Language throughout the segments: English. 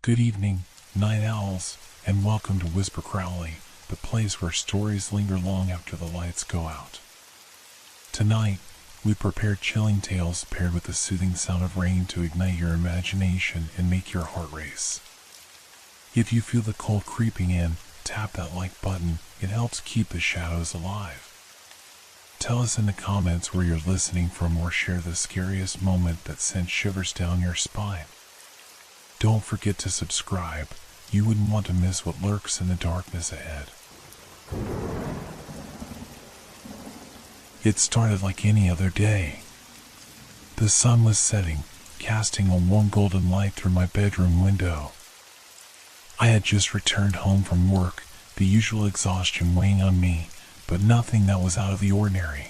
Good evening, night owls, and welcome to Whisper Crowley, the place where stories linger long after the lights go out. Tonight, we prepared chilling tales paired with the soothing sound of rain to ignite your imagination and make your heart race. If you feel the cold creeping in, tap that like button. It helps keep the shadows alive. Tell us in the comments where you're listening from or share the scariest moment that sent shivers down your spine. Don't forget to subscribe. You wouldn't want to miss what lurks in the darkness ahead. It started like any other day. The sun was setting, casting a warm golden light through my bedroom window. I had just returned home from work, the usual exhaustion weighing on me, but nothing that was out of the ordinary.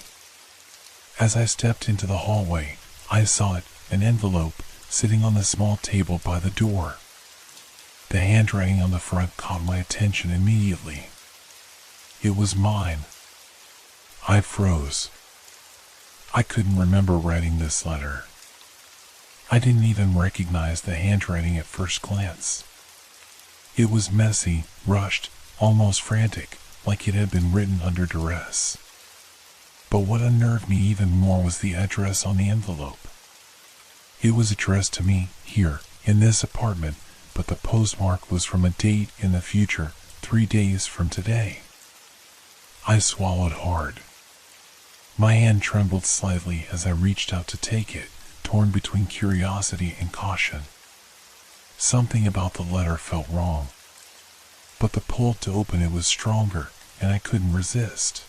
As I stepped into the hallway, I saw it, an envelope, sitting on the small table by the door. The handwriting on the front caught my attention immediately. It was mine. I froze. I couldn't remember writing this letter. I didn't even recognize the handwriting at first glance. It was messy, rushed, almost frantic, like it had been written under duress. But what unnerved me even more was the address on the envelope. It was addressed to me, here, in this apartment, but the postmark was from a date in the future, 3 days from today. I swallowed hard. My hand trembled slightly as I reached out to take it, torn between curiosity and caution. Something about the letter felt wrong, but the pull to open it was stronger, and I couldn't resist.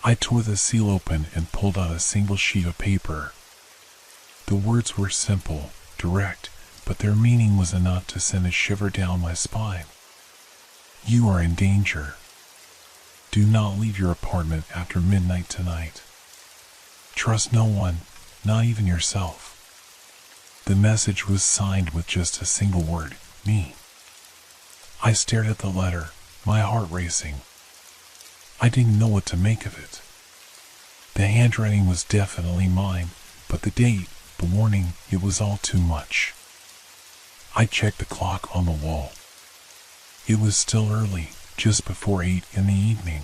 I tore the seal open and pulled out a single sheet of paper. The words were simple, direct, but their meaning was enough to send a shiver down my spine. You are in danger. Do not leave your apartment after midnight tonight. Trust no one, not even yourself. The message was signed with just a single word, me. I stared at the letter, my heart racing. I didn't know what to make of it. The handwriting was definitely mine, but the date, the warning, it was all too much. I checked the clock on the wall. It was still early, just before 8 in the evening.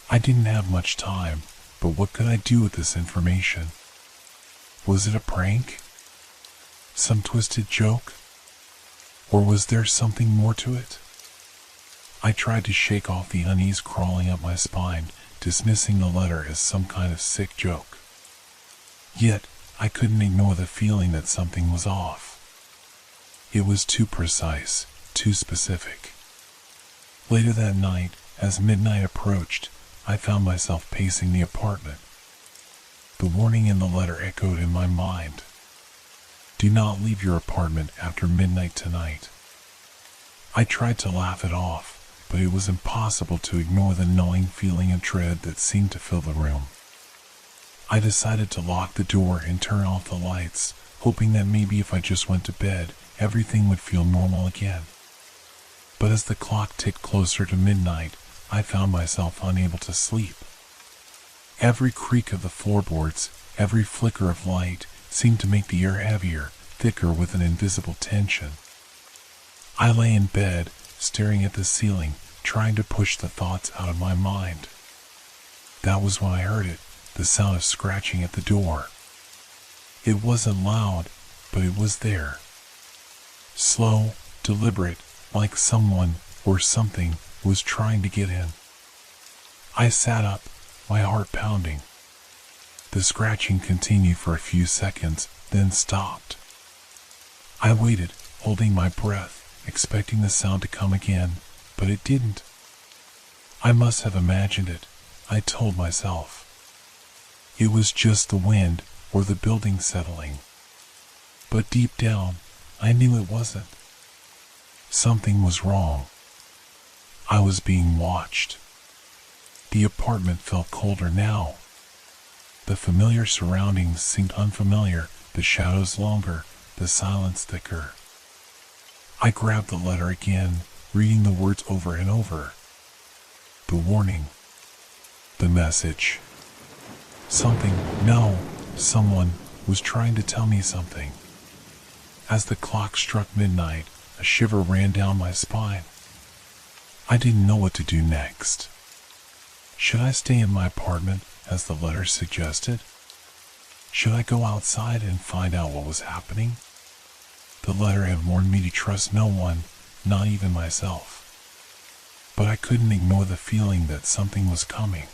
I didn't have much time, but what could I do with this information? Was it a prank? Some twisted joke? Or was there something more to it? I tried to shake off the unease crawling up my spine, dismissing the letter as some kind of sick joke. Yet, I couldn't ignore the feeling that something was off. It was too precise, too specific. Later that night, as midnight approached, I found myself pacing the apartment. The warning in the letter echoed in my mind. Do not leave your apartment after midnight tonight. I tried to laugh it off, but it was impossible to ignore the gnawing feeling of dread that seemed to fill the room. I decided to lock the door and turn off the lights, hoping that maybe if I just went to bed, everything would feel normal again. But as the clock ticked closer to midnight, I found myself unable to sleep. Every creak of the floorboards, every flicker of light, seemed to make the air heavier, thicker with an invisible tension. I lay in bed, staring at the ceiling, trying to push the thoughts out of my mind. That was when I heard it, the sound of scratching at the door. It wasn't loud, but it was there. Slow, deliberate, like someone or something was trying to get in. I sat up, my heart pounding. The scratching continued for a few seconds, then stopped. I waited, holding my breath, expecting the sound to come again, but it didn't. I must have imagined it, I told myself. It was just the wind or the building settling. But deep down, I knew it wasn't. Something was wrong. I was being watched. The apartment felt colder now. The familiar surroundings seemed unfamiliar, the shadows longer, the silence thicker. I grabbed the letter again, reading the words over and over. The warning. The message. Someone was trying to tell me something. As the clock struck midnight, a shiver ran down my spine. I didn't know what to do next. Should I stay in my apartment, as the letter suggested? Should I go outside and find out what was happening? The letter had warned me to trust no one, not even myself. But I couldn't ignore the feeling that something was coming.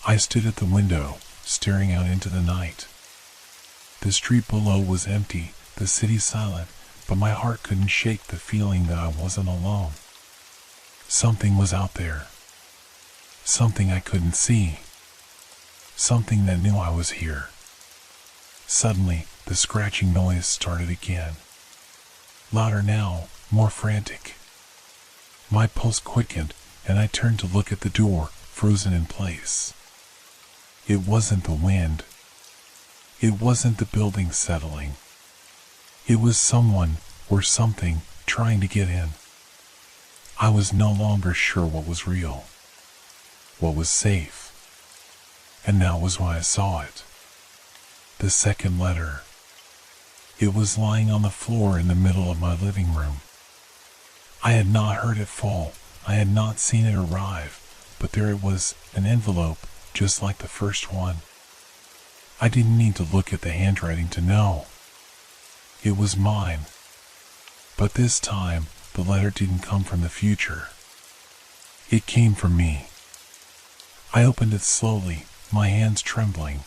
I stood at the window, staring out into the night. The street below was empty, the city silent, but my heart couldn't shake the feeling that I wasn't alone. Something was out there. Something I couldn't see. Something that knew I was here. Suddenly, the scratching noise started again. Louder now, more frantic. My pulse quickened, and I turned to look at the door, frozen in place. It wasn't the wind. It wasn't the building settling. It was someone, or something, trying to get in. I was no longer sure what was real, what was safe. And that was why I saw it. The second letter. It was lying on the floor in the middle of my living room. I had not heard it fall, I had not seen it arrive, but there it was, an envelope, just like the first one. I didn't need to look at the handwriting to know. It was mine. But this time, the letter didn't come from the future. It came from me. I opened it slowly, my hands trembling.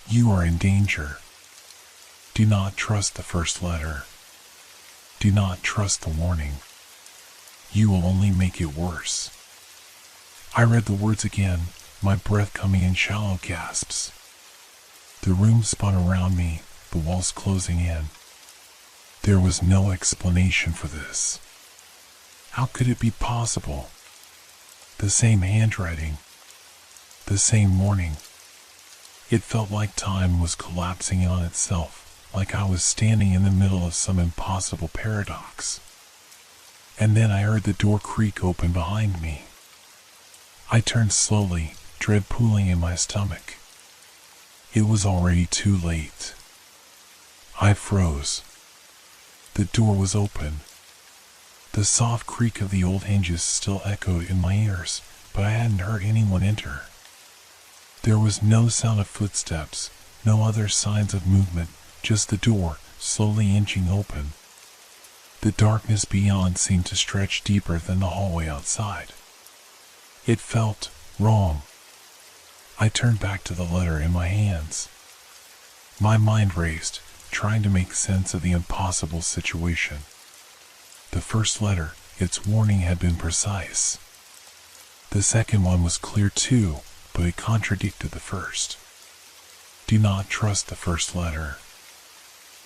You are in danger. Do not trust the first letter. Do not trust the warning. You will only make it worse. I read the words again, my breath coming in shallow gasps. The room spun around me, the walls closing in. There was no explanation for this. How could it be possible? The same handwriting. The same warning. It felt like time was collapsing on itself, like I was standing in the middle of some impossible paradox. And then I heard the door creak open behind me. I turned slowly, dread pooling in my stomach. It was already too late. I froze. The door was open. The soft creak of the old hinges still echoed in my ears, but I hadn't heard anyone enter. There was no sound of footsteps, no other signs of movement, just the door, slowly inching open. The darkness beyond seemed to stretch deeper than the hallway outside. It felt wrong. I turned back to the letter in my hands. My mind raced, trying to make sense of the impossible situation. The first letter, its warning had been precise. The second one was clear too, but it contradicted the first. Do not trust the first letter.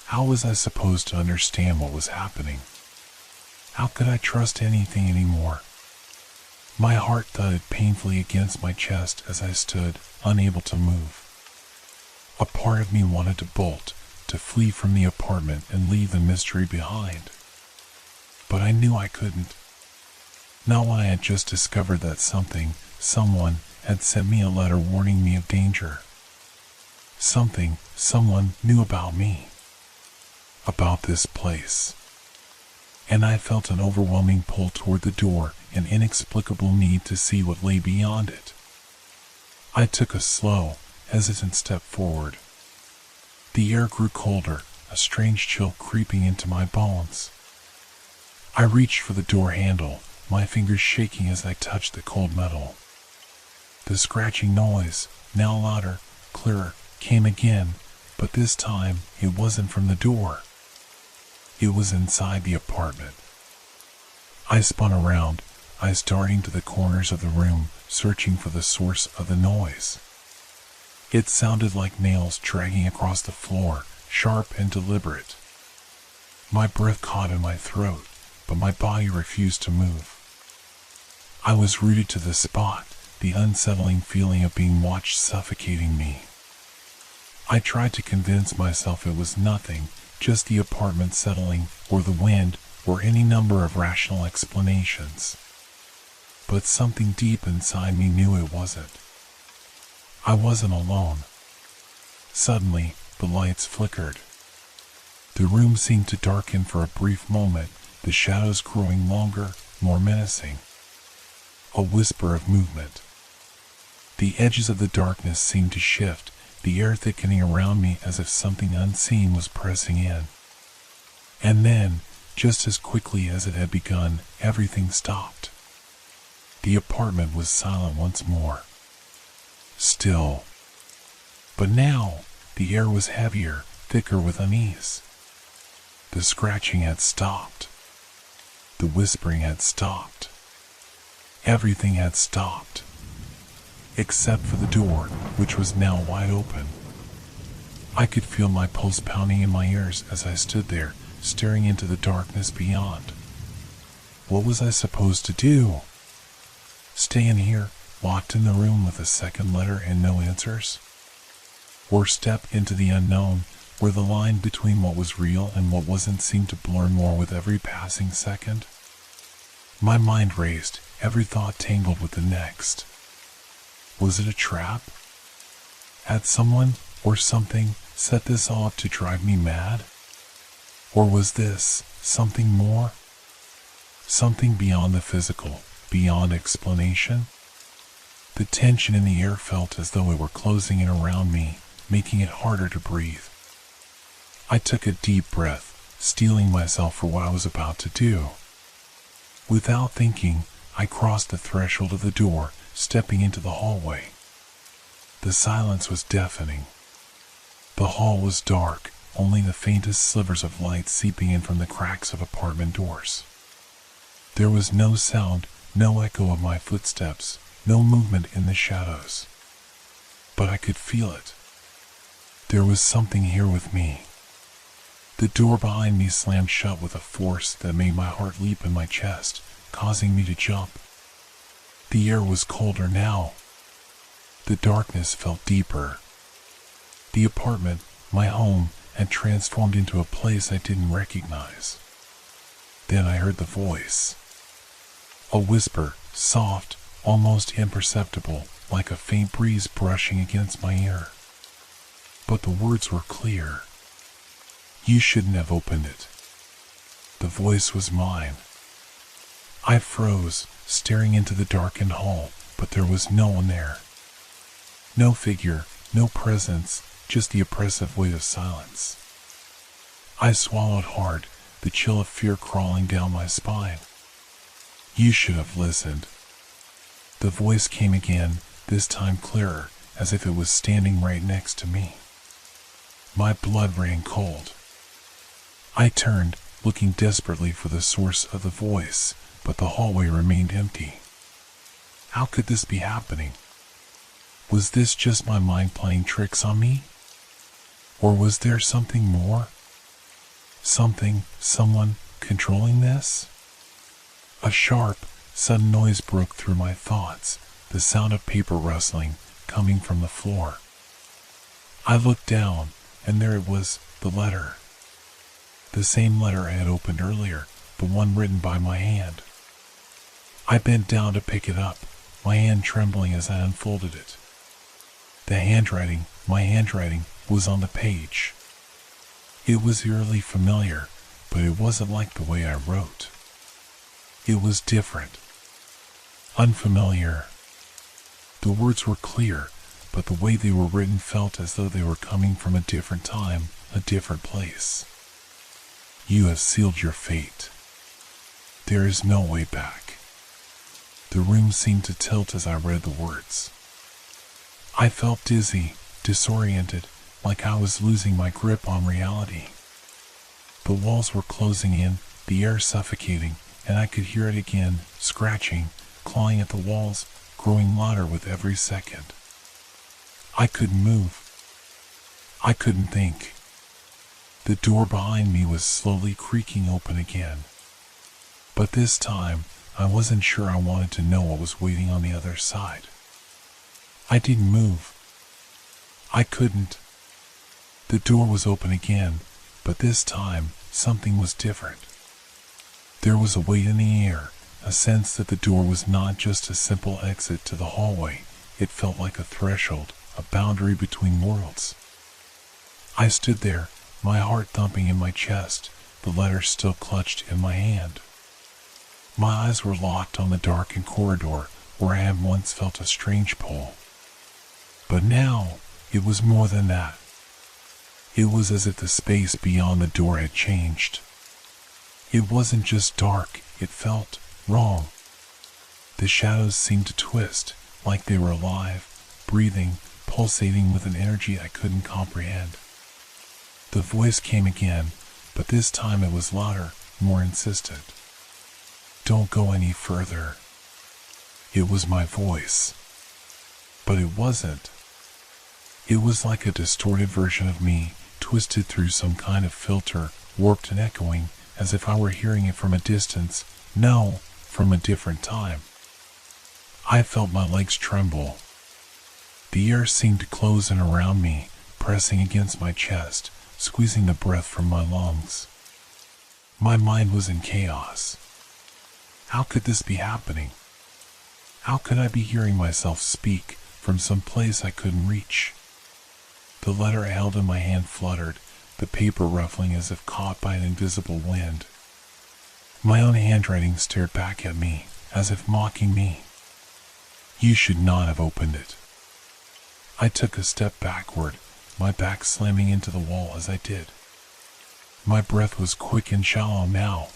How was I supposed to understand what was happening? How could I trust anything anymore? My heart thudded painfully against my chest as I stood, unable to move. A part of me wanted to bolt, to flee from the apartment and leave the mystery behind. But I knew I couldn't. Not when I had just discovered that someone, had sent me a letter warning me of danger. Someone knew about me. About this place. And I felt an overwhelming pull toward the door, an inexplicable need to see what lay beyond it. I took a slow, hesitant step forward. The air grew colder, a strange chill creeping into my bones. I reached for the door handle, my fingers shaking as I touched the cold metal. The scratching noise, now louder, clearer, came again, but this time it wasn't from the door. It was inside the apartment. I spun around, eyes darting to the corners of the room, searching for the source of the noise. It sounded like nails dragging across the floor, sharp and deliberate. My breath caught in my throat, but my body refused to move. I was rooted to the spot, the unsettling feeling of being watched suffocating me. I tried to convince myself it was nothing, just the apartment settling, or the wind, or any number of rational explanations. But something deep inside me knew it wasn't. I wasn't alone. Suddenly, the lights flickered. The room seemed to darken for a brief moment, the shadows growing longer, more menacing. A whisper of movement. The edges of the darkness seemed to shift, the air thickening around me as if something unseen was pressing in. And then, just as quickly as it had begun, everything stopped. The apartment was silent once more. Still. But now, the air was heavier, thicker with unease. The scratching had stopped. The whispering had stopped. Everything had stopped. Except for the door, which was now wide open. I could feel my pulse pounding in my ears as I stood there, staring into the darkness beyond. What was I supposed to do? Stay in here, locked in the room with a second letter and no answers? Or step into the unknown, where the line between what was real and what wasn't seemed to blur more with every passing second? My mind raced, every thought tangled with the next. Was it a trap? Had someone, or something, set this all up to drive me mad? Or was this something more? Something beyond the physical, beyond explanation? The tension in the air felt as though it were closing in around me, making it harder to breathe. I took a deep breath, steeling myself for what I was about to do. Without thinking, I crossed the threshold of the door, stepping into the hallway. The silence was deafening. The hall was dark, only the faintest slivers of light seeping in from the cracks of apartment doors. There was no sound, no echo of my footsteps, no movement in the shadows. But I could feel it. There was something here with me. The door behind me slammed shut with a force that made my heart leap in my chest, causing me to jump. The air was colder now. The darkness felt deeper. The apartment, my home, had transformed into a place I didn't recognize. Then I heard the voice. A whisper, soft, almost imperceptible, like a faint breeze brushing against my ear. But the words were clear. You shouldn't have opened it. The voice was mine. I froze, staring into the darkened hall, but there was no one there. No figure, no presence, just the oppressive weight of silence. I swallowed hard, the chill of fear crawling down my spine. You should have listened. The voice came again, this time clearer, as if it was standing right next to me. My blood ran cold. I turned, looking desperately for the source of the voice, but the hallway remained empty. How could this be happening? Was this just my mind playing tricks on me? Or was there something more? Something, someone, controlling this? A sharp, sudden noise broke through my thoughts, the sound of paper rustling, coming from the floor. I looked down, and there it was, the letter. The same letter I had opened earlier, the one written by my hand. I bent down to pick it up, my hand trembling as I unfolded it. The handwriting, my handwriting, was on the page. It was eerily familiar, but it wasn't like the way I wrote. It was different. Unfamiliar. The words were clear, but the way they were written felt as though they were coming from a different time, a different place. You have sealed your fate. There is no way back. The room seemed to tilt as I read the words. I felt dizzy, disoriented, like I was losing my grip on reality. The walls were closing in, the air suffocating, and I could hear it again, scratching, clawing at the walls, growing louder with every second. I couldn't move. I couldn't think. The door behind me was slowly creaking open again. But this time, I wasn't sure I wanted to know what was waiting on the other side. I didn't move. I couldn't. The door was open again, but this time, something was different. There was a weight in the air, a sense that the door was not just a simple exit to the hallway. It felt like a threshold, a boundary between worlds. I stood there, my heart thumping in my chest, the letter still clutched in my hand. My eyes were locked on the darkened corridor where I had once felt a strange pull. But now, it was more than that. It was as if the space beyond the door had changed. It wasn't just dark, it felt wrong. The shadows seemed to twist, like they were alive, breathing, pulsating with an energy I couldn't comprehend. The voice came again, but this time it was louder, more insistent. "Don't go any further." It was my voice. But it wasn't. It was like a distorted version of me, twisted through some kind of filter, warped and echoing, as if I were hearing it from a distance, no, from a different time. I felt my legs tremble. The air seemed to close in around me, pressing against my chest, squeezing the breath from my lungs. My mind was in chaos. How could this be happening? How could I be hearing myself speak from some place I couldn't reach? The letter I held in my hand fluttered, the paper ruffling as if caught by an invisible wind. My own handwriting stared back at me, as if mocking me. "You should not have opened it." I took a step backward, my back slamming into the wall as I did. My breath was quick and shallow now.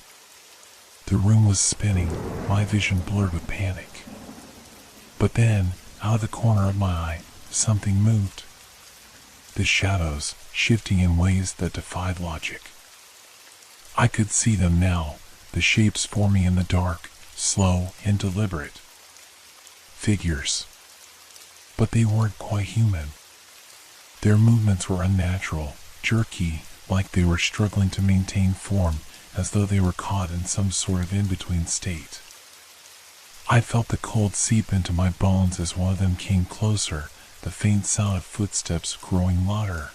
The room was spinning, my vision blurred with panic. But then, out of the corner of my eye, something moved. The shadows, shifting in ways that defied logic. I could see them now, the shapes forming in the dark, slow and deliberate. Figures. But they weren't quite human. Their movements were unnatural, jerky, like they were struggling to maintain form, as though they were caught in some sort of in-between state. I felt the cold seep into my bones as one of them came closer, the faint sound of footsteps growing louder.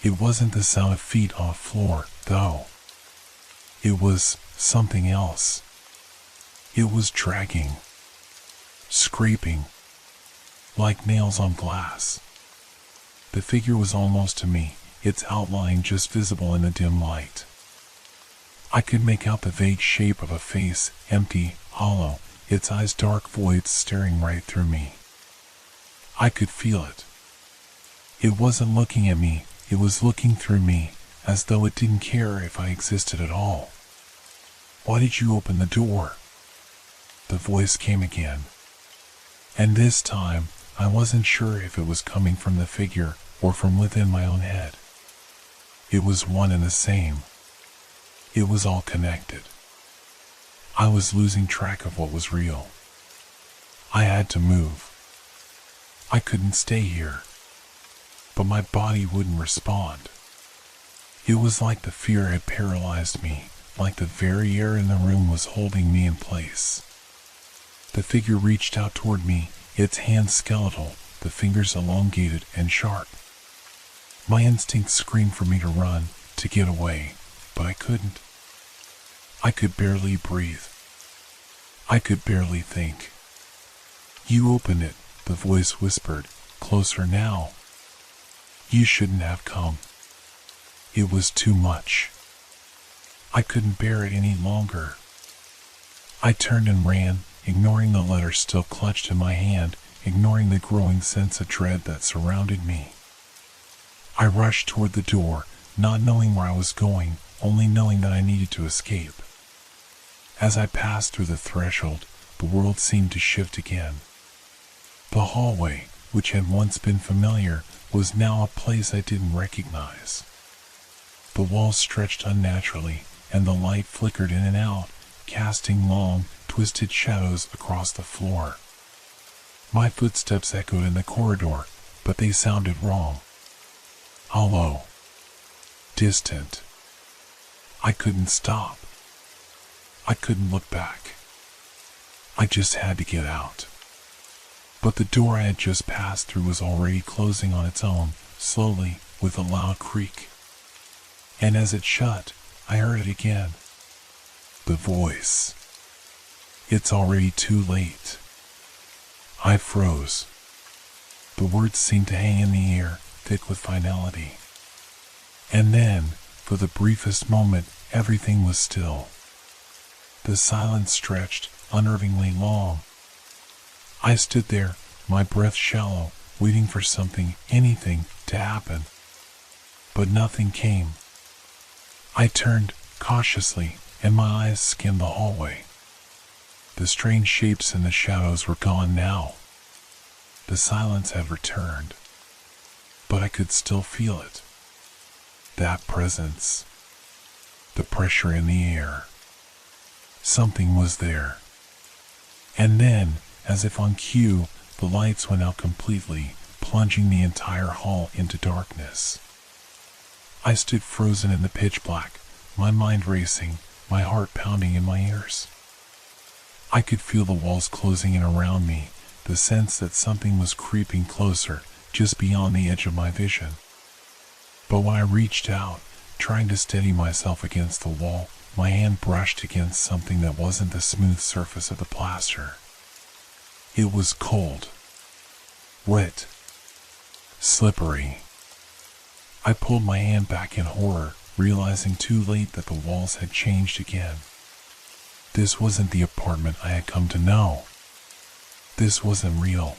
It wasn't the sound of feet on a floor, though. It was something else. It was dragging, scraping, like nails on glass. The figure was almost to me, its outline just visible in the dim light. I could make out the vague shape of a face, empty, hollow, its eyes dark voids staring right through me. I could feel it. It wasn't looking at me, it was looking through me, as though it didn't care if I existed at all. "Why did you open the door?" The voice came again. And this time, I wasn't sure if it was coming from the figure or from within my own head. It was one and the same. It was all connected. I was losing track of what was real. I had to move. I couldn't stay here. But my body wouldn't respond. It was like the fear had paralyzed me, like the very air in the room was holding me in place. The figure reached out toward me, its hands skeletal, the fingers elongated and sharp. My instincts screamed for me to run, to get away, but I couldn't. I could barely breathe. I could barely think. "You opened it," the voice whispered, closer now. "You shouldn't have come. It was too much. I couldn't bear it any longer." I turned and ran, ignoring the letter still clutched in my hand, ignoring the growing sense of dread that surrounded me. I rushed toward the door, not knowing where I was going, only knowing that I needed to escape. As I passed through the threshold, the world seemed to shift again. The hallway, which had once been familiar, was now a place I didn't recognize. The walls stretched unnaturally, and the light flickered in and out, casting long, twisted shadows across the floor. My footsteps echoed in the corridor, but they sounded wrong. Hollow. Distant. I couldn't stop. I couldn't look back. I just had to get out. But the door I had just passed through was already closing on its own, slowly, with a loud creak. And as it shut, I heard it again. The voice. "It's already too late." I froze. The words seemed to hang in the air, thick with finality. And then, for the briefest moment, everything was still. The silence stretched unnervingly long. I stood there, my breath shallow, waiting for something, anything, to happen. But nothing came. I turned, cautiously, and my eyes skimmed the hallway. The strange shapes and the shadows were gone now. The silence had returned. But I could still feel it. That presence. The pressure in the air. Something was there. And then, as if on cue, the lights went out completely, plunging the entire hall into darkness. I stood frozen in the pitch black, my mind racing, my heart pounding in my ears. I could feel the walls closing in around me, the sense that something was creeping closer, just beyond the edge of my vision. But when I reached out, trying to steady myself against the wall, my hand brushed against something that wasn't the smooth surface of the plaster. It was cold. Wet. Slippery. I pulled my hand back in horror, realizing too late that the walls had changed again. This wasn't the apartment I had come to know. This wasn't real.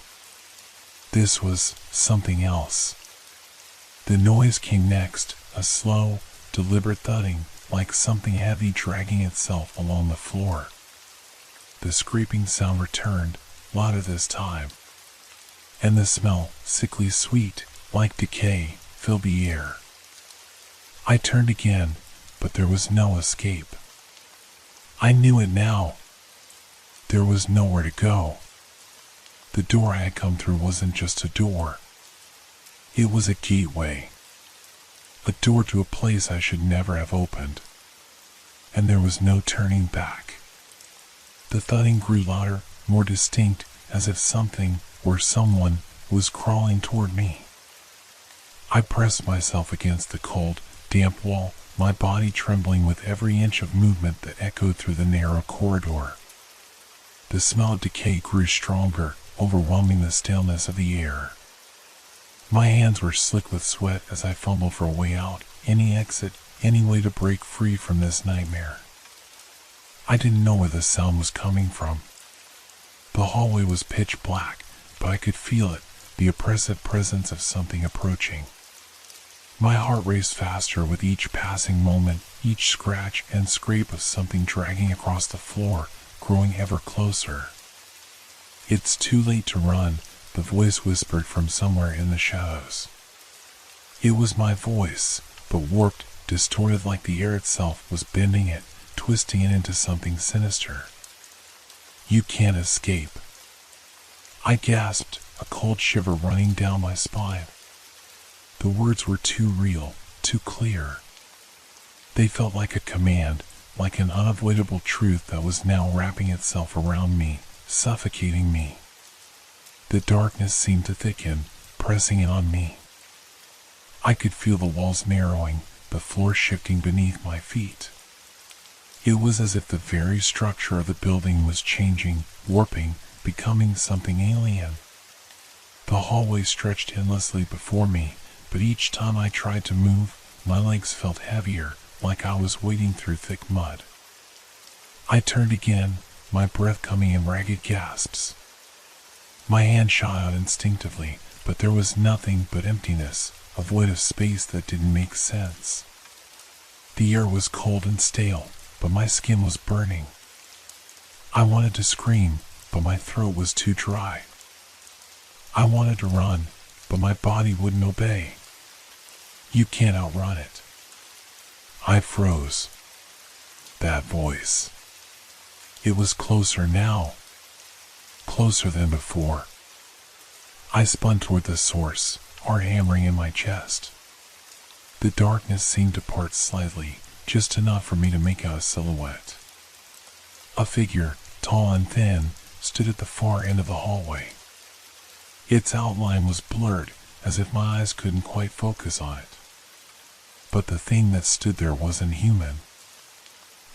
This was something else. The noise came next, a slow, deliberate thudding, like something heavy dragging itself along the floor. The scraping sound returned, louder this time. And the smell, sickly sweet, like decay, filled the air. I turned again, but there was no escape. I knew it now. There was nowhere to go. The door I had come through wasn't just a door. It was a gateway. A door to a place I should never have opened. And there was no turning back. The thudding grew louder, more distinct, as if something, or someone, was crawling toward me. I pressed myself against the cold, damp wall, my body trembling with every inch of movement that echoed through the narrow corridor. The smell of decay grew stronger, overwhelming the staleness of the air. My hands were slick with sweat as I fumbled for a way out, any exit, any way to break free from this nightmare. I didn't know where the sound was coming from. The hallway was pitch black, but I could feel it, the oppressive presence of something approaching. My heart raced faster with each passing moment, each scratch and scrape of something dragging across the floor, growing ever closer. "It's too late to run," the voice whispered from somewhere in the shadows. It was my voice, but warped, distorted like the air itself was bending it, twisting it into something sinister. "You can't escape." I gasped, a cold shiver running down my spine. The words were too real, too clear. They felt like a command, like an unavoidable truth that was now wrapping itself around me, suffocating me. The darkness seemed to thicken, pressing in on me. I could feel the walls narrowing, the floor shifting beneath my feet. It was as if the very structure of the building was changing, warping, becoming something alien. The hallway stretched endlessly before me, but each time I tried to move, my legs felt heavier, like I was wading through thick mud. I turned again, my breath coming in ragged gasps. My hand shot out instinctively, but there was nothing but emptiness, a void of space that didn't make sense. The air was cold and stale, but my skin was burning. I wanted to scream, but my throat was too dry. I wanted to run, but my body wouldn't obey. "You can't outrun it." I froze. That voice. It was closer now. Closer than before. I spun toward the source, heart hammering in my chest. The darkness seemed to part slightly, just enough for me to make out a silhouette. A figure, tall and thin, stood at the far end of the hallway. Its outline was blurred, as if my eyes couldn't quite focus on it. But the thing that stood there wasn't human.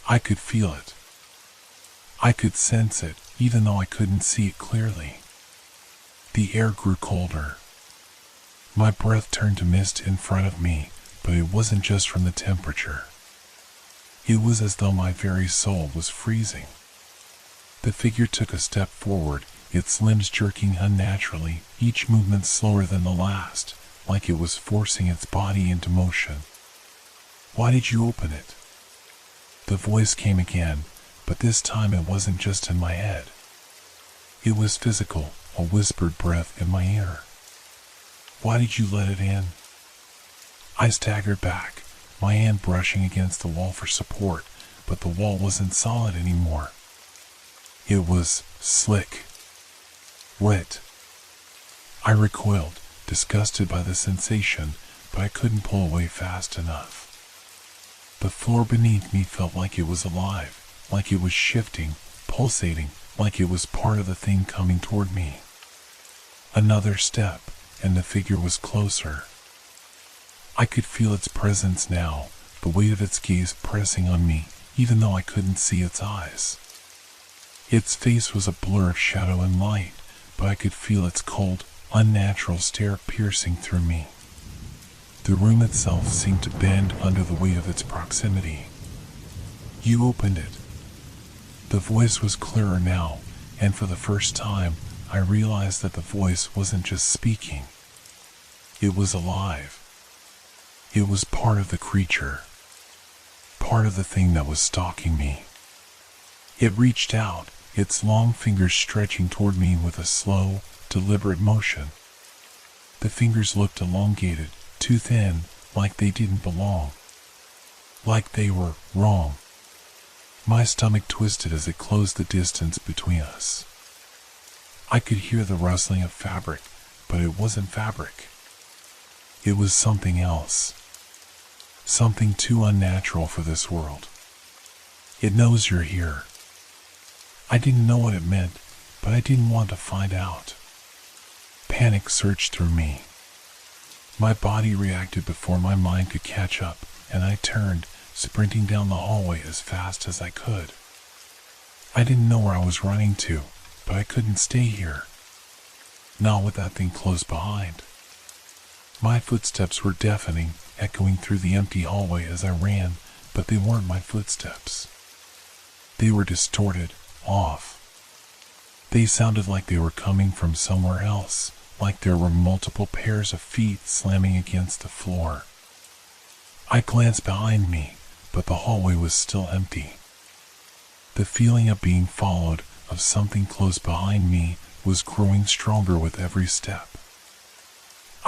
I could feel it. I could sense it, even though I couldn't see it clearly. The air grew colder. My breath turned to mist in front of me, but it wasn't just from the temperature. It was as though my very soul was freezing. The figure took a step forward, its limbs jerking unnaturally, each movement slower than the last, like it was forcing its body into motion. "Why did you open it?" The voice came again, but this time it wasn't just in my head. It was physical, a whispered breath in my ear. "Why did you let it in?" I staggered back, my hand brushing against the wall for support, but the wall wasn't solid anymore. It was slick. Wet. I recoiled, disgusted by the sensation, but I couldn't pull away fast enough. The floor beneath me felt like it was alive, like it was shifting, pulsating, like it was part of the thing coming toward me. Another step, and the figure was closer. I could feel its presence now, the weight of its gaze pressing on me, even though I couldn't see its eyes. Its face was a blur of shadow and light, but I could feel its cold, unnatural stare piercing through me. The room itself seemed to bend under the weight of its proximity. "You opened it." The voice was clearer now, and for the first time, I realized that the voice wasn't just speaking. It was alive. It was part of the creature. Part of the thing that was stalking me. It reached out, its long fingers stretching toward me with a slow, deliberate motion. The fingers looked elongated, too thin, like they didn't belong. Like they were wrong. My stomach twisted as it closed the distance between us. I could hear the rustling of fabric, but it wasn't fabric. It was something else. Something too unnatural for this world. "It knows you're here." I didn't know what it meant, but I didn't want to find out. Panic surged through me. My body reacted before my mind could catch up, and I turned, sprinting down the hallway as fast as I could. I didn't know where I was running to, but I couldn't stay here. Not with that thing close behind. My footsteps were deafening, echoing through the empty hallway as I ran, but they weren't my footsteps. They were distorted, off. They sounded like they were coming from somewhere else, like there were multiple pairs of feet slamming against the floor. I glanced behind me, but the hallway was still empty. The feeling of being followed, of something close behind me, was growing stronger with every step.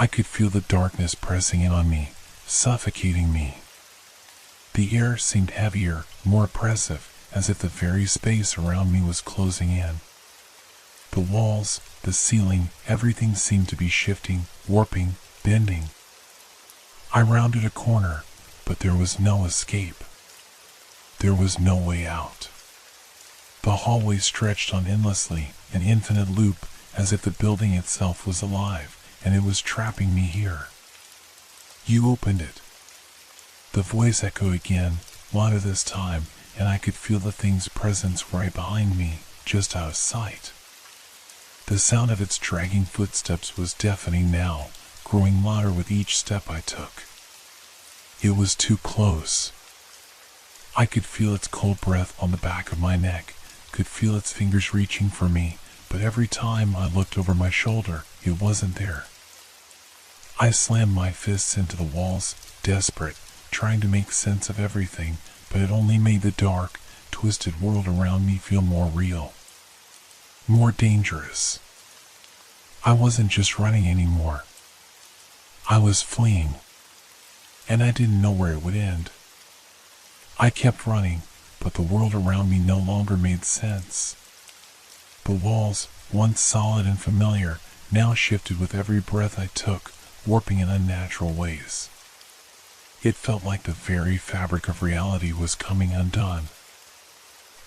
I could feel the darkness pressing in on me, suffocating me. The air seemed heavier, more oppressive, as if the very space around me was closing in. The walls, the ceiling, everything seemed to be shifting, warping, bending. I rounded a corner, but there was no escape. There was no way out. The hallway stretched on endlessly, an infinite loop, as if the building itself was alive, and it was trapping me here. "You opened it." The voice echoed again, louder this time, and I could feel the thing's presence right behind me, just out of sight. The sound of its dragging footsteps was deafening now, growing louder with each step I took. It was too close. I could feel its cold breath on the back of my neck, could feel its fingers reaching for me, but every time I looked over my shoulder, it wasn't there. I slammed my fists into the walls, desperate, trying to make sense of everything, but it only made the dark, twisted world around me feel more real. More dangerous. I wasn't just running anymore. I was fleeing. And I didn't know where it would end. I kept running, but the world around me no longer made sense. The walls, once solid and familiar, now shifted with every breath I took, warping in unnatural ways. It felt like the very fabric of reality was coming undone.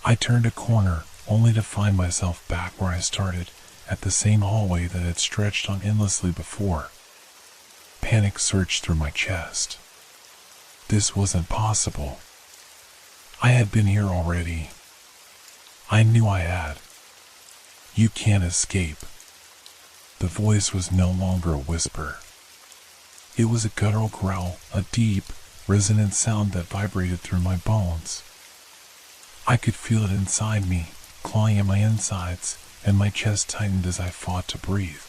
I turned a corner, only to find myself back where I started, at the same hallway that had stretched on endlessly before. Panic surged through my chest. This wasn't possible. I had been here already. I knew I had. "You can't escape." The voice was no longer a whisper. It was a guttural growl, a deep, resonant sound that vibrated through my bones. I could feel it inside me, clawing at my insides, and my chest tightened as I fought to breathe.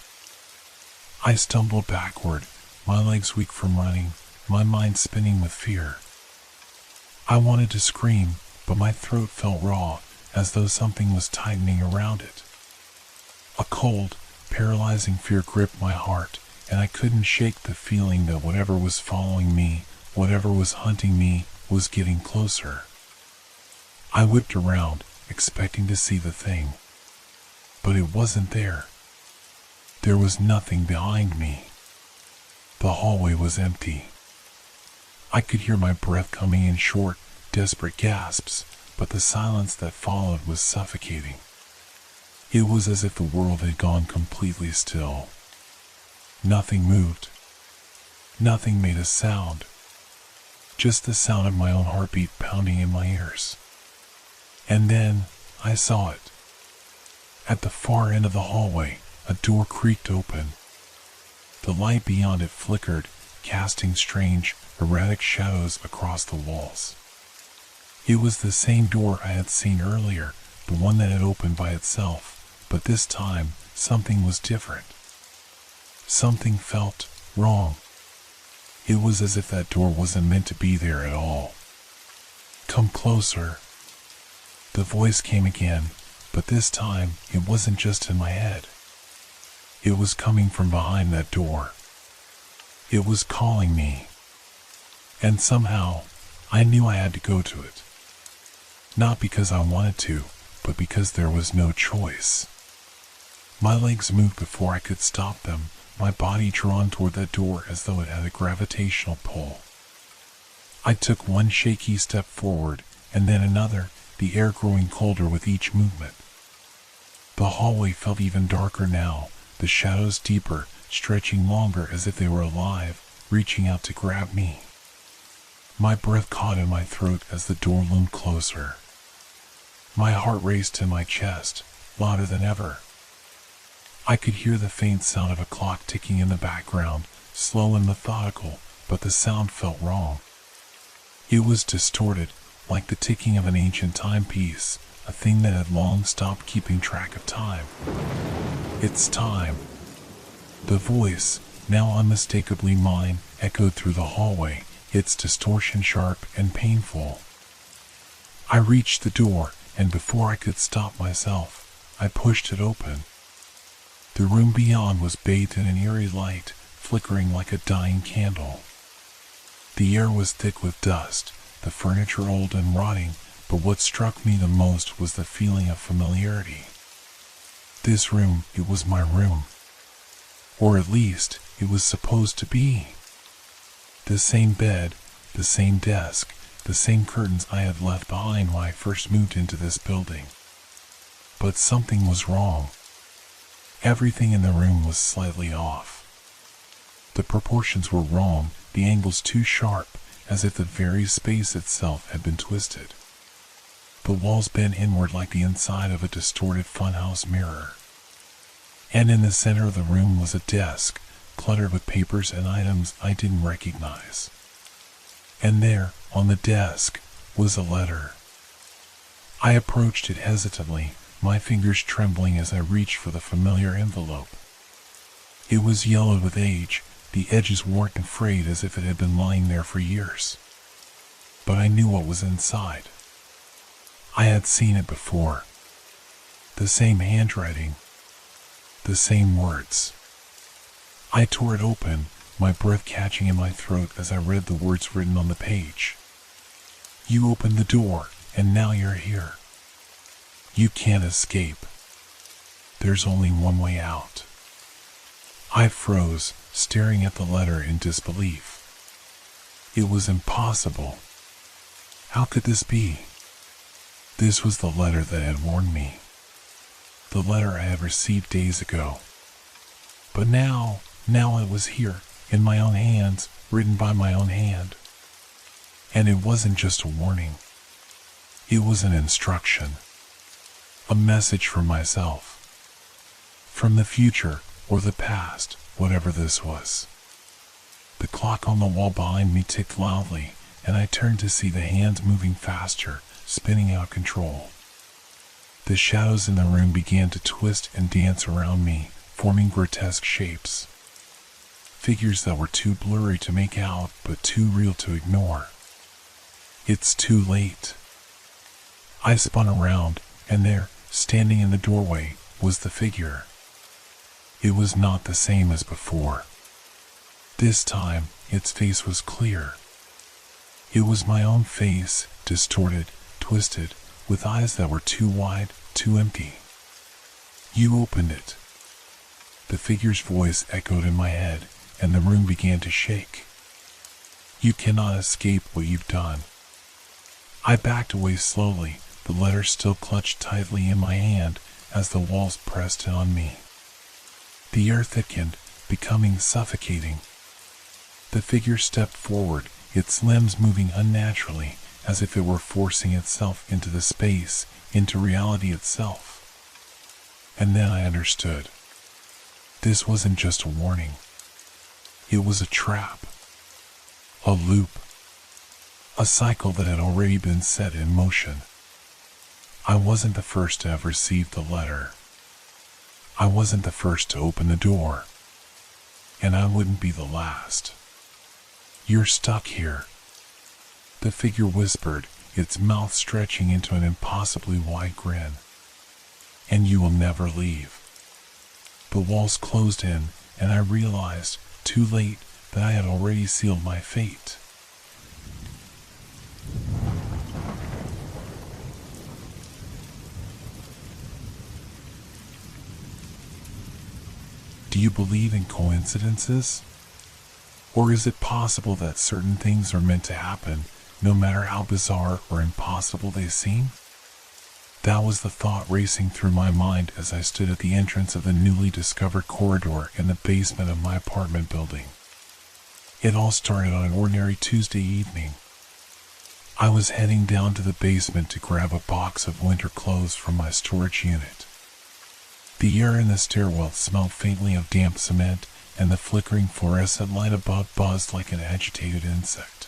I stumbled backward, my legs weak from running, my mind spinning with fear. I wanted to scream, but my throat felt raw, as though something was tightening around it. A cold, paralyzing fear gripped my heart, and I couldn't shake the feeling that whatever was following me, whatever was hunting me, was getting closer. I whipped around, expecting to see the thing. But it wasn't there. There was nothing behind me. The hallway was empty. I could hear my breath coming in short, desperate gasps, but the silence that followed was suffocating. It was as if the world had gone completely still. Nothing moved. Nothing made a sound. Just the sound of my own heartbeat pounding in my ears. And then I saw it. At the far end of the hallway, a door creaked open. The light beyond it flickered, casting strange, erratic shadows across the walls. It was the same door I had seen earlier, the one that had opened by itself, but this time something was different. Something felt wrong. It was as if that door wasn't meant to be there at all. "Come closer." The voice came again, but this time it wasn't just in my head. It was coming from behind that door. It was calling me. And somehow, I knew I had to go to it. Not because I wanted to, but because there was no choice. My legs moved before I could stop them, my body drawn toward that door as though it had a gravitational pull. I took one shaky step forward, and then another, the air growing colder with each movement. The hallway felt even darker now, the shadows deeper, stretching longer as if they were alive, reaching out to grab me. My breath caught in my throat as the door loomed closer. My heart raced in my chest, louder than ever. I could hear the faint sound of a clock ticking in the background, slow and methodical, but the sound felt wrong. It was distorted, like the ticking of an ancient timepiece, a thing that had long stopped keeping track of time. "It's time." The voice, now unmistakably mine, echoed through the hallway, its distortion sharp and painful. I reached the door, and before I could stop myself, I pushed it open. The room beyond was bathed in an eerie light, flickering like a dying candle. The air was thick with dust, the furniture old and rotting, but what struck me the most was the feeling of familiarity. This room, it was my room. Or at least, it was supposed to be. The same bed, the same desk, the same curtains I had left behind when I first moved into this building. But something was wrong. Everything in the room was slightly off. The proportions were wrong, the angles too sharp, as if the very space itself had been twisted. The walls bent inward like the inside of a distorted funhouse mirror. And in the center of the room was a desk, cluttered with papers and items I didn't recognize. And there, on the desk, was a letter. I approached it hesitantly, my fingers trembling as I reached for the familiar envelope. It was yellowed with age, the edges worn and frayed as if it had been lying there for years. But I knew what was inside. I had seen it before. The same handwriting. The same words. I tore it open, my breath catching in my throat as I read the words written on the page. "You opened the door, and now you're here. You can't escape. There's only one way out." I froze, staring at the letter in disbelief. It was impossible. How could this be? This was the letter that had warned me. The letter I had received days ago. But now it was here, in my own hands, written by my own hand. And it wasn't just a warning. It was an instruction. A message from myself. From the future, or the past, whatever this was. The clock on the wall behind me ticked loudly, and I turned to see the hands moving faster, spinning out of control. The shadows in the room began to twist and dance around me, forming grotesque shapes. Figures that were too blurry to make out, but too real to ignore. It's too late. I spun around, and there, standing in the doorway, was the figure. It was not the same as before. This time, its face was clear. It was my own face, distorted, twisted, with eyes that were too wide, too empty. You opened it. The figure's voice echoed in my head, and the room began to shake. You cannot escape what you've done. I backed away slowly, the letter still clutched tightly in my hand as the walls pressed in on me. The air thickened, becoming suffocating. The figure stepped forward, its limbs moving unnaturally, as if it were forcing itself into the space, into reality itself. And then I understood. This wasn't just a warning. It was a trap. A loop. A cycle that had already been set in motion. I wasn't the first to have received the letter. I wasn't the first to open the door. And I wouldn't be the last. You're stuck here. The figure whispered, its mouth stretching into an impossibly wide grin. And you will never leave. The walls closed in, and I realized, too late, that I had already sealed my fate. Do you believe in coincidences? Or is it possible that certain things are meant to happen, no matter how bizarre or impossible they seem? That was the thought racing through my mind as I stood at the entrance of the newly discovered corridor in the basement of my apartment building. It all started on an ordinary Tuesday evening. I was heading down to the basement to grab a box of winter clothes from my storage unit. The air in the stairwell smelled faintly of damp cement, and the flickering fluorescent light above buzzed like an agitated insect.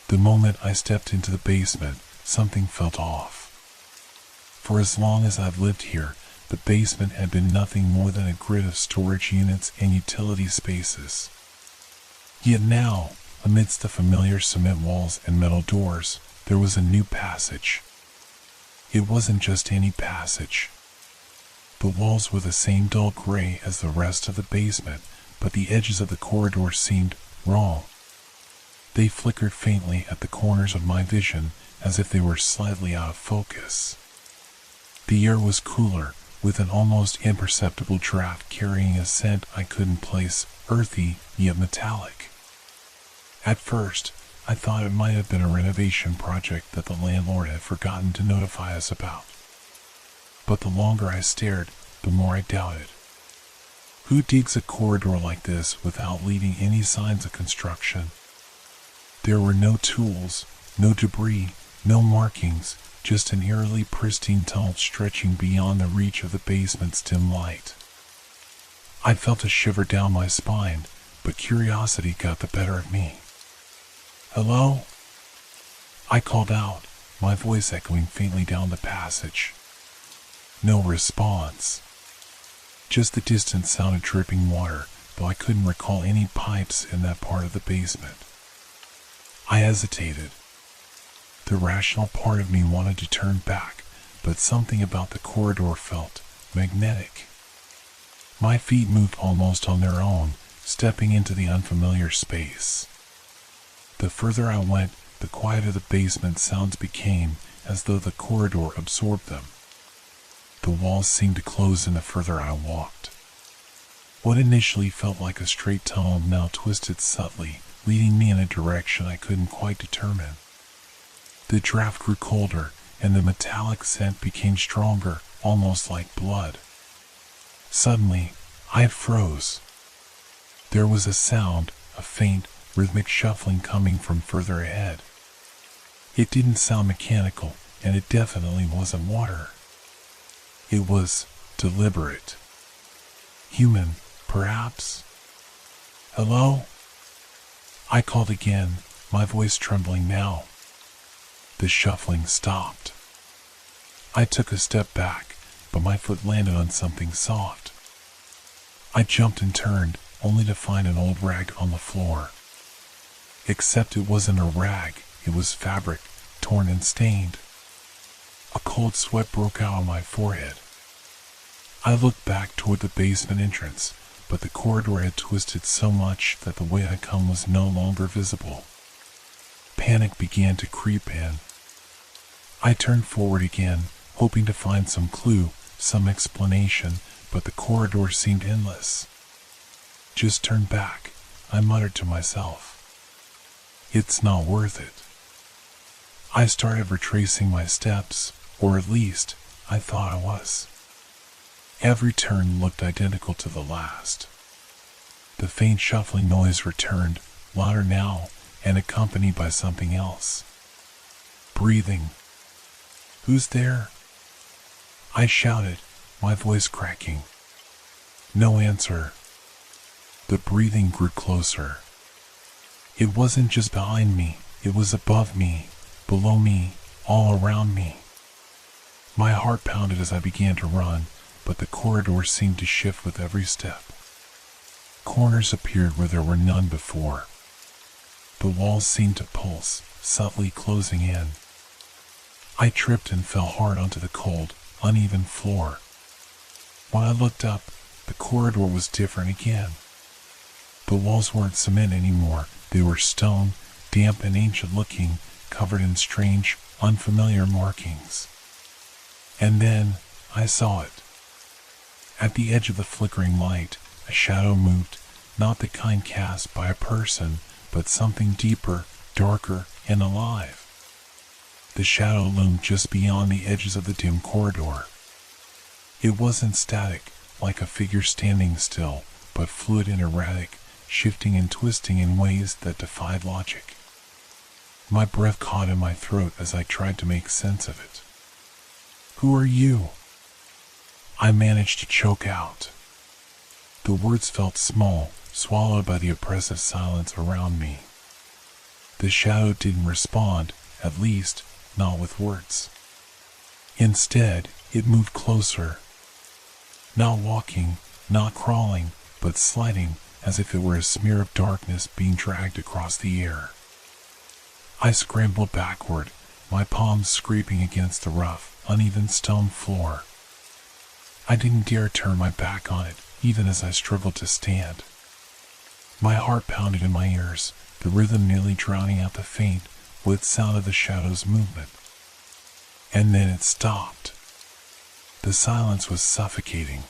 The moment I stepped into the basement, something felt off. For as long as I've lived here, the basement had been nothing more than a grid of storage units and utility spaces. Yet now, amidst the familiar cement walls and metal doors, there was a new passage. It wasn't just any passage. The walls were the same dull gray as the rest of the basement, but the edges of the corridor seemed wrong. They flickered faintly at the corners of my vision, as if they were slightly out of focus. The air was cooler, with an almost imperceptible draft carrying a scent I couldn't place, earthy yet metallic. At first, I thought it might have been a renovation project that the landlord had forgotten to notify us about. But the longer I stared, the more I doubted. Who digs a corridor like this without leaving any signs of construction? There were no tools, no debris, no markings, just an eerily pristine tunnel stretching beyond the reach of the basement's dim light. I felt a shiver down my spine, but curiosity got the better of me. "Hello?" I called out, my voice echoing faintly down the passage. No response. Just the distant sound of dripping water, though I couldn't recall any pipes in that part of the basement. I hesitated. The rational part of me wanted to turn back, but something about the corridor felt magnetic. My feet moved almost on their own, stepping into the unfamiliar space. The further I went, the quieter the basement sounds became, as though the corridor absorbed them. The walls seemed to close in the further I walked. What initially felt like a straight tunnel now twisted subtly, leading me in a direction I couldn't quite determine. The draft grew colder, and the metallic scent became stronger, almost like blood. Suddenly, I froze. There was a sound, a faint, rhythmic shuffling coming from further ahead. It didn't sound mechanical, and it definitely wasn't water. It was deliberate. Human, perhaps? "Hello?" I called again, my voice trembling now. The shuffling stopped. I took a step back, but my foot landed on something soft. I jumped and turned, only to find an old rag on the floor. Except it wasn't a rag, it was fabric, torn and stained. A cold sweat broke out on my forehead. I looked back toward the basement entrance, but the corridor had twisted so much that the way I had come was no longer visible. Panic began to creep in. I turned forward again, hoping to find some clue, some explanation, but the corridor seemed endless. Just turn back, I muttered to myself. It's not worth it. I started retracing my steps, or at least, I thought I was. Every turn looked identical to the last. The faint shuffling noise returned, louder now, and accompanied by something else. Breathing. Who's there? I shouted, my voice cracking. No answer. The breathing grew closer. It wasn't just behind me, it was above me, below me, all around me. My heart pounded as I began to run, but the corridor seemed to shift with every step. Corners appeared where there were none before. The walls seemed to pulse, subtly closing in. I tripped and fell hard onto the cold, uneven floor. When I looked up, the corridor was different again. The walls weren't cement anymore, they were stone, damp and ancient looking, covered in strange, unfamiliar markings. And then, I saw it. At the edge of the flickering light, a shadow moved, not the kind cast by a person, but something deeper, darker, and alive. The shadow loomed just beyond the edges of the dim corridor. It wasn't static, like a figure standing still, but fluid and erratic, shifting and twisting in ways that defied logic. My breath caught in my throat as I tried to make sense of it. Who are you? I managed to choke out. The words felt small, swallowed by the oppressive silence around me. The shadow didn't respond, at least, not with words. Instead, it moved closer. Not walking, not crawling, but sliding, as if it were a smear of darkness being dragged across the air. I scrambled backward, my palms scraping against the rough, uneven stone floor. I didn't dare turn my back on it, even as I struggled to stand. My heart pounded in my ears, the rhythm nearly drowning out the faint, with sound of the shadow's movement. And then it stopped. The silence was suffocating.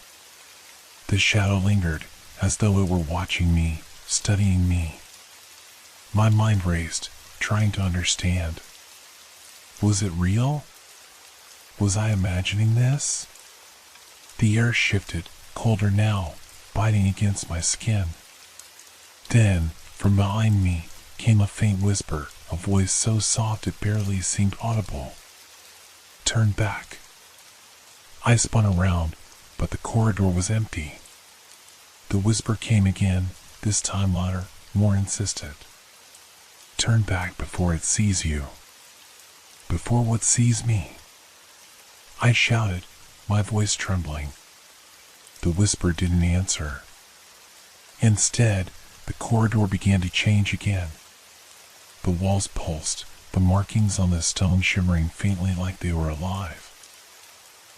The shadow lingered, as though it were watching me, studying me. My mind raced, trying to understand. Was it real? Was I imagining this? The air shifted, colder now, biting against my skin. Then, from behind me, came a faint whisper, a voice so soft it barely seemed audible. Turn back. I spun around, but the corridor was empty. The whisper came again, this time louder, more insistent. Turn back before it sees you. Before what sees me? I shouted, my voice trembling. The whisper didn't answer. Instead, the corridor began to change again. The walls pulsed, the markings on the stone shimmering faintly like they were alive.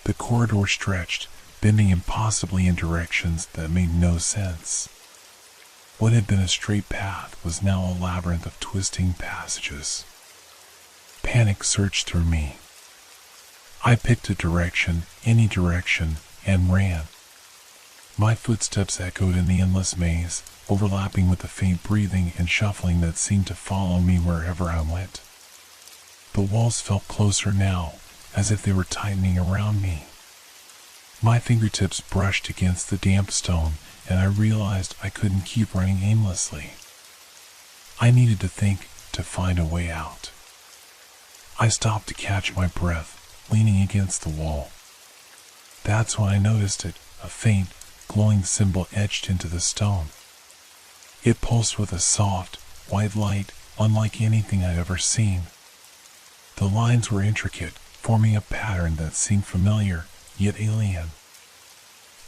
The corridor stretched, bending impossibly in directions that made no sense. What had been a straight path was now a labyrinth of twisting passages. Panic surged through me. I picked a direction, any direction, and ran. My footsteps echoed in the endless maze, overlapping with the faint breathing and shuffling that seemed to follow me wherever I went. The walls felt closer now, as if they were tightening around me. My fingertips brushed against the damp stone, and I realized I couldn't keep running aimlessly. I needed to think, to find a way out. I stopped to catch my breath, leaning against the wall. That's when I noticed it, a faint, glowing symbol etched into the stone. It pulsed with a soft, white light, unlike anything I'd ever seen. The lines were intricate, forming a pattern that seemed familiar, yet alien.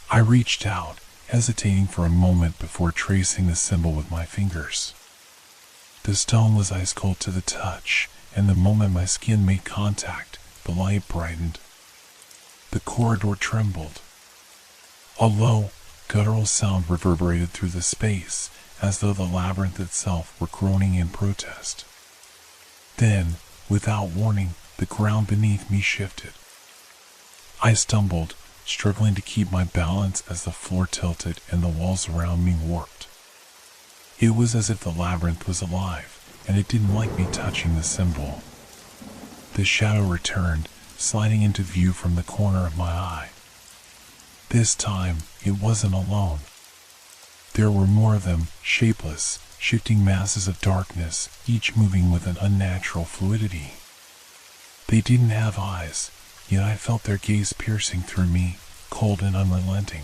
I reached out, hesitating for a moment before tracing the symbol with my fingers. The stone was ice cold to the touch, and the moment my skin made contact, the light brightened. The corridor trembled. A low, guttural sound reverberated through the space, as though the labyrinth itself were groaning in protest. Then, without warning, the ground beneath me shifted. I stumbled, struggling to keep my balance as the floor tilted and the walls around me warped. It was as if the labyrinth was alive, and it didn't like me touching the symbol. The shadow returned, sliding into view from the corner of my eye. This time, it wasn't alone. There were more of them, shapeless, shifting masses of darkness, each moving with an unnatural fluidity. They didn't have eyes, yet I felt their gaze piercing through me, cold and unrelenting.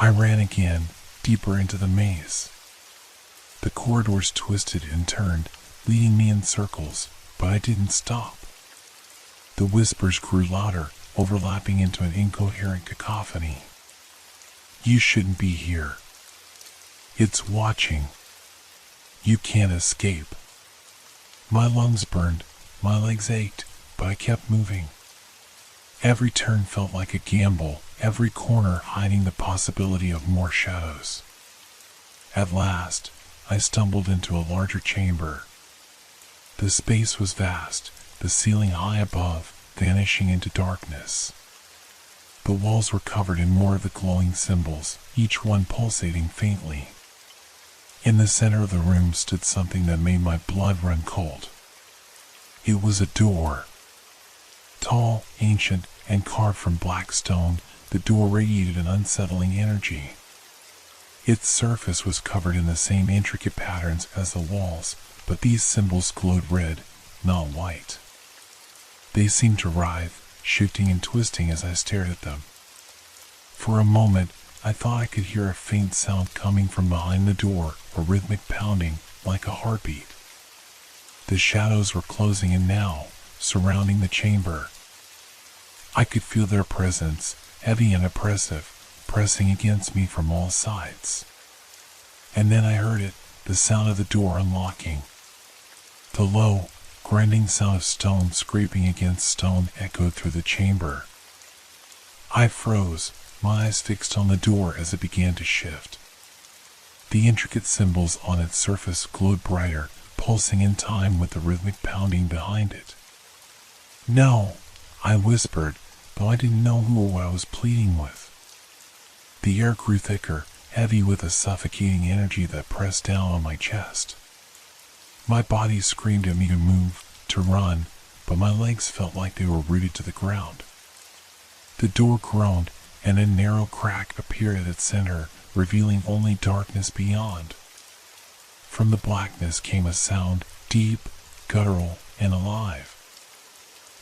I ran again, deeper into the maze. The corridors twisted and turned, leading me in circles, but I didn't stop. The whispers grew louder, overlapping into an incoherent cacophony. You shouldn't be here. It's watching. You can't escape. My lungs burned, my legs ached, but I kept moving. Every turn felt like a gamble, every corner hiding the possibility of more shadows. At last, I stumbled into a larger chamber. The space was vast, the ceiling high above, vanishing into darkness. The walls were covered in more of the glowing symbols, each one pulsating faintly. In the center of the room stood something that made my blood run cold. It was a door. Tall, ancient, and carved from black stone, the door radiated an unsettling energy. Its surface was covered in the same intricate patterns as the walls, but these symbols glowed red, not white. They seemed to writhe, shifting and twisting as I stared at them. For a moment, I thought I could hear a faint sound coming from behind the door, a rhythmic pounding, like a heartbeat. The shadows were closing in now, surrounding the chamber. I could feel their presence, heavy and oppressive, pressing against me from all sides. And then I heard it, the sound of the door unlocking. The low, grinding sound of stone scraping against stone echoed through the chamber. I froze, my eyes fixed on the door as it began to shift. The intricate symbols on its surface glowed brighter, pulsing in time with the rhythmic pounding behind it. No, I whispered, though I didn't know who or what I was pleading with. The air grew thicker, heavy with a suffocating energy that pressed down on my chest. My body screamed at me to move, to run, but my legs felt like they were rooted to the ground. The door groaned, and a narrow crack appeared at its center, revealing only darkness beyond. From the blackness came a sound, deep, guttural, and alive.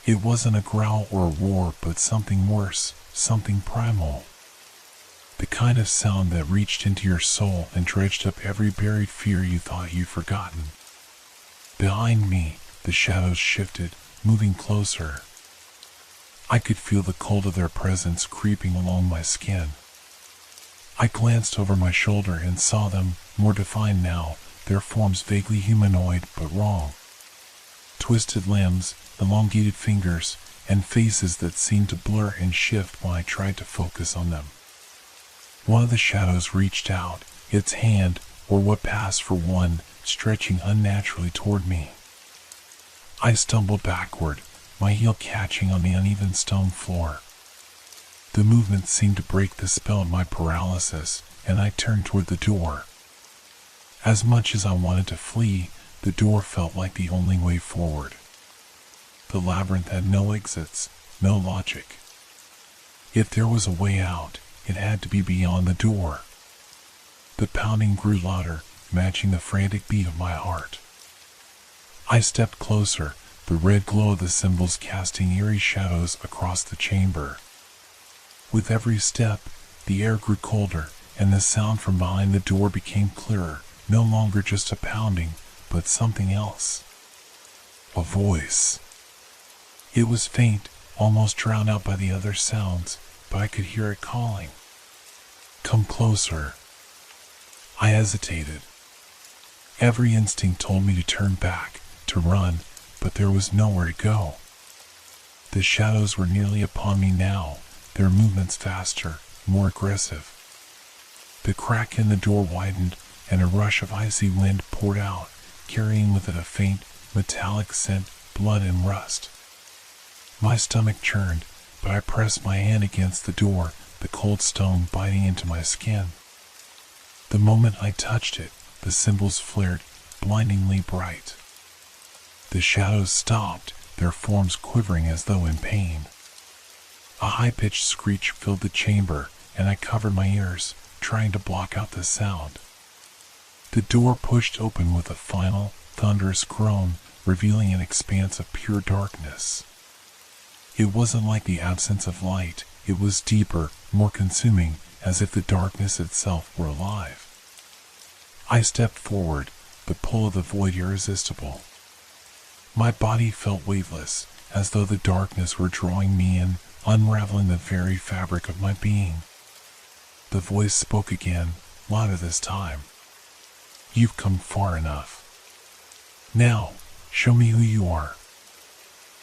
It wasn't a growl or a roar, but something worse, something primal. The kind of sound that reached into your soul and dredged up every buried fear you thought you'd forgotten. Behind me, the shadows shifted, moving closer. I could feel the cold of their presence creeping along my skin. I glanced over my shoulder and saw them, more defined now, their forms vaguely humanoid but wrong. Twisted limbs, elongated fingers, and faces that seemed to blur and shift when I tried to focus on them. One of the shadows reached out, its hand, or what passed for one, stretching unnaturally toward me. I stumbled backward, my heel catching on the uneven stone floor. The movement seemed to break the spell of my paralysis, and I turned toward the door. As much as I wanted to flee, the door felt like the only way forward. The labyrinth had no exits, no logic. If there was a way out, it had to be beyond the door. The pounding grew louder, matching the frantic beat of my heart. I stepped closer, the red glow of the symbols casting eerie shadows across the chamber. With every step, the air grew colder, and the sound from behind the door became clearer, no longer just a pounding, but something else. A voice. It was faint, almost drowned out by the other sounds, but I could hear it calling. Come closer. I hesitated. Every instinct told me to turn back, to run, but there was nowhere to go. The shadows were nearly upon me now, their movements faster, more aggressive. The crack in the door widened, and a rush of icy wind poured out, carrying with it a faint, metallic scent, blood and rust. My stomach churned, but I pressed my hand against the door, the cold stone biting into my skin. The moment I touched it, the symbols flared, blindingly bright. The shadows stopped, their forms quivering as though in pain. A high-pitched screech filled the chamber, and I covered my ears, trying to block out the sound. The door pushed open with a final, thunderous groan, revealing an expanse of pure darkness. It wasn't like the absence of light, it was deeper, more consuming, as if the darkness itself were alive. I stepped forward, the pull of the void irresistible. My body felt weightless, as though the darkness were drawing me in, unraveling the very fabric of my being. The voice spoke again, louder this time. You've come far enough. Now, show me who you are.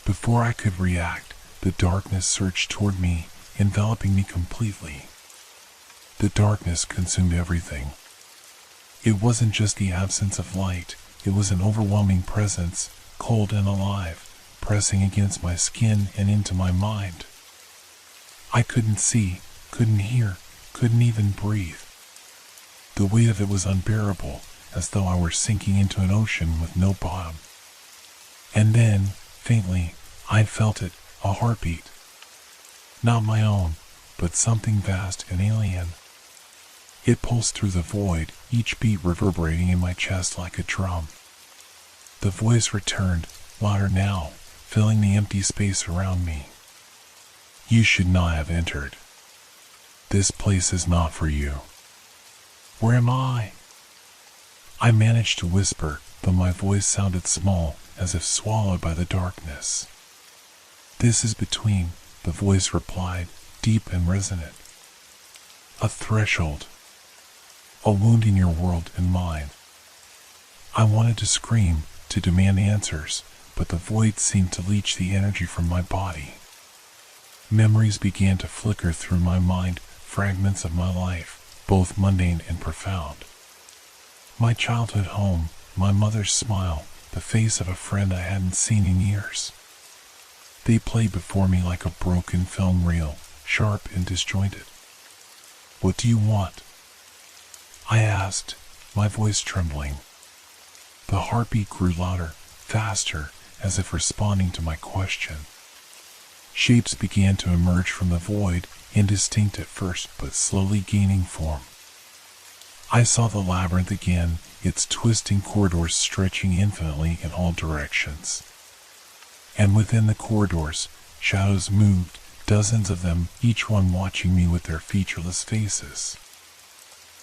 Before I could react, the darkness surged toward me, enveloping me completely. The darkness consumed everything. It wasn't just the absence of light, it was an overwhelming presence, cold and alive, pressing against my skin and into my mind. I couldn't see, couldn't hear, couldn't even breathe. The weight of it was unbearable, as though I were sinking into an ocean with no bottom. And then, faintly, I felt it, a heartbeat. Not my own, but something vast and alien. It pulsed through the void, each beat reverberating in my chest like a drum. The voice returned, louder now, filling the empty space around me. You should not have entered. This place is not for you. Where am I? I managed to whisper, though my voice sounded small, as if swallowed by the darkness. This is between, the voice replied, deep and resonant. A threshold. A wound in your world and mine. I wanted to scream, to demand answers, but the void seemed to leech the energy from my body. Memories began to flicker through my mind, fragments of my life, both mundane and profound. My childhood home, my mother's smile, the face of a friend I hadn't seen in years. They played before me like a broken film reel, sharp and disjointed. What do you want? I asked, my voice trembling. The heartbeat grew louder, faster, as if responding to my question. Shapes began to emerge from the void, indistinct at first but slowly gaining form. I saw the labyrinth again, its twisting corridors stretching infinitely in all directions. And within the corridors, shadows moved, dozens of them, each one watching me with their featureless faces.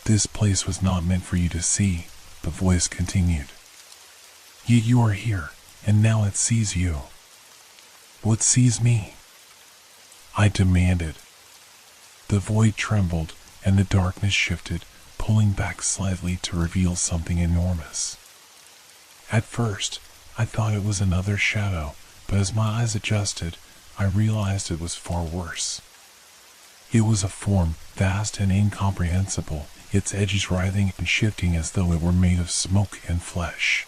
This place was not meant for you to see, the voice continued. Yet you are here, and now it sees you. What sees me? I demanded. The void trembled, and the darkness shifted, pulling back slightly to reveal something enormous. At first, I thought it was another shadow, but as my eyes adjusted, I realized it was far worse. It was a form, vast and incomprehensible, its edges writhing and shifting as though it were made of smoke and flesh.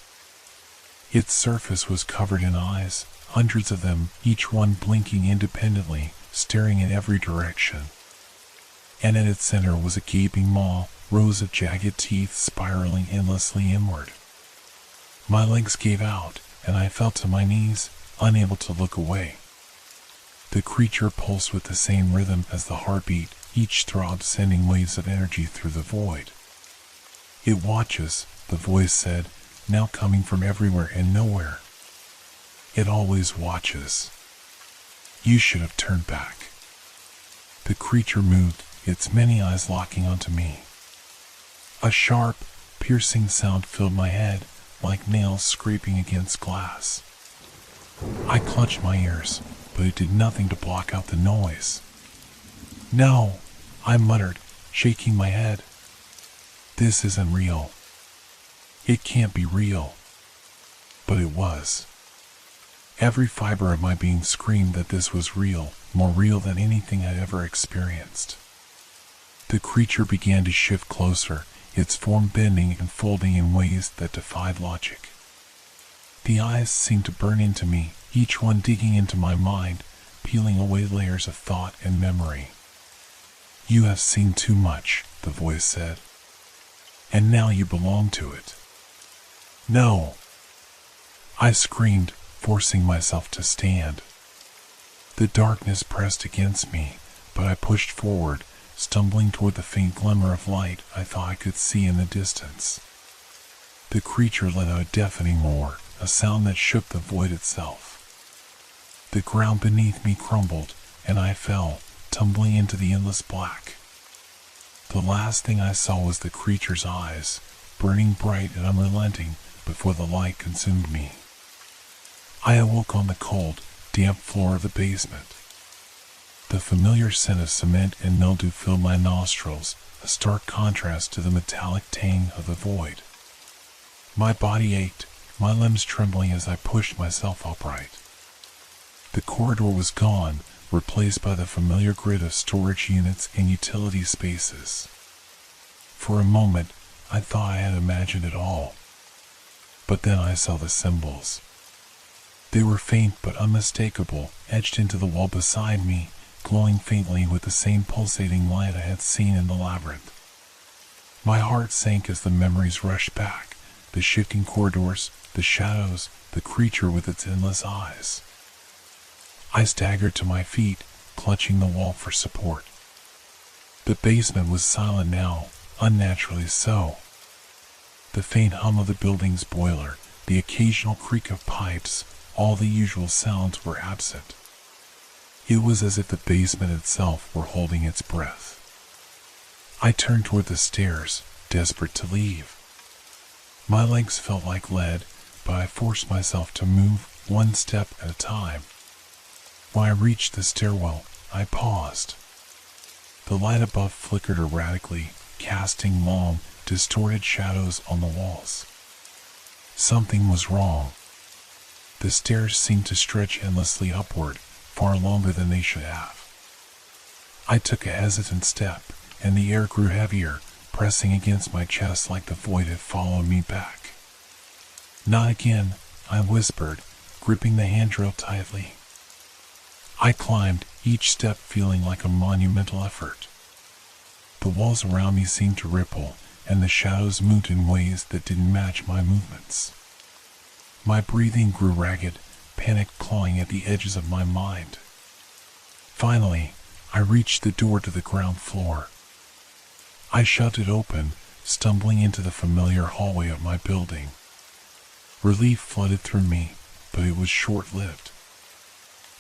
Its surface was covered in eyes, hundreds of them, each one blinking independently, staring in every direction. And at its center was a gaping maw, rows of jagged teeth spiraling endlessly inward. My legs gave out, and I fell to my knees, unable to look away. The creature pulsed with the same rhythm as the heartbeat, each throb sending waves of energy through the void. It watches, the voice said, now coming from everywhere and nowhere. It always watches. You should have turned back. The creature moved, its many eyes locking onto me. A sharp, piercing sound filled my head like nails scraping against glass. I clutched my ears, but it did nothing to block out the noise. "No," I muttered, shaking my head. "This isn't real. It can't be real." But it was. Every fiber of my being screamed that this was real, more real than anything I'd ever experienced. The creature began to shift closer, its form bending and folding in ways that defied logic. The eyes seemed to burn into me, each one digging into my mind, peeling away layers of thought and memory. "You have seen too much," the voice said. "And now you belong to it." "No!" I screamed, forcing myself to stand. The darkness pressed against me, but I pushed forward, stumbling toward the faint glimmer of light I thought I could see in the distance. The creature let out a deafening roar, a sound that shook the void itself. The ground beneath me crumbled, and I fell, tumbling into the endless black. The last thing I saw was the creature's eyes, burning bright and unrelenting before the light consumed me. I awoke on the cold, damp floor of the basement. The familiar scent of cement and mildew filled my nostrils, a stark contrast to the metallic tang of the void. My body ached, my limbs trembling as I pushed myself upright. The corridor was gone, replaced by the familiar grid of storage units and utility spaces. For a moment, I thought I had imagined it all. But then I saw the symbols. They were faint but unmistakable, etched into the wall beside me, glowing faintly with the same pulsating light I had seen in the labyrinth. My heart sank as the memories rushed back, the shifting corridors, the shadows, the creature with its endless eyes. I staggered to my feet, clutching the wall for support. The basement was silent now, unnaturally so. The faint hum of the building's boiler, the occasional creak of pipes, all the usual sounds were absent. It was as if the basement itself were holding its breath. I turned toward the stairs, desperate to leave. My legs felt like lead, but I forced myself to move one step at a time. When I reached the stairwell, I paused. The light above flickered erratically, casting long, distorted shadows on the walls. Something was wrong. The stairs seemed to stretch endlessly upward, far longer than they should have. I took a hesitant step, and the air grew heavier, pressing against my chest like the void had followed me back. "Not again," I whispered, gripping the handrail tightly. I climbed, each step feeling like a monumental effort. The walls around me seemed to ripple, and the shadows moved in ways that didn't match my movements. My breathing grew ragged, panic clawing at the edges of my mind. Finally, I reached the door to the ground floor. I shoved it open, stumbling into the familiar hallway of my building. Relief flooded through me, but it was short-lived.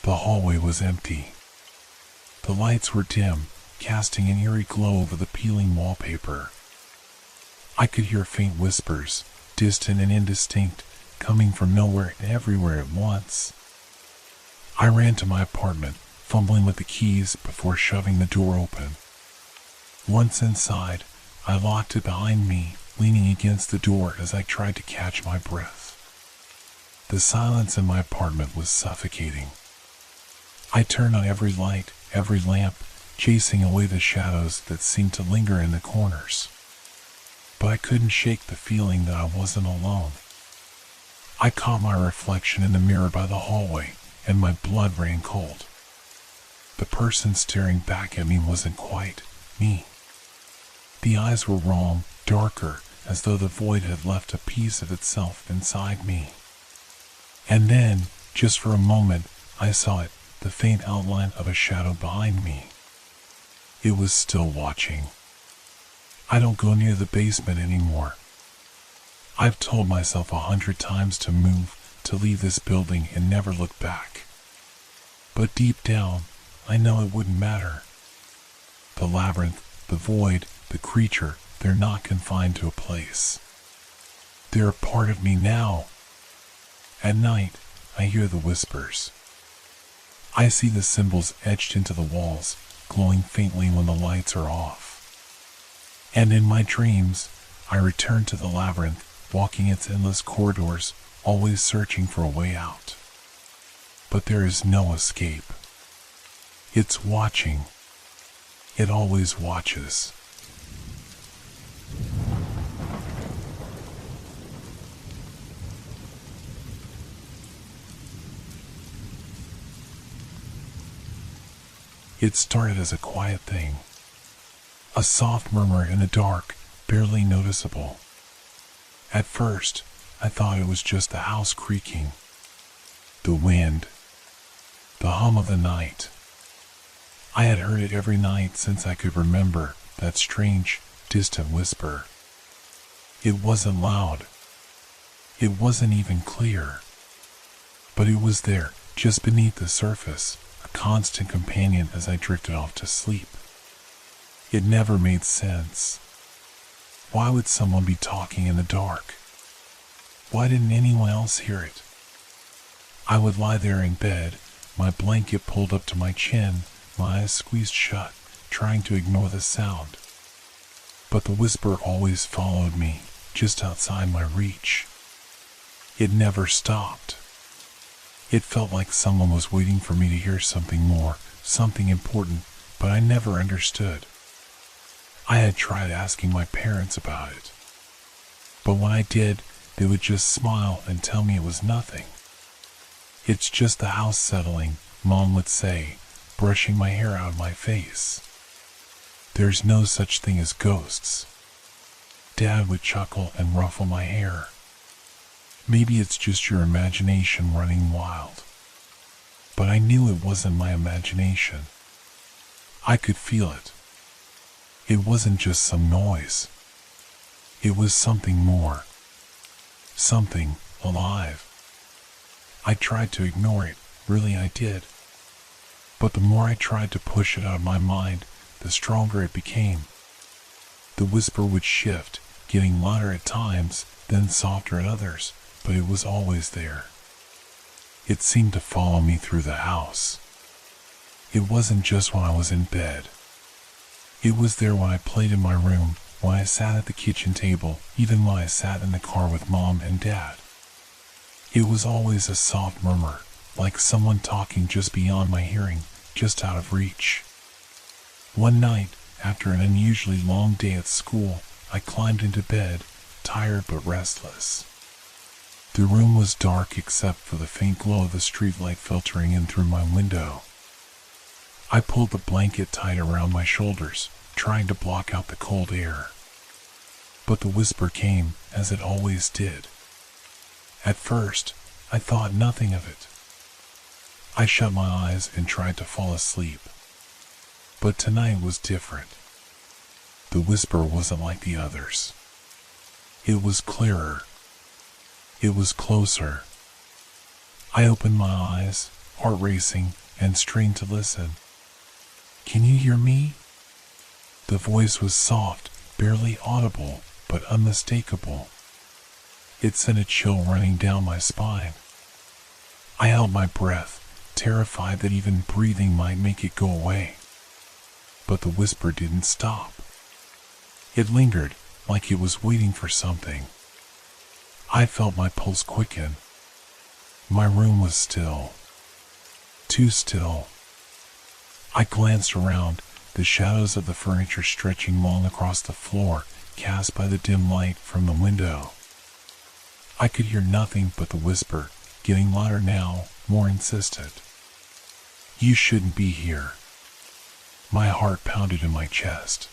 The hallway was empty. The lights were dim, casting an eerie glow over the peeling wallpaper. I could hear faint whispers, distant and indistinct, coming from nowhere and everywhere at once. I ran to my apartment, fumbling with the keys before shoving the door open. Once inside, I locked it behind me, leaning against the door as I tried to catch my breath. The silence in my apartment was suffocating. I turned on every light, every lamp, chasing away the shadows that seemed to linger in the corners. But I couldn't shake the feeling that I wasn't alone. I caught my reflection in the mirror by the hallway, and my blood ran cold. The person staring back at me wasn't quite me. The eyes were wrong, darker, as though the void had left a piece of itself inside me. And then, just for a moment, I saw it, the faint outline of a shadow behind me. It was still watching. I don't go near the basement anymore. I've told myself 100 times to move, to leave this building and never look back. But deep down, I know it wouldn't matter. The labyrinth, the void, the creature, they're not confined to a place. They're a part of me now. At night, I hear the whispers. I see the symbols etched into the walls, glowing faintly when the lights are off. And in my dreams, I return to the labyrinth, walking its endless corridors, always searching for a way out. But there is no escape. It's watching. It always watches. It started as a quiet thing. A soft murmur in the dark, barely noticeable. At first, I thought it was just the house creaking. The wind. The hum of the night. I had heard it every night since I could remember, that strange, distant whisper. It wasn't loud. It wasn't even clear. But it was there, just beneath the surface, a constant companion as I drifted off to sleep. It never made sense. Why would someone be talking in the dark? Why didn't anyone else hear it? I would lie there in bed, my blanket pulled up to my chin, my eyes squeezed shut, trying to ignore the sound. But the whisper always followed me, just outside my reach. It never stopped. It felt like someone was waiting for me to hear something more, something important, but I never understood. I had tried asking my parents about it. But when I did, they would just smile and tell me it was nothing. It's just the house settling, Mom would say, brushing my hair out of my face. There's no such thing as ghosts. Dad would chuckle and ruffle my hair. Maybe it's just your imagination running wild. But I knew it wasn't my imagination. I could feel it. It wasn't just some noise. It was something more. Something alive. I tried to ignore it, really I did. But the more I tried to push it out of my mind, the stronger it became. The whisper would shift, getting louder at times, then softer at others, but it was always there. It seemed to follow me through the house. It wasn't just when I was in bed. It was there when I played in my room, when I sat at the kitchen table, even when I sat in the car with Mom and Dad. It was always a soft murmur, like someone talking just beyond my hearing, just out of reach. One night, after an unusually long day at school, I climbed into bed, tired but restless. The room was dark except for the faint glow of the streetlight filtering in through my window. I pulled the blanket tight around my shoulders, trying to block out the cold air. But the whisper came, as it always did. At first, I thought nothing of it. I shut my eyes and tried to fall asleep. But tonight was different. The whisper wasn't like the others. It was clearer. It was closer. I opened my eyes, heart racing, and strained to listen. "Can you hear me?" The voice was soft, barely audible, but unmistakable. It sent a chill running down my spine. I held my breath, terrified that even breathing might make it go away. But the whisper didn't stop. It lingered, like it was waiting for something. I felt my pulse quicken. My room was still. Too still. I glanced around, the shadows of the furniture stretching long across the floor, cast by the dim light from the window. I could hear nothing but the whisper, getting louder now, more insistent. "You shouldn't be here." My heart pounded in my chest.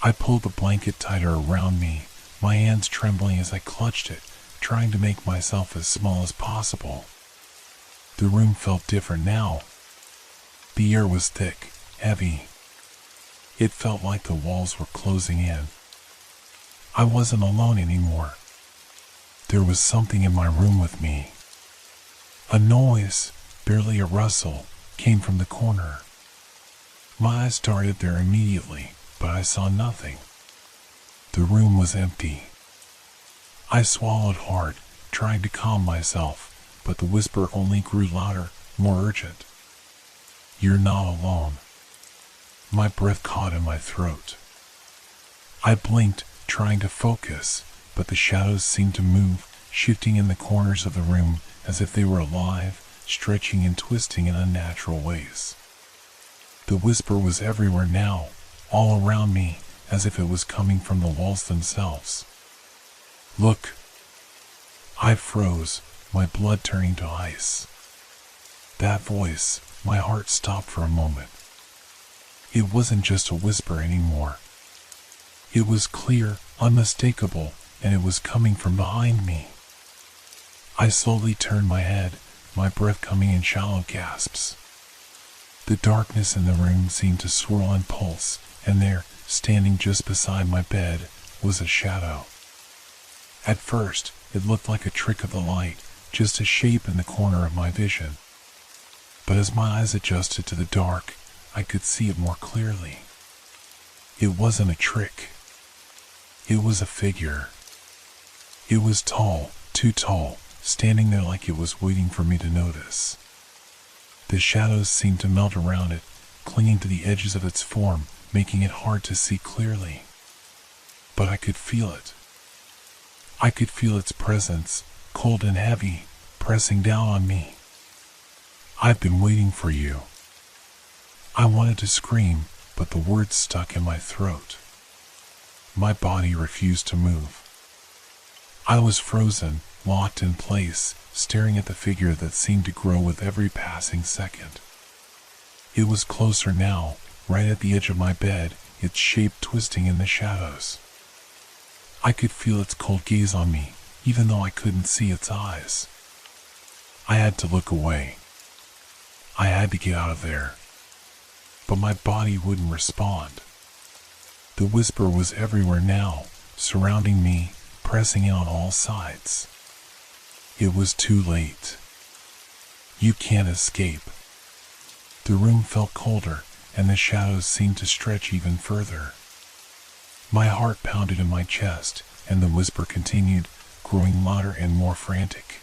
I pulled the blanket tighter around me, my hands trembling as I clutched it, trying to make myself as small as possible. The room felt different now. The air was thick, heavy. It felt like the walls were closing in. I wasn't alone anymore. There was something in my room with me. A noise, barely a rustle, came from the corner. My eyes darted there immediately, but I saw nothing. The room was empty. I swallowed hard, trying to calm myself, but the whisper only grew louder, more urgent. "You're not alone." My breath caught in my throat. I blinked, trying to focus, but the shadows seemed to move, shifting in the corners of the room as if they were alive, stretching and twisting in unnatural ways. The whisper was everywhere now, all around me, as if it was coming from the walls themselves. "Look." I froze, my blood turning to ice. That voice, my heart stopped for a moment. It wasn't just a whisper anymore. It was clear, unmistakable, and it was coming from behind me. I slowly turned my head, my breath coming in shallow gasps. The darkness in the room seemed to swirl and pulse, and there, standing just beside my bed, was a shadow. At first, it looked like a trick of the light, just a shape in the corner of my vision. But as my eyes adjusted to the dark, I could see it more clearly. It wasn't a trick. It was a figure. It was tall, too tall, standing there like it was waiting for me to notice. The shadows seemed to melt around it, clinging to the edges of its form, making it hard to see clearly. But I could feel it. I could feel its presence, cold and heavy, pressing down on me. "I've been waiting for you." I wanted to scream, but the words stuck in my throat. My body refused to move. I was frozen, locked in place, staring at the figure that seemed to grow with every passing second. It was closer now, right at the edge of my bed, its shape twisting in the shadows. I could feel its cold gaze on me, even though I couldn't see its eyes. I had to look away. I had to get out of there. But my body wouldn't respond. The whisper was everywhere now, surrounding me, pressing in on all sides. It was too late. "You can't escape." The room felt colder, and the shadows seemed to stretch even further. My heart pounded in my chest, and the whisper continued, growing louder and more frantic.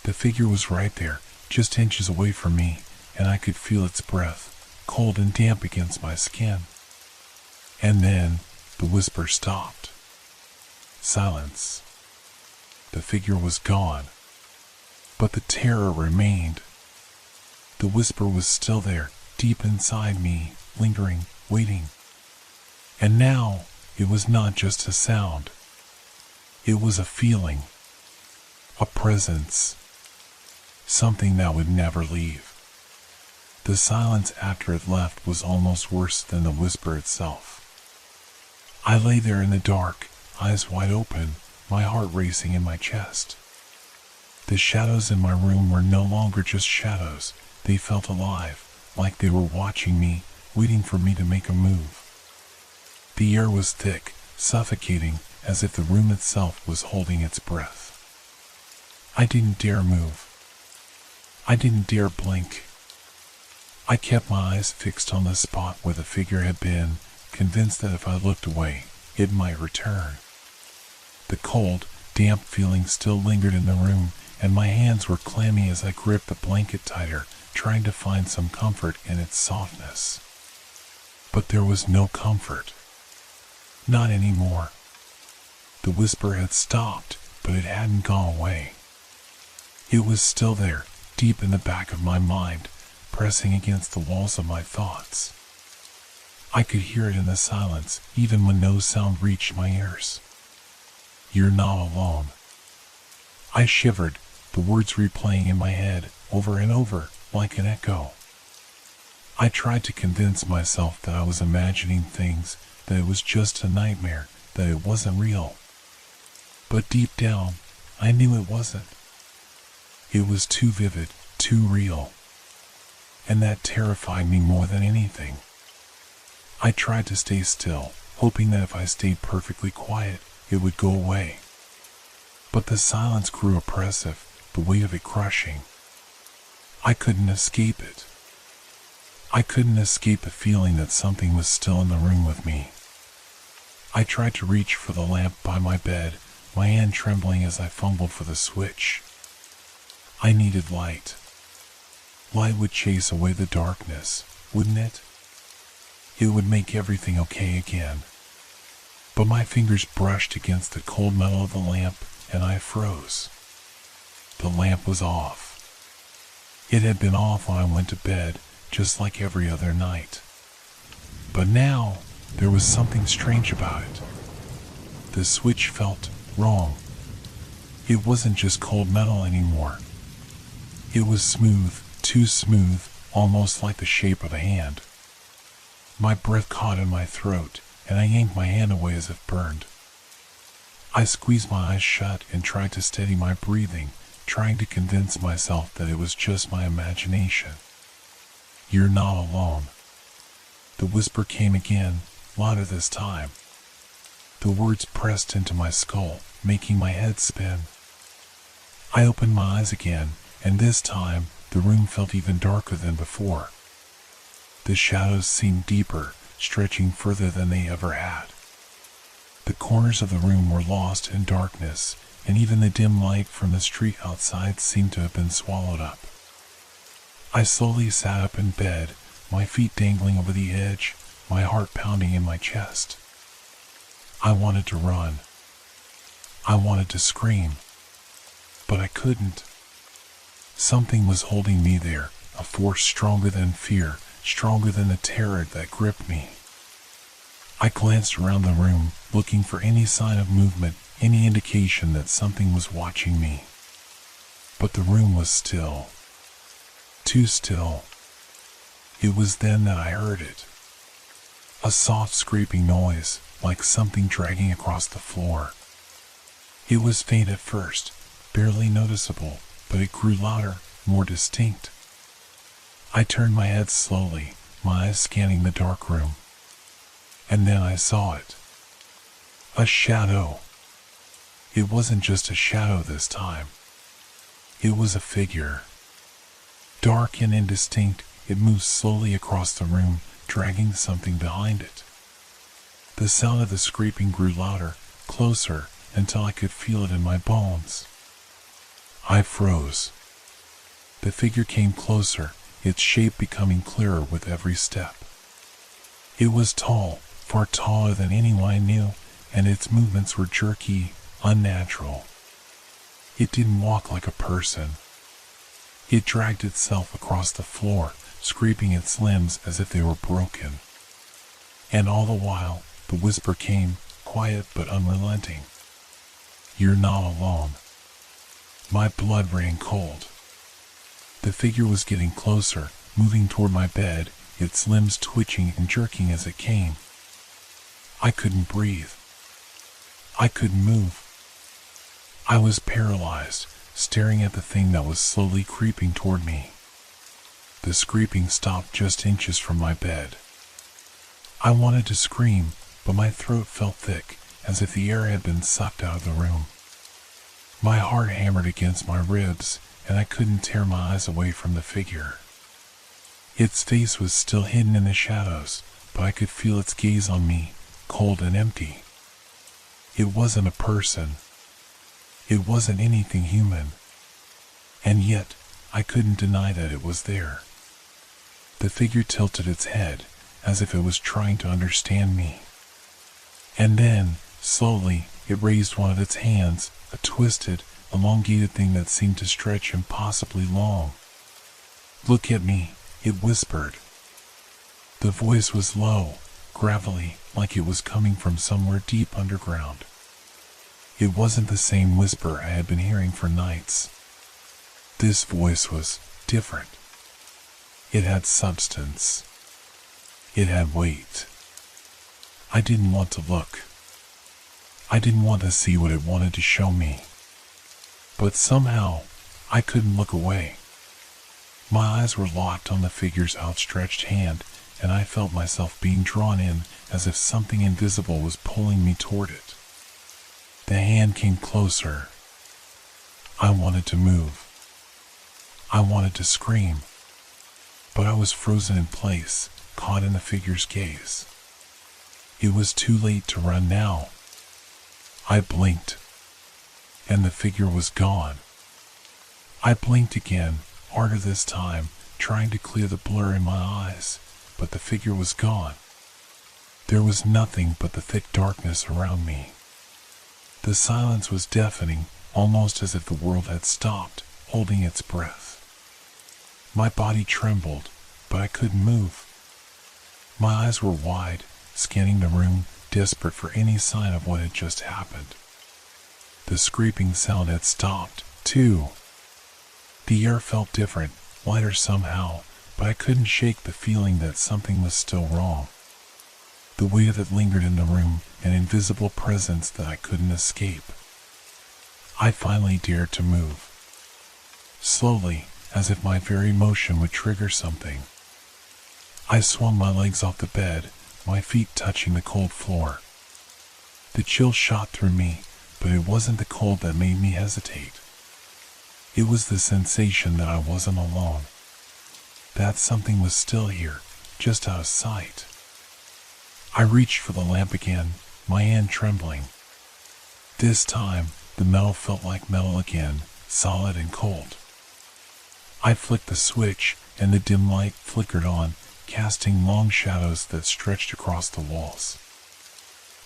The figure was right there, just inches away from me, and I could feel its breath, cold and damp against my skin. And then, the whisper stopped. Silence. The figure was gone. But the terror remained. The whisper was still there, deep inside me, lingering, waiting. And now, it was not just a sound. It was a feeling. A presence. Something that would never leave. The silence after it left was almost worse than the whisper itself. I lay there in the dark, eyes wide open, my heart racing in my chest. The shadows in my room were no longer just shadows. They felt alive, like they were watching me, waiting for me to make a move. The air was thick, suffocating, as if the room itself was holding its breath. I didn't dare move. I didn't dare blink. I kept my eyes fixed on the spot where the figure had been, convinced that if I looked away, it might return. The cold, damp feeling still lingered in the room, and my hands were clammy as I gripped the blanket tighter, trying to find some comfort in its softness. But there was no comfort. Not anymore. The whisper had stopped, but it hadn't gone away. It was still there, deep in the back of my mind, pressing against the walls of my thoughts. I could hear it in the silence, even when no sound reached my ears. "You're not alone." I shivered, the words replaying in my head, over and over, like an echo. I tried to convince myself that I was imagining things, that it was just a nightmare, that it wasn't real. But deep down, I knew it wasn't. It was too vivid, too real. And that terrified me more than anything. I tried to stay still, hoping that if I stayed perfectly quiet, it would go away. But the silence grew oppressive, the weight of it crushing. I couldn't escape it. I couldn't escape the feeling that something was still in the room with me. I tried to reach for the lamp by my bed, my hand trembling as I fumbled for the switch. I needed light. Light would chase away the darkness, wouldn't it? It would make everything okay again. But my fingers brushed against the cold metal of the lamp and I froze. The lamp was off. It had been off when I went to bed, just like every other night. But now, there was something strange about it. The switch felt wrong. It wasn't just cold metal anymore. It was smooth, too smooth, almost like the shape of a hand. My breath caught in my throat, and I yanked my hand away as if burned. I squeezed my eyes shut and tried to steady my breathing, trying to convince myself that it was just my imagination. "You're not alone." The whisper came again, louder this time. The words pressed into my skull, making my head spin. I opened my eyes again, and this time the room felt even darker than before. The shadows seemed deeper, stretching further than they ever had. The corners of the room were lost in darkness, and even the dim light from the street outside seemed to have been swallowed up. I slowly sat up in bed, my feet dangling over the edge, my heart pounding in my chest. I wanted to run. I wanted to scream. But I couldn't. Something was holding me there, a force stronger than fear, stronger than the terror that gripped me. I glanced around the room, looking for any sign of movement, any indication that something was watching me. But the room was still. Too still. It was then that I heard it. A soft scraping noise, like something dragging across the floor. It was faint at first, barely noticeable, but it grew louder, more distinct. I turned my head slowly, my eyes scanning the dark room. And then I saw it. A shadow. It wasn't just a shadow this time. It was a figure. Dark and indistinct, it moved slowly across the room, dragging something behind it. The sound of the scraping grew louder, closer, until I could feel it in my bones. I froze. The figure came closer, its shape becoming clearer with every step. It was tall, far taller than anyone I knew, and its movements were jerky, unnatural. It didn't walk like a person. It dragged itself across the floor, scraping its limbs as if they were broken. And all the while, the whisper came, quiet but unrelenting. "You're not alone." My blood ran cold. The figure was getting closer, moving toward my bed, its limbs twitching and jerking as it came. I couldn't breathe. I couldn't move. I was paralyzed, staring at the thing that was slowly creeping toward me. The scraping stopped just inches from my bed. I wanted to scream, but my throat felt thick, as if the air had been sucked out of the room. My heart hammered against my ribs, and I couldn't tear my eyes away from the figure. Its face was still hidden in the shadows, but I could feel its gaze on me, cold and empty. It wasn't a person. It wasn't anything human. And yet, I couldn't deny that it was there. The figure tilted its head, as if it was trying to understand me. And then, slowly, it raised one of its hands, a twisted, elongated thing that seemed to stretch impossibly long. "Look at me," it whispered. The voice was low, gravelly, like it was coming from somewhere deep underground. It wasn't the same whisper I had been hearing for nights. This voice was different. It had substance. It had weight. I didn't want to look. I didn't want to see what it wanted to show me. But somehow, I couldn't look away. My eyes were locked on the figure's outstretched hand, and I felt myself being drawn in as if something invisible was pulling me toward it. The hand came closer. I wanted to move. I wanted to scream. But I was frozen in place, caught in the figure's gaze. It was too late to run now. I blinked. and the figure was gone. I blinked again, harder this time, trying to clear the blur in my eyes, but the figure was gone. There was nothing but the thick darkness around me. The silence was deafening, almost as if the world had stopped, holding its breath. My body trembled, but I couldn't move. My eyes were wide, scanning the room, desperate for any sign of what had just happened. The scraping sound had stopped, too. The air felt different, lighter somehow, but I couldn't shake the feeling that something was still wrong. The weight that lingered in the room, an invisible presence that I couldn't escape. I finally dared to move. Slowly, as if my very motion would trigger something. I swung my legs off the bed, my feet touching the cold floor. The chill shot through me, but it wasn't the cold that made me hesitate. It was the sensation that I wasn't alone. That something was still here, just out of sight. I reached for the lamp again, my hand trembling. This time, the metal felt like metal again, solid and cold. I flicked the switch, and the dim light flickered on, casting long shadows that stretched across the walls.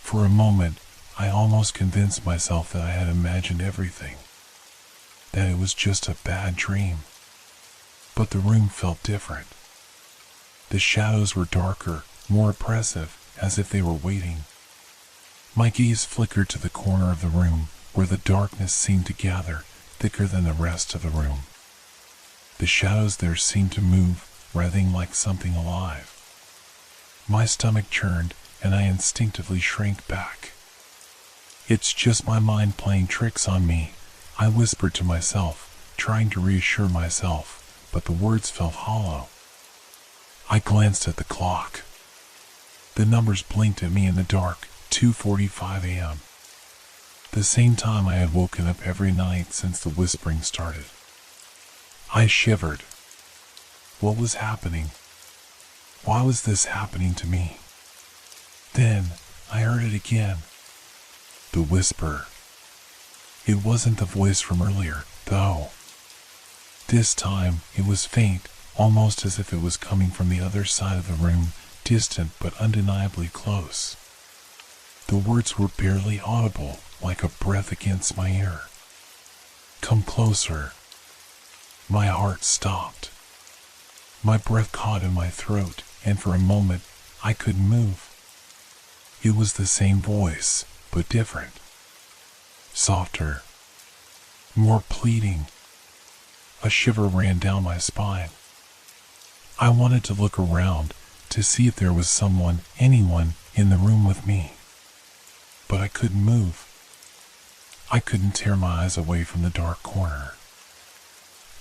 For a moment, I almost convinced myself that I had imagined everything, that it was just a bad dream. But the room felt different. The shadows were darker, more oppressive, as if they were waiting. My gaze flickered to the corner of the room, where the darkness seemed to gather, thicker than the rest of the room. The shadows there seemed to move, writhing like something alive. My stomach churned, and I instinctively shrank back. "It's just my mind playing tricks on me," I whispered to myself, trying to reassure myself, but the words felt hollow. I glanced at the clock. The numbers blinked at me in the dark, 2:45 a.m. The same time I had woken up every night since the whispering started. I shivered. What was happening? Why was this happening to me? Then, I heard it again. The whisper. It wasn't the voice from earlier, though. This time, it was faint, almost as if it was coming from the other side of the room, distant but undeniably close. The words were barely audible, like a breath against my ear. "Come closer." My heart stopped. My breath caught in my throat, and for a moment, I couldn't move. It was the same voice, but different. Softer. More pleading. A shiver ran down my spine. I wanted to look around, to see if there was someone, anyone, in the room with me. But I couldn't move. I couldn't tear my eyes away from the dark corner.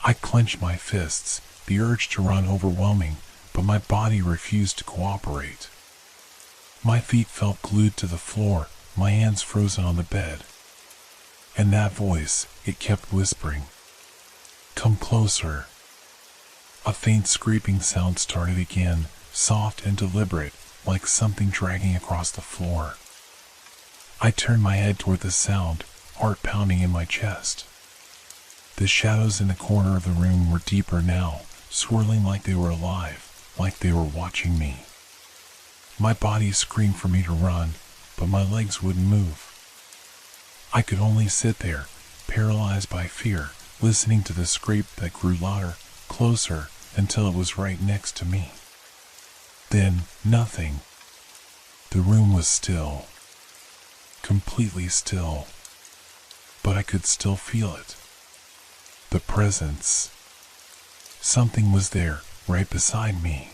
I clenched my fists, the urge to run overwhelming, but my body refused to cooperate. My feet felt glued to the floor, my hands frozen on the bed. And that voice, it kept whispering. "Come closer." A faint scraping sound started again, soft and deliberate, like something dragging across the floor. I turned my head toward the sound, heart pounding in my chest. The shadows in the corner of the room were deeper now, swirling like they were alive, like they were watching me. My body screamed for me to run, but my legs wouldn't move. I could only sit there, paralyzed by fear, listening to the scrape that grew louder, closer, until it was right next to me. Then, nothing. The room was still. Completely still. But I could still feel it. The presence. Something was there, right beside me.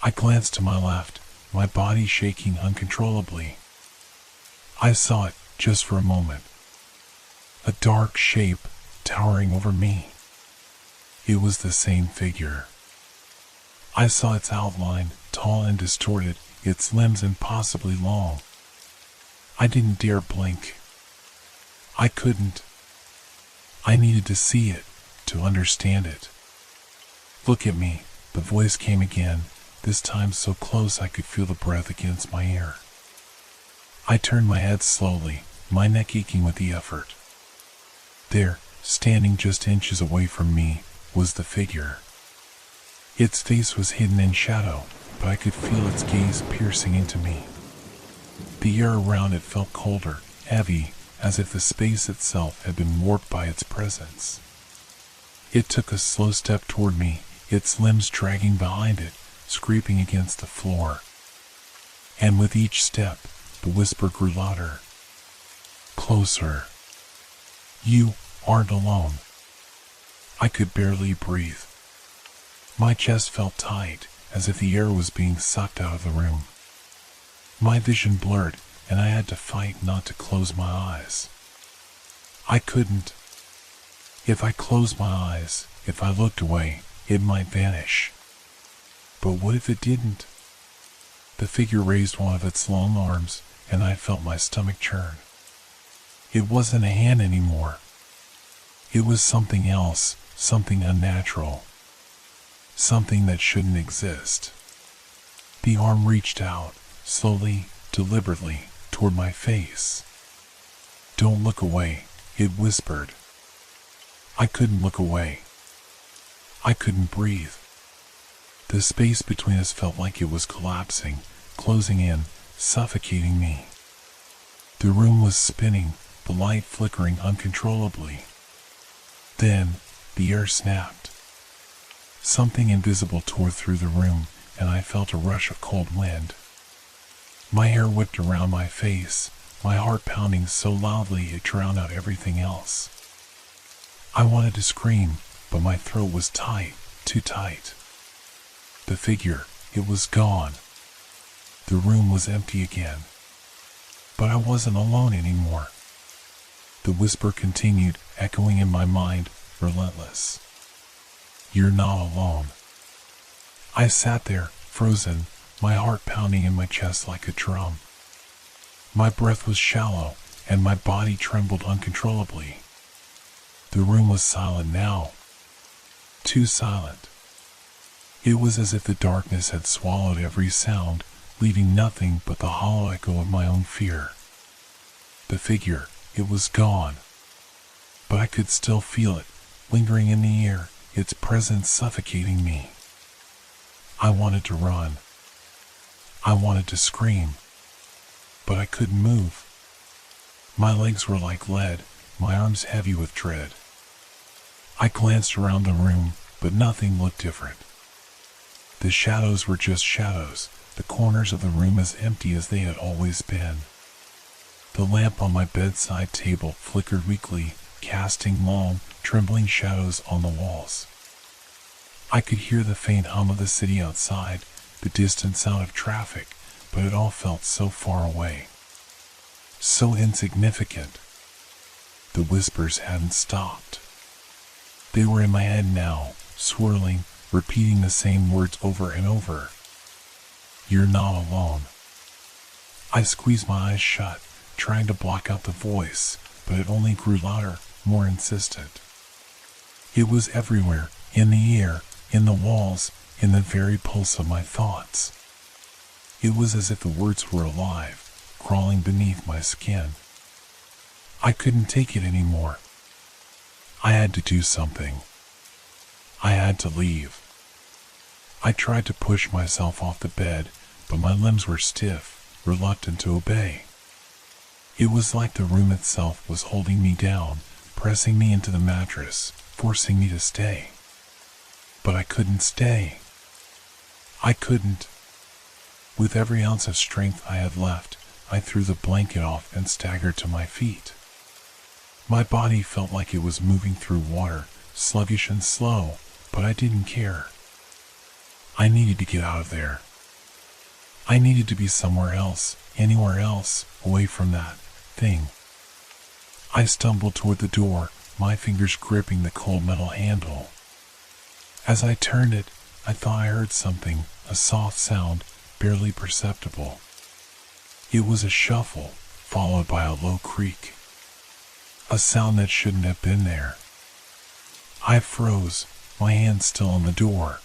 I glanced to my left, my body shaking uncontrollably. I saw it, just for a moment. A dark shape, towering over me. It was the same figure. I saw its outline, tall and distorted, its limbs impossibly long. I didn't dare blink. I couldn't. I needed to see it, to understand it. "Look at me," the voice came again, this time so close I could feel the breath against my ear. I turned my head slowly, my neck aching with the effort. There, standing just inches away from me, was the figure. Its face was hidden in shadow, but I could feel its gaze piercing into me. The air around it felt colder, heavy, as if the space itself had been warped by its presence. It took a slow step toward me, its limbs dragging behind it, scraping against the floor. And with each step, the whisper grew louder. Closer. You aren't alone. I could barely breathe. My chest felt tight, as if the air was being sucked out of the room. My vision blurred, and I had to fight not to close my eyes. I couldn't. If I closed my eyes, if I looked away, it might vanish. But what if it didn't? The figure raised one of its long arms, and I felt my stomach churn. It wasn't a hand anymore. It was something else, something unnatural. Something that shouldn't exist. The arm reached out, slowly, deliberately, toward my face. Don't look away, it whispered. I couldn't look away. I couldn't breathe. The space between us felt like it was collapsing, closing in, suffocating me. The room was spinning, the light flickering uncontrollably. Then, the air snapped. Something invisible tore through the room, and I felt a rush of cold wind. My hair whipped around my face, my heart pounding so loudly it drowned out everything else. I wanted to scream, but my throat was tight, too tight. The figure, it was gone. The room was empty again. But I wasn't alone anymore. The whisper continued, echoing in my mind, relentless. You're not alone. I sat there, frozen, my heart pounding in my chest like a drum. My breath was shallow, and my body trembled uncontrollably. The room was silent now. Too silent. It was as if the darkness had swallowed every sound, leaving nothing but the hollow echo of my own fear. The figure, it was gone. But I could still feel it, lingering in the air, its presence suffocating me. I wanted to run. I wanted to scream. But I couldn't move. My legs were like lead, my arms heavy with dread. I glanced around the room, but nothing looked different. The shadows were just shadows, the corners of the room as empty as they had always been. The lamp on my bedside table flickered weakly, casting long, trembling shadows on the walls. I could hear the faint hum of the city outside, the distant sound of traffic, but it all felt so far away. So insignificant. The whispers hadn't stopped. They were in my head now, swirling, repeating the same words over and over. You're not alone. I squeezed my eyes shut, trying to block out the voice, but it only grew louder, more insistent. It was everywhere, in the air, in the walls, in the very pulse of my thoughts. It was as if the words were alive, crawling beneath my skin. I couldn't take it anymore. I had to do something. I had to leave. I tried to push myself off the bed, but my limbs were stiff, reluctant to obey. It was like the room itself was holding me down, pressing me into the mattress, forcing me to stay. But I couldn't stay. I couldn't. With every ounce of strength I had left, I threw the blanket off and staggered to my feet. My body felt like it was moving through water, sluggish and slow, but I didn't care. I needed to get out of there. I needed to be somewhere else, anywhere else, away from that thing. I stumbled toward the door, my fingers gripping the cold metal handle. As I turned it, I thought I heard something, a soft sound, barely perceptible. It was a shuffle, followed by a low creak. A sound that shouldn't have been there. I froze, my hand still on the door.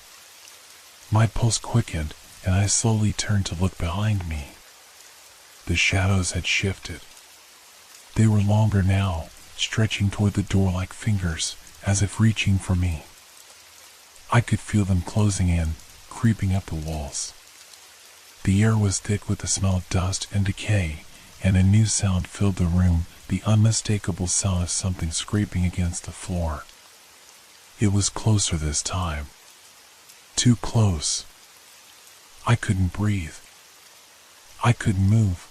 My pulse quickened, and I slowly turned to look behind me. The shadows had shifted. They were longer now, stretching toward the door like fingers, as if reaching for me. I could feel them closing in, creeping up the walls. The air was thick with the smell of dust and decay, and a new sound filled the room, the unmistakable sound of something scraping against the floor. It was closer this time. Too close. I couldn't breathe. I couldn't move.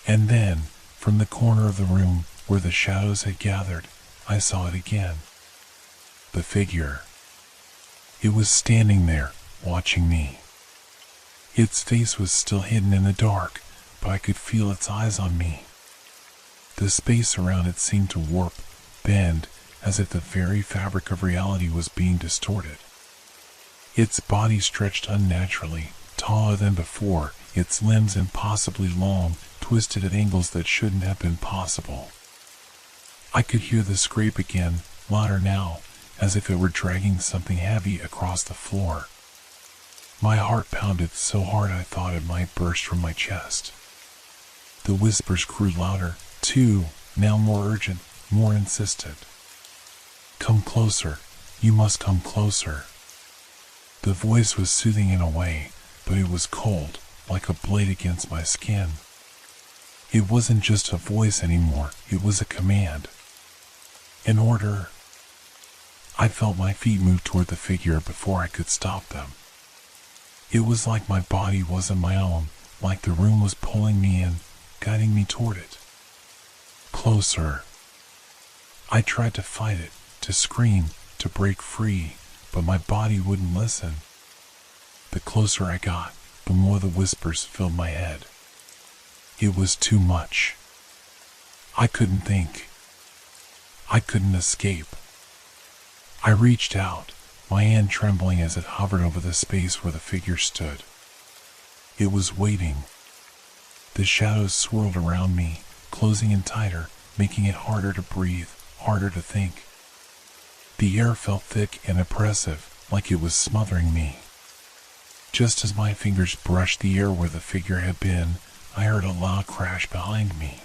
And then, from the corner of the room where the shadows had gathered, I saw it again. The figure. It was standing there, watching me. Its face was still hidden in the dark, but I could feel its eyes on me. The space around it seemed to warp, bend, as if the very fabric of reality was being distorted. Its body stretched unnaturally, taller than before, its limbs impossibly long, twisted at angles that shouldn't have been possible. I could hear the scrape again, louder now, as if it were dragging something heavy across the floor. My heart pounded so hard I thought it might burst from my chest. The whispers grew louder, too, now more urgent, more insistent. "Come closer, you must come closer." The voice was soothing in a way, but it was cold, like a blade against my skin. It wasn't just a voice anymore, it was a command. An order. I felt my feet move toward the figure before I could stop them. It was like my body wasn't my own, like the room was pulling me in, guiding me toward it. Closer. I tried to fight it, to scream, to break free, but my body wouldn't listen. The closer I got, the more the whispers filled my head. It was too much. I couldn't think. I couldn't escape. I reached out, my hand trembling as it hovered over the space where the figure stood. It was waiting. The shadows swirled around me, closing in tighter, making it harder to breathe, harder to think. The air felt thick and oppressive, like it was smothering me. Just as my fingers brushed the air where the figure had been, I heard a loud crash behind me.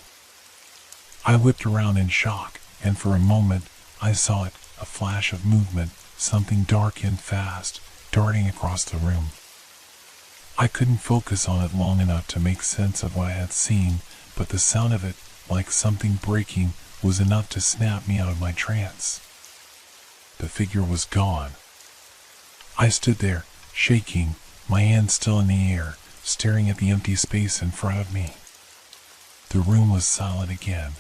I whipped around in shock, and for a moment, I saw it, a flash of movement, something dark and fast, darting across the room. I couldn't focus on it long enough to make sense of what I had seen, but the sound of it, like something breaking, was enough to snap me out of my trance. The figure was gone. I stood there, shaking, my hands still in the air, staring at the empty space in front of me. The room was silent again.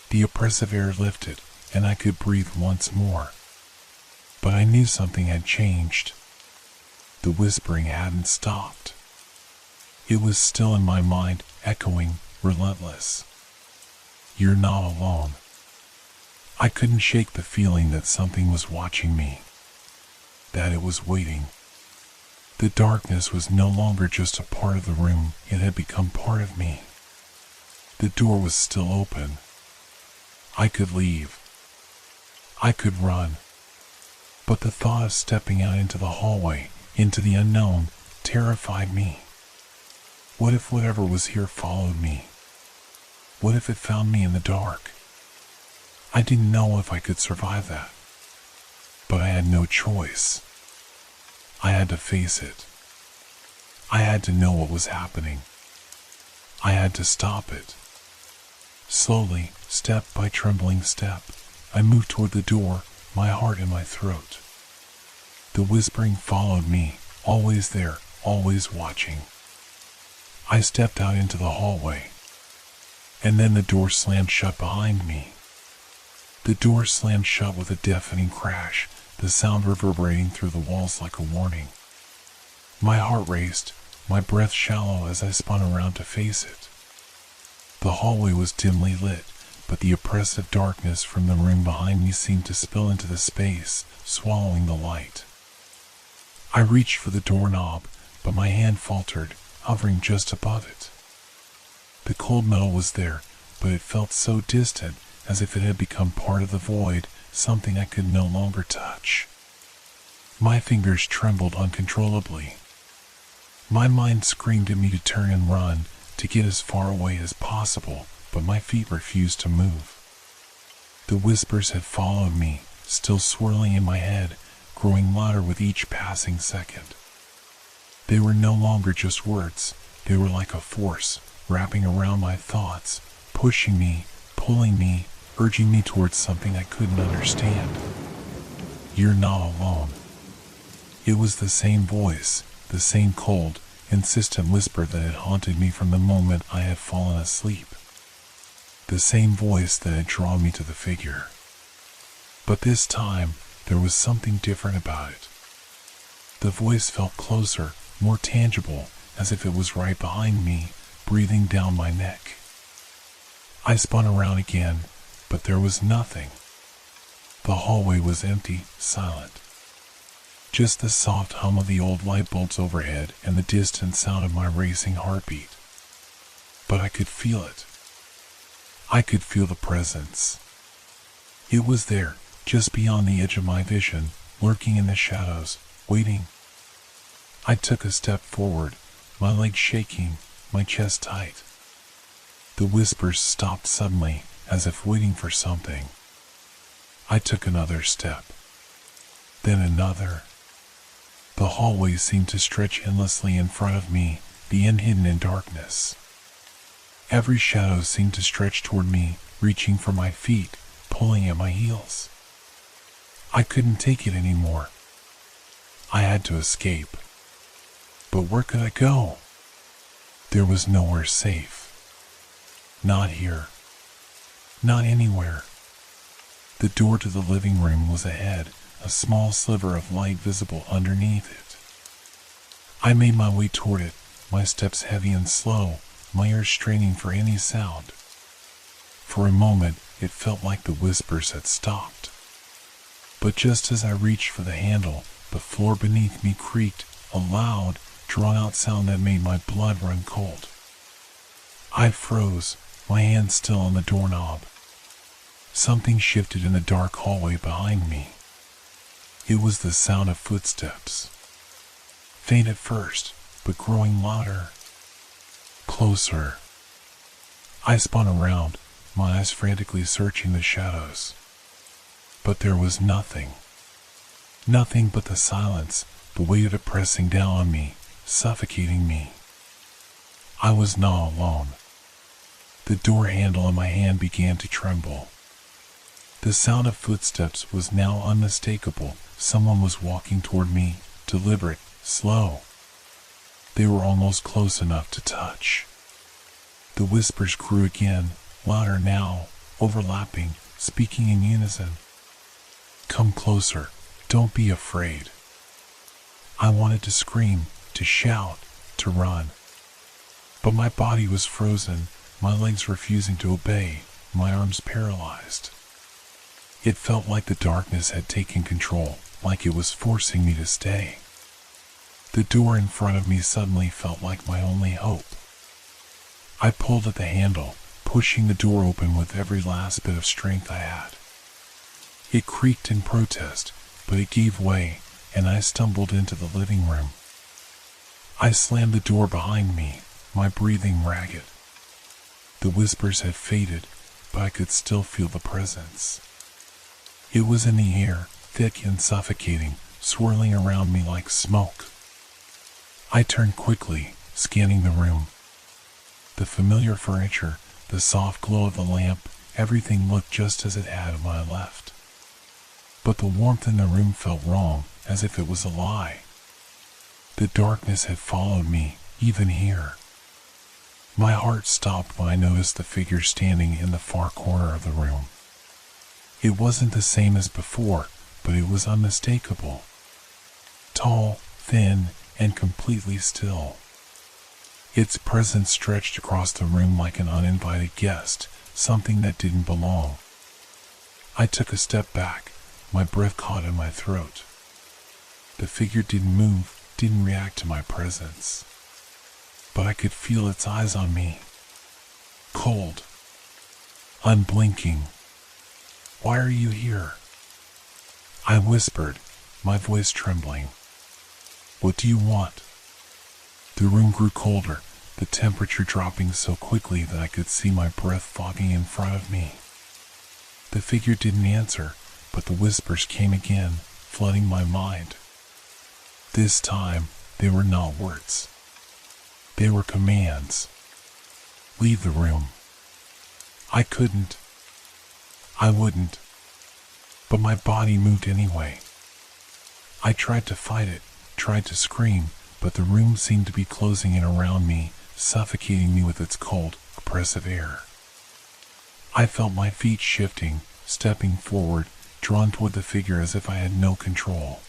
The oppressive air lifted, and I could breathe once more. But I knew something had changed. The whispering hadn't stopped. It was still in my mind, echoing, relentless. "You're not alone." I couldn't shake the feeling that something was watching me, that it was waiting. The darkness was no longer just a part of the room, it had become part of me. The door was still open. I could leave. I could run. But the thought of stepping out into the hallway, into the unknown, terrified me. What if whatever was here followed me? What if it found me in the dark? I didn't know if I could survive that. But I had no choice. I had to face it. I had to know what was happening. I had to stop it. Slowly, step by trembling step, I moved toward the door, my heart in my throat. The whispering followed me, always there, always watching. I stepped out into the hallway. And then the door slammed shut behind me. The door slammed shut with a deafening crash, the sound reverberating through the walls like a warning. My heart raced, my breath shallow as I spun around to face it. The hallway was dimly lit, but the oppressive darkness from the room behind me seemed to spill into the space, swallowing the light. I reached for the doorknob, but my hand faltered, hovering just above it. The cold metal was there, but it felt so distant, as if it had become part of the void, something I could no longer touch. My fingers trembled uncontrollably. My mind screamed at me to turn and run, to get as far away as possible, but my feet refused to move. The whispers had followed me, still swirling in my head, growing louder with each passing second. They were no longer just words, they were like a force, wrapping around my thoughts, pushing me, pulling me, urging me towards something I couldn't understand. "You're not alone." It was the same voice, the same cold, insistent whisper that had haunted me from the moment I had fallen asleep. The same voice that had drawn me to the figure. But this time, there was something different about it. The voice felt closer, more tangible, as if it was right behind me, breathing down my neck. I spun around again, but there was nothing. The hallway was empty, silent. Just the soft hum of the old light bulbs overhead and the distant sound of my racing heartbeat. But I could feel it. I could feel the presence. It was there, just beyond the edge of my vision, lurking in the shadows, waiting. I took a step forward, my legs shaking, my chest tight. The whispers stopped suddenly, as if waiting for something. I took another step. Then another. The hallway seemed to stretch endlessly in front of me, the end hidden in darkness. Every shadow seemed to stretch toward me, reaching for my feet, pulling at my heels. I couldn't take it anymore. I had to escape. But where could I go? There was nowhere safe. Not here. Not anywhere. The door to the living room was ahead, a small sliver of light visible underneath it. I made my way toward it, my steps heavy and slow, my ears straining for any sound. For a moment, it felt like the whispers had stopped. But just as I reached for the handle, the floor beneath me creaked, a loud, drawn-out sound that made my blood run cold. I froze, my hand still on the doorknob. Something shifted in the dark hallway behind me. It was the sound of footsteps. Faint at first, but growing louder. Closer. I spun around, my eyes frantically searching the shadows. But there was nothing. Nothing but the silence, the weight of it pressing down on me, suffocating me. I was not alone. The door handle in my hand began to tremble. The sound of footsteps was now unmistakable. Someone was walking toward me, deliberate, slow. They were almost close enough to touch. The whispers grew again, louder now, overlapping, speaking in unison. "Come closer, don't be afraid." I wanted to scream, to shout, to run. But my body was frozen, my legs refusing to obey, my arms paralyzed. It felt like the darkness had taken control, like it was forcing me to stay. The door in front of me suddenly felt like my only hope. I pulled at the handle, pushing the door open with every last bit of strength I had. It creaked in protest, but it gave way, and I stumbled into the living room. I slammed the door behind me, my breathing ragged. The whispers had faded, but I could still feel the presence. It was in the air, thick and suffocating, swirling around me like smoke. I turned quickly, scanning the room. The familiar furniture, the soft glow of the lamp, everything looked just as it had when I left. But the warmth in the room felt wrong, as if it was a lie. The darkness had followed me, even here. My heart stopped when I noticed the figure standing in the far corner of the room. It wasn't the same as before, but it was unmistakable. Tall, thin, and completely still. Its presence stretched across the room like an uninvited guest, something that didn't belong. I took a step back, my breath caught in my throat. The figure didn't move, didn't react to my presence. But I could feel its eyes on me. Cold. Unblinking. "Why are you here?" I whispered, my voice trembling. "What do you want?" The room grew colder, the temperature dropping so quickly that I could see my breath fogging in front of me. The figure didn't answer, but the whispers came again, flooding my mind. This time, they were not words. They were commands. Leave the room. I couldn't. I wouldn't. But my body moved anyway. I tried to fight it, tried to scream, but the room seemed to be closing in around me, suffocating me with its cold, oppressive air. I felt my feet shifting, stepping forward, drawn toward the figure as if I had no control.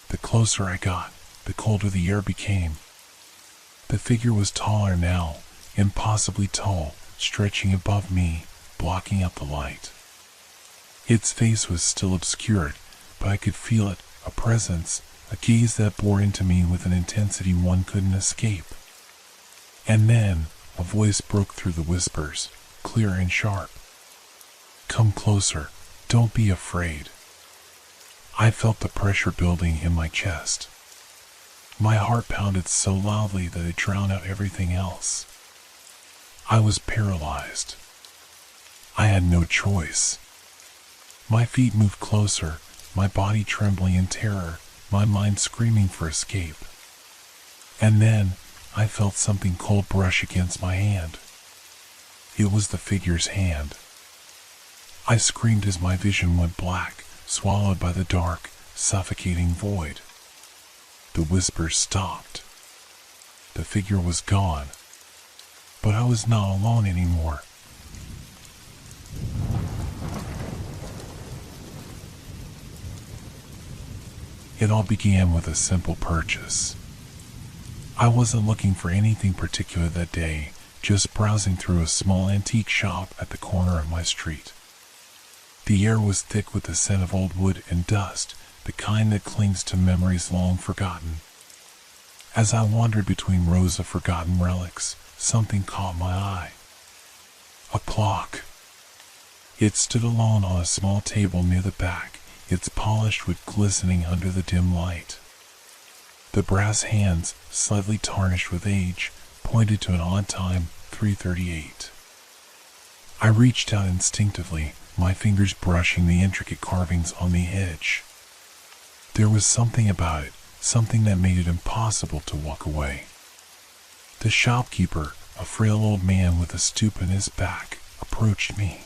The closer I got, the colder the air became. The figure was taller now, impossibly tall, stretching above me, blocking out the light. Its face was still obscured, but I could feel it, a presence, a gaze that bore into me with an intensity one couldn't escape. And then, a voice broke through the whispers, clear and sharp. Come closer, don't be afraid. I felt the pressure building in my chest. My heart pounded so loudly that it drowned out everything else. I was paralyzed. I had no choice. My feet moved closer, my body trembling in terror, my mind screaming for escape. And then, I felt something cold brush against my hand. It was the figure's hand. I screamed as my vision went black, swallowed by the dark, suffocating void. The whispers stopped. The figure was gone. But I was not alone anymore. It all began with a simple purchase. I wasn't looking for anything particular that day, just browsing through a small antique shop at the corner of my street. The air was thick with the scent of old wood and dust, the kind that clings to memories long forgotten. As I wandered between rows of forgotten relics, something caught my eye. A clock. It stood alone on a small table near the back, its polished wood glistening under the dim light. The brass hands, slightly tarnished with age, pointed to an odd time, 3:38. I reached out instinctively, my fingers brushing the intricate carvings on the edge. There was something about it, something that made it impossible to walk away. The shopkeeper, a frail old man with a stoop in his back, approached me.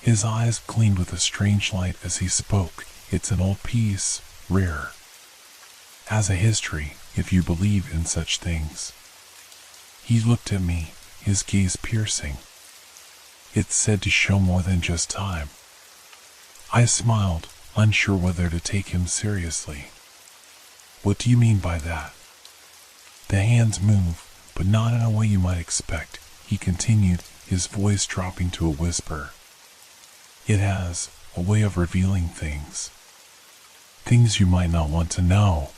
His eyes gleamed with a strange light as he spoke. It's an old piece, rare. Has a history, if you believe in such things. He looked at me, his gaze piercing. It's said to show more than just time. I smiled, unsure whether to take him seriously. What do you mean by that? The hands move, but not in a way you might expect, he continued, his voice dropping to a whisper. It has a way of revealing things. Things you might not want to know.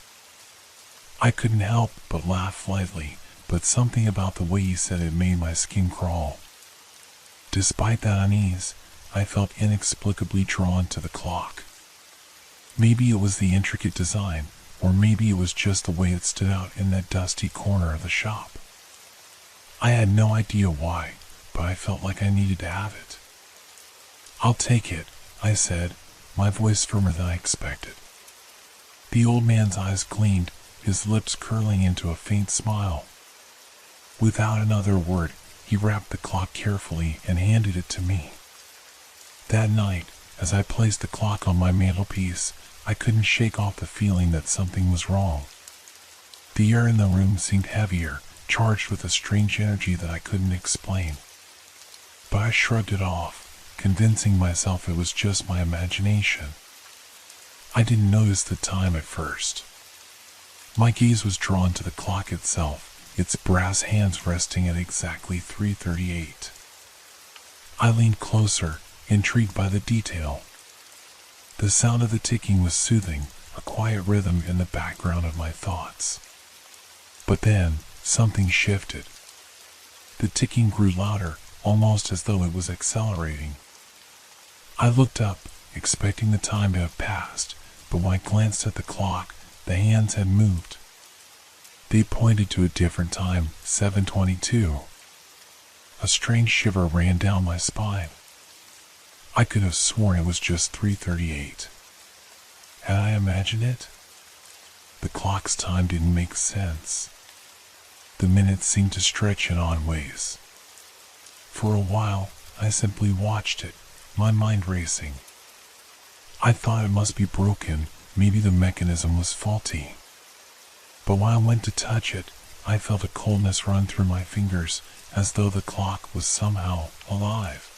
I couldn't help but laugh lightly, but something about the way he said it made my skin crawl. Despite that unease, I felt inexplicably drawn to the clock. Maybe it was the intricate design, or maybe it was just the way it stood out in that dusty corner of the shop. I had no idea why, but I felt like I needed to have it. I'll take it, I said, my voice firmer than I expected. The old man's eyes gleamed, his lips curling into a faint smile. Without another word, he wrapped the clock carefully and handed it to me. That night, as I placed the clock on my mantelpiece, I couldn't shake off the feeling that something was wrong. The air in the room seemed heavier, charged with a strange energy that I couldn't explain. But I shrugged it off, convincing myself it was just my imagination. I didn't notice the time at first. My gaze was drawn to the clock itself, its brass hands resting at exactly 3:38. I leaned closer, intrigued by the detail. The sound of the ticking was soothing, a quiet rhythm in the background of my thoughts. But then, something shifted. The ticking grew louder, almost as though it was accelerating. I looked up, expecting the time to have passed, but when I glanced at the clock, the hands had moved. They pointed to a different time, 7:22. A strange shiver ran down my spine. I could have sworn it was just 3:38. Had I imagined it? The clock's time didn't make sense. The minutes seemed to stretch in odd ways. For a while, I simply watched it, my mind racing. I thought it must be broken, maybe the mechanism was faulty. But when I went to touch it, I felt a coldness run through my fingers, as though the clock was somehow alive.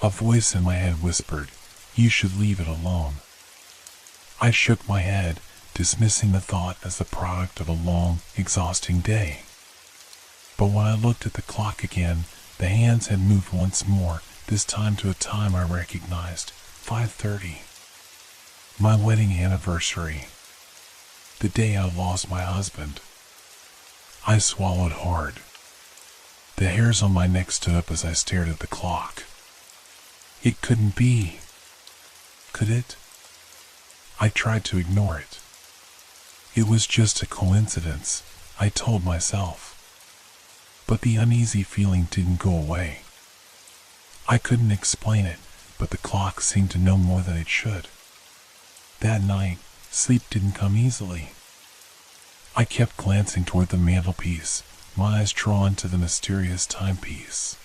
A voice in my head whispered, "You should leave it alone." I shook my head, dismissing the thought as the product of a long, exhausting day. But when I looked at the clock again, the hands had moved once more, this time to a time I recognized, 5:30. My wedding anniversary. The day I lost my husband. I swallowed hard. The hairs on my neck stood up as I stared at the clock. It couldn't be. Could it? I tried to ignore it. It was just a coincidence, I told myself. But the uneasy feeling didn't go away. I couldn't explain it, but the clock seemed to know more than it should. That night, sleep didn't come easily. I kept glancing toward the mantelpiece, my eyes drawn to the mysterious timepiece.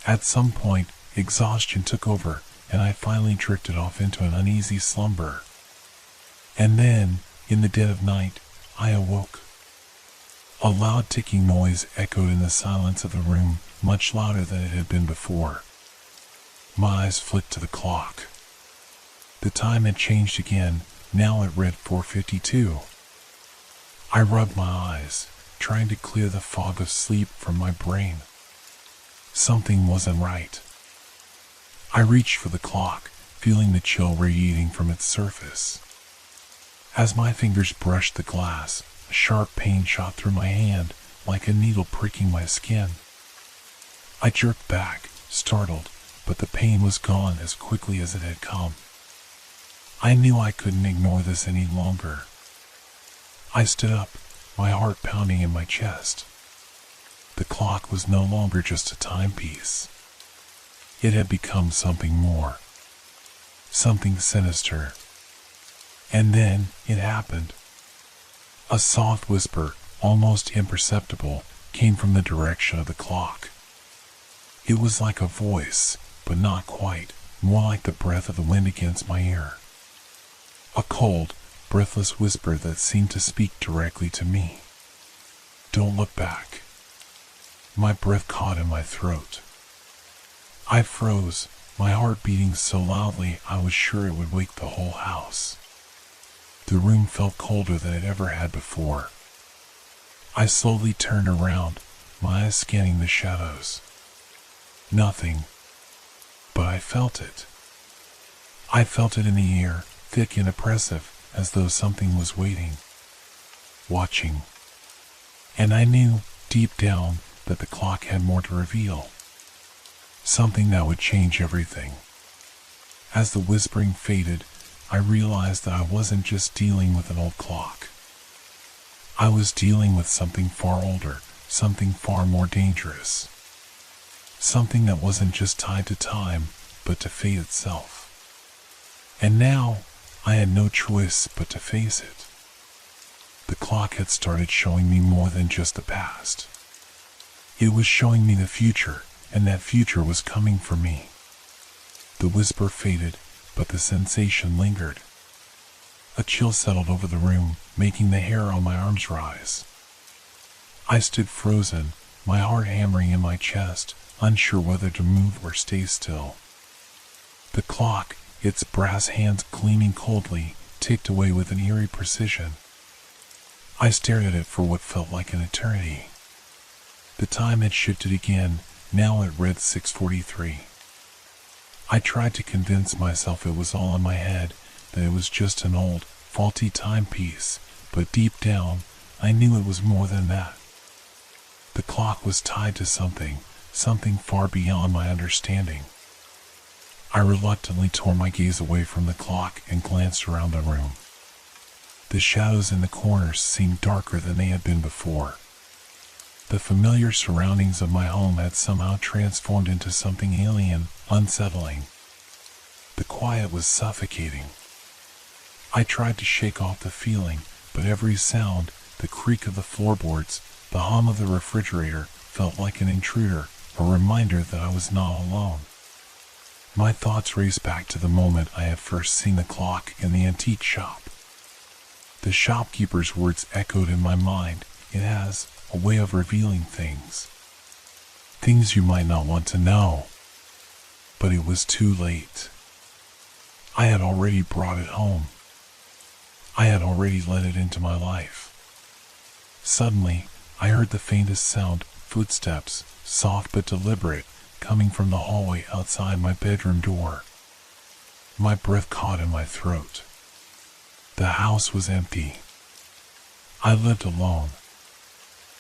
At some point, exhaustion took over, and I finally drifted off into an uneasy slumber. And then, in the dead of night, I awoke. A loud ticking noise echoed in the silence of the room, much louder than it had been before. My eyes flicked to the clock. The time had changed again, now it read 4:52. I rubbed my eyes, trying to clear the fog of sleep from my brain. Something wasn't right. I reached for the clock, feeling the chill radiating from its surface. As my fingers brushed the glass, a sharp pain shot through my hand, like a needle pricking my skin. I jerked back, startled, but the pain was gone as quickly as it had come. I knew I couldn't ignore this any longer. I stood up, my heart pounding in my chest. The clock was no longer just a timepiece. It had become something more. Something sinister. And then it happened. A soft whisper, almost imperceptible, came from the direction of the clock. It was like a voice, but not quite, more like the breath of the wind against my ear. A cold, breathless whisper that seemed to speak directly to me. "Don't look back." My breath caught in my throat. I froze, my heart beating so loudly I was sure it would wake the whole house. The room felt colder than it ever had before. I slowly turned around, my eyes scanning the shadows. Nothing. But I felt it. I felt it in the air, thick and oppressive, as though something was waiting. Watching. And I knew, deep down, that the clock had more to reveal. Something that would change everything. As the whispering faded, I realized that I wasn't just dealing with an old clock. I was dealing with something far older, something far more dangerous. Something that wasn't just tied to time, but to fate itself. And now, I had no choice but to face it. The clock had started showing me more than just the past. It was showing me the future, and that future was coming for me. The whisper faded, but the sensation lingered. A chill settled over the room, making the hair on my arms rise. I stood frozen, my heart hammering in my chest, unsure whether to move or stay still. The clock, its brass hands gleaming coldly, ticked away with an eerie precision. I stared at it for what felt like an eternity. The time had shifted again, now it read 6:43. I tried to convince myself it was all in my head, that it was just an old, faulty timepiece, but deep down, I knew it was more than that. The clock was tied to something far beyond my understanding. I reluctantly tore my gaze away from the clock and glanced around the room. The shadows in the corners seemed darker than they had been before. The familiar surroundings of my home had somehow transformed into something alien, unsettling. The quiet was suffocating. I tried to shake off the feeling, but every sound, the creak of the floorboards, the hum of the refrigerator, felt like an intruder, a reminder that I was not alone. My thoughts raced back to the moment I had first seen the clock in the antique shop. The shopkeeper's words echoed in my mind. It has a way of revealing things. Things you might not want to know. But it was too late. I had already brought it home. I had already let it into my life. Suddenly, I heard the faintest sound, footsteps, soft but deliberate, coming from the hallway outside my bedroom door. My breath caught in my throat. The house was empty. I lived alone.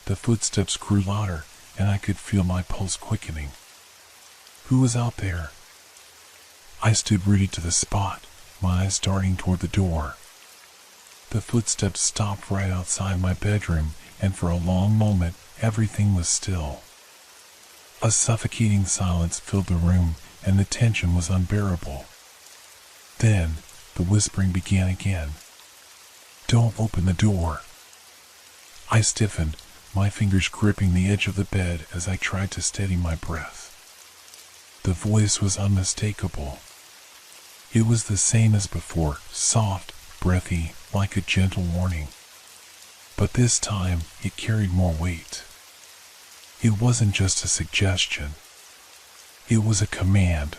The footsteps grew louder, and I could feel my pulse quickening. Who was out there? I stood rooted to the spot, my eyes darting toward the door. The footsteps stopped right outside my bedroom, and for a long moment, everything was still. A suffocating silence filled the room, and the tension was unbearable. Then, the whispering began again. "Don't open the door." I stiffened, my fingers gripping the edge of the bed as I tried to steady my breath. The voice was unmistakable. It was the same as before, soft, breathy, like a gentle warning. But this time, it carried more weight. It wasn't just a suggestion. It was a command.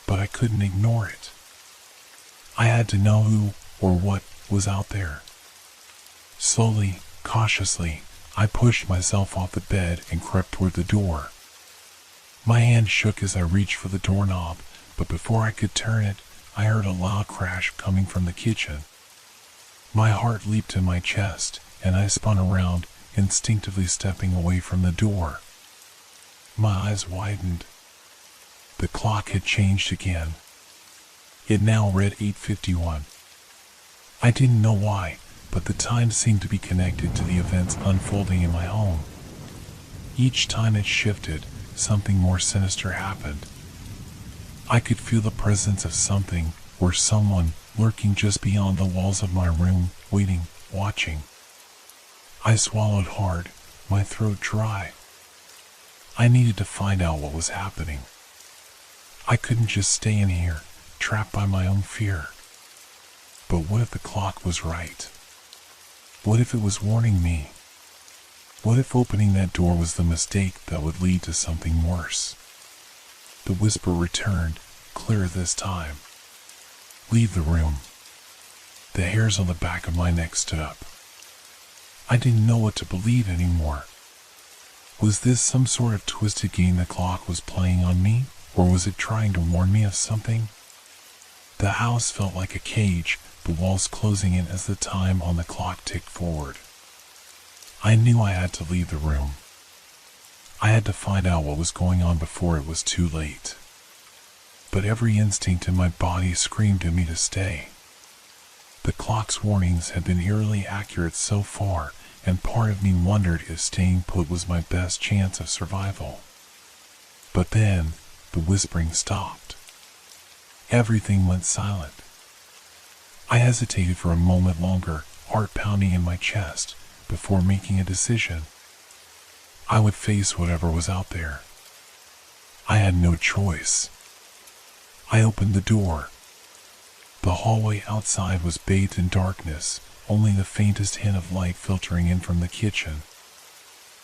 But I couldn't ignore it. I had to know who or what was out there. Slowly, cautiously, I pushed myself off the bed and crept toward the door. My hand shook as I reached for the doorknob, but before I could turn it, I heard a loud crash coming from the kitchen. My heart leaped in my chest, and I spun around, instinctively stepping away from the door. My eyes widened. The clock had changed again. It now read 8:51. I didn't know why, but the time seemed to be connected to the events unfolding in my home. Each time it shifted, something more sinister happened. I could feel the presence of something, or someone, lurking just beyond the walls of my room, waiting, watching. I swallowed hard, my throat dry. I needed to find out what was happening. I couldn't just stay in here, trapped by my own fear. But what if the clock was right? What if it was warning me? What if opening that door was the mistake that would lead to something worse? The whisper returned, clearer this time. "Leave the room." The hairs on the back of my neck stood up. I didn't know what to believe anymore. Was this some sort of twisted game the clock was playing on me, or was it trying to warn me of something? The house felt like a cage, the walls closing in as the time on the clock ticked forward. I knew I had to leave the room. I had to find out what was going on before it was too late. But every instinct in my body screamed at me to stay. The clock's warnings had been eerily accurate so far, and part of me wondered if staying put was my best chance of survival. But then, the whispering stopped. Everything went silent. I hesitated for a moment longer, heart pounding in my chest, before making a decision. I would face whatever was out there. I had no choice. I opened the door. The hallway outside was bathed in darkness, only the faintest hint of light filtering in from the kitchen.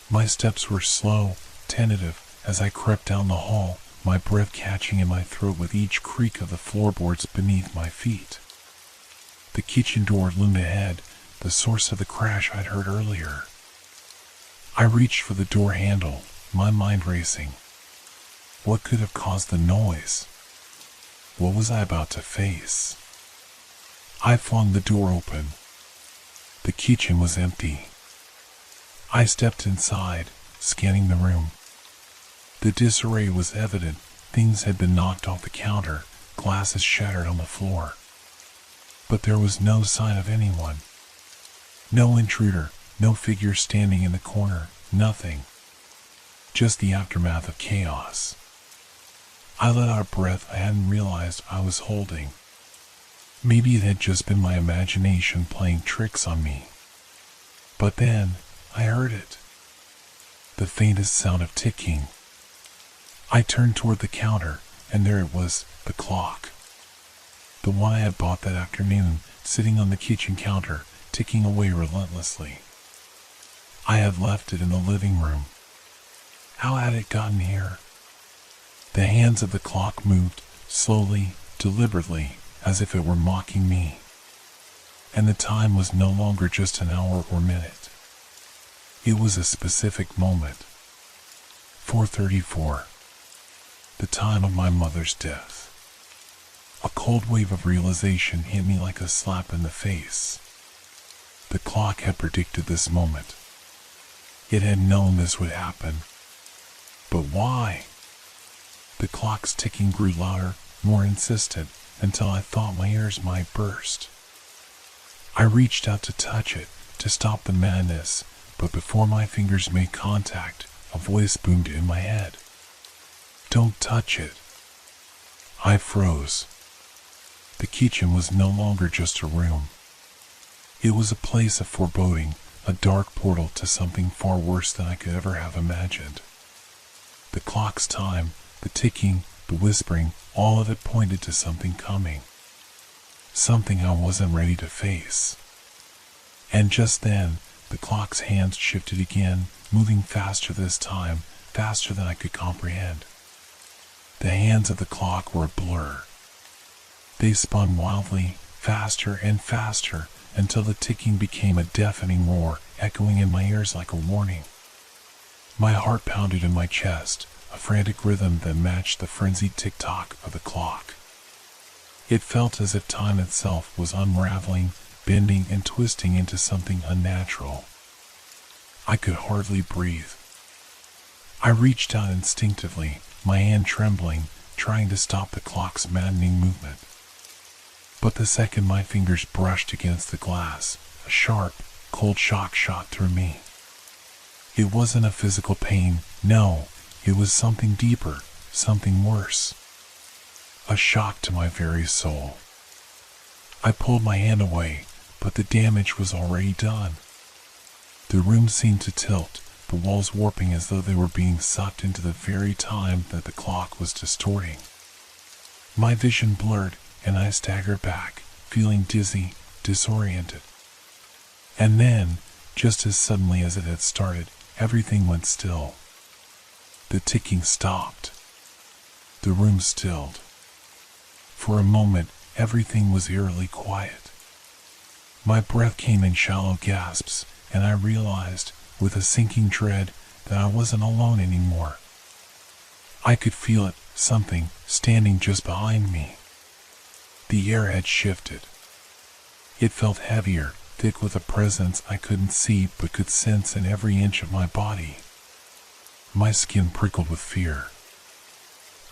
My steps were slow, tentative, as I crept down the hall, my breath catching in my throat with each creak of the floorboards beneath my feet. The kitchen door loomed ahead, the source of the crash I'd heard earlier. I reached for the door handle, my mind racing. What could have caused the noise? What was I about to face? I flung the door open. The kitchen was empty. I stepped inside, scanning the room. The disarray was evident. Things had been knocked off the counter, glasses shattered on the floor. But there was no sign of anyone. No intruder, no figure standing in the corner, nothing. Just the aftermath of chaos. I let out a breath I hadn't realized I was holding. Maybe it had just been my imagination playing tricks on me. But then, I heard it. The faintest sound of ticking. I turned toward the counter, and there it was, the clock. The one I had bought that afternoon, sitting on the kitchen counter, ticking away relentlessly. I had left it in the living room. How had it gotten here? The hands of the clock moved, slowly, deliberately, as if it were mocking me. And the time was no longer just an hour or minute. It was a specific moment. 4:34. The time of my mother's death. A cold wave of realization hit me like a slap in the face. The clock had predicted this moment. It had known this would happen. But why? The clock's ticking grew louder, more insistent, until I thought my ears might burst. I reached out to touch it, to stop the madness, but before my fingers made contact, a voice boomed in my head. "Don't touch it." I froze. The kitchen was no longer just a room. It was a place of foreboding, a dark portal to something far worse than I could ever have imagined. The clock's time, the ticking, the whispering, all of it pointed to something coming. Something I wasn't ready to face. And just then, the clock's hands shifted again, moving faster this time, faster than I could comprehend. The hands of the clock were a blur. They spun wildly, faster and faster, until the ticking became a deafening roar, echoing in my ears like a warning. My heart pounded in my chest, a frantic rhythm that matched the frenzied tick-tock of the clock. It felt as if time itself was unraveling, bending and twisting into something unnatural. I could hardly breathe. I reached out instinctively, my hand trembling, trying to stop the clock's maddening movement. But the second my fingers brushed against the glass, a sharp, cold shock shot through me. It wasn't a physical pain, no, it was something deeper, something worse. A shock to my very soul. I pulled my hand away, but the damage was already done. The room seemed to tilt, the walls warping as though they were being sucked into the very time that the clock was distorting. My vision blurred, and I staggered back, feeling dizzy, disoriented. And then, just as suddenly as it had started, everything went still. The ticking stopped. The room stilled. For a moment, everything was eerily quiet. My breath came in shallow gasps, and I realized, with a sinking dread, that I wasn't alone anymore. I could feel it, something, standing just behind me. The air had shifted. It felt heavier, thick with a presence I couldn't see but could sense in every inch of my body. My skin prickled with fear.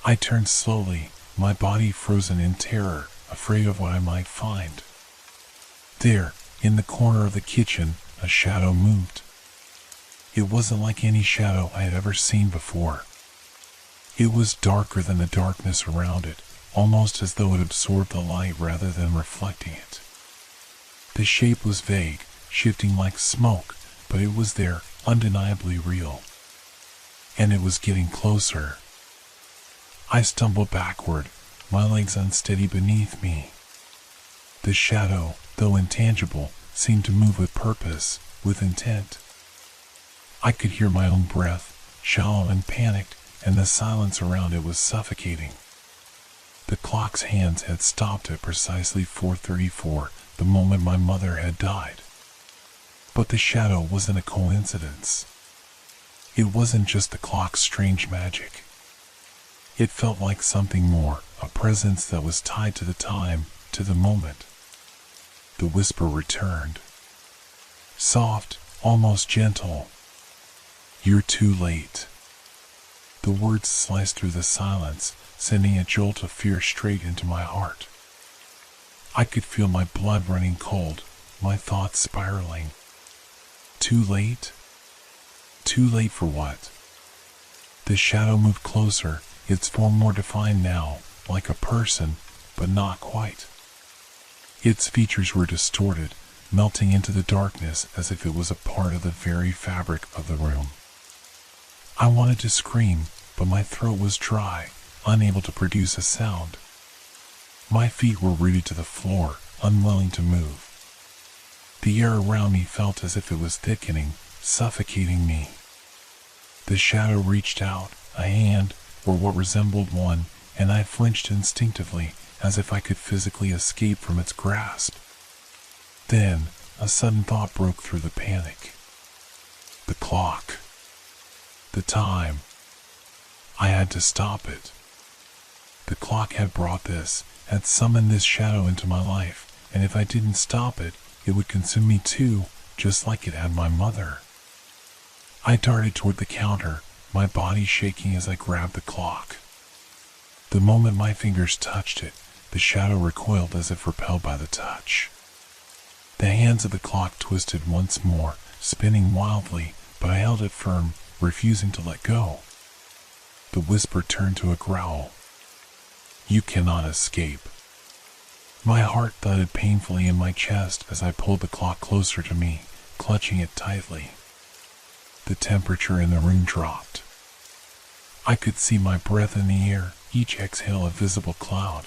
I turned slowly, my body frozen in terror, afraid of what I might find. There, in the corner of the kitchen, a shadow moved. It wasn't like any shadow I had ever seen before. It was darker than the darkness around it, almost as though it absorbed the light rather than reflecting it. The shape was vague, shifting like smoke, but it was there, undeniably real. And it was getting closer. I stumbled backward, my legs unsteady beneath me. The shadow, though intangible, seemed to move with purpose, with intent. I could hear my own breath, shallow and panicked, and the silence around it was suffocating. The clock's hands had stopped at precisely 4:34, the moment my mother had died. But the shadow wasn't a coincidence. It wasn't just the clock's strange magic. It felt like something more, a presence that was tied to the time, to the moment. The whisper returned. Soft, almost gentle. "You're too late." The words sliced through the silence, sending a jolt of fear straight into my heart. I could feel my blood running cold, my thoughts spiraling. Too late? too late for what? The shadow moved closer, its form more defined now, like a person, but not quite. Its features were distorted, melting into the darkness as if it was a part of the very fabric of the room. I wanted to scream, but my throat was dry, unable to produce a sound. My feet were rooted to the floor, unwilling to move. The air around me felt as if it was thickening, suffocating me. The shadow reached out, a hand, or what resembled one, and I flinched instinctively, as if I could physically escape from its grasp. Then, a sudden thought broke through the panic. The clock. The time. I had to stop it. The clock had brought this, had summoned this shadow into my life, and if I didn't stop it, it would consume me too, just like it had my mother. I darted toward the counter, my body shaking as I grabbed the clock. The moment my fingers touched it, the shadow recoiled as if repelled by the touch. The hands of the clock twisted once more, spinning wildly, but I held it firm, refusing to let go. The whisper turned to a growl. You cannot escape. My heart thudded painfully in my chest as I pulled the clock closer to me, clutching it tightly. The temperature in the room dropped. I could see my breath in the air, each exhale a visible cloud.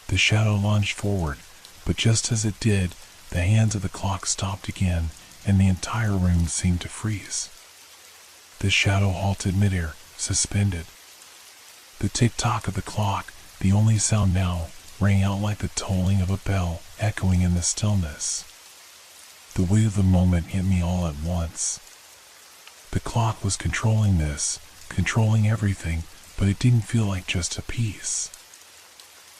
The shadow lunged forward, but just as it did, the hands of the clock stopped again, and the entire room seemed to freeze. The shadow halted midair, suspended. The tick-tock of the clock, the only sound now, rang out like the tolling of a bell, echoing in the stillness. The weight of the moment hit me all at once. The clock was controlling this, controlling everything, but it didn't feel like just a piece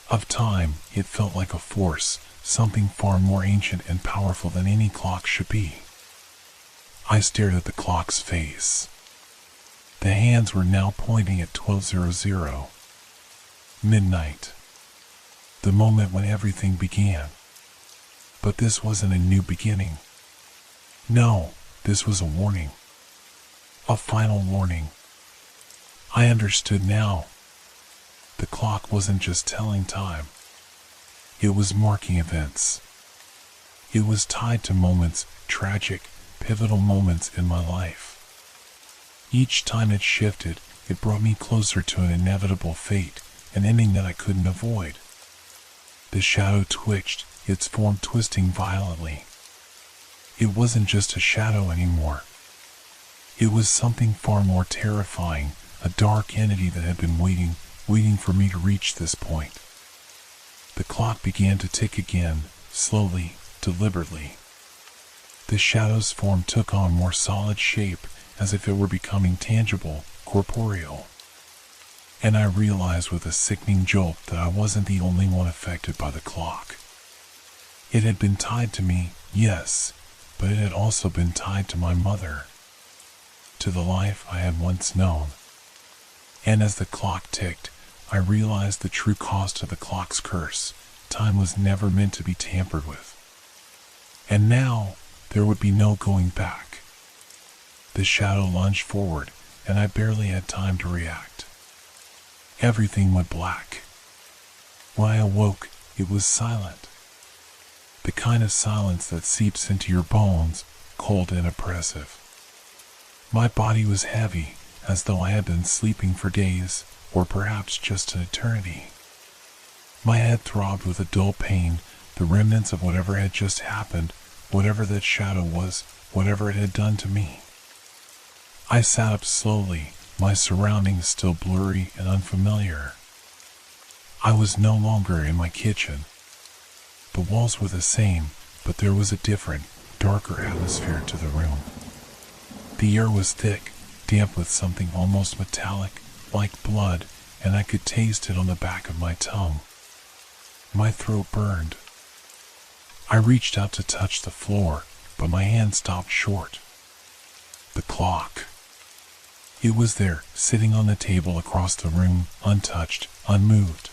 of time. It felt like a force, something far more ancient and powerful than any clock should be. I stared at the clock's face. The hands were now pointing at 12:00. Midnight. The moment when everything began. But this wasn't a new beginning. No, this was a warning. A final warning. I understood now. The clock wasn't just telling time. It was marking events. It was tied to moments, tragic, pivotal moments in my life. Each time it shifted, it brought me closer to an inevitable fate, an ending that I couldn't avoid. The shadow twitched, its form twisting violently. It wasn't just a shadow anymore. It was something far more terrifying, a dark entity that had been waiting for me to reach this point. The clock began to tick again, slowly, deliberately. The shadow's form took on more solid shape, as if it were becoming tangible, corporeal. And I realized with a sickening jolt that I wasn't the only one affected by the clock. It had been tied to me, yes, but it had also been tied to my mother, to the life I had once known. And as the clock ticked, I realized the true cost of the clock's curse. Time was never meant to be tampered with. And now, there would be no going back. The shadow lunged forward, and I barely had time to react. Everything went black. When I awoke, it was silent. The kind of silence that seeps into your bones, cold and oppressive. My body was heavy, as though I had been sleeping for days, or perhaps just an eternity. My head throbbed with a dull pain, the remnants of whatever had just happened, whatever that shadow was, whatever it had done to me. I sat up slowly, my surroundings still blurry and unfamiliar. I was no longer in my kitchen. The walls were the same, but there was a different, darker atmosphere to the room. The air was thick, damp with something almost metallic, like blood, and I could taste it on the back of my tongue. My throat burned. I reached out to touch the floor, but my hand stopped short. The clock. It was there, sitting on the table across the room, untouched, unmoved.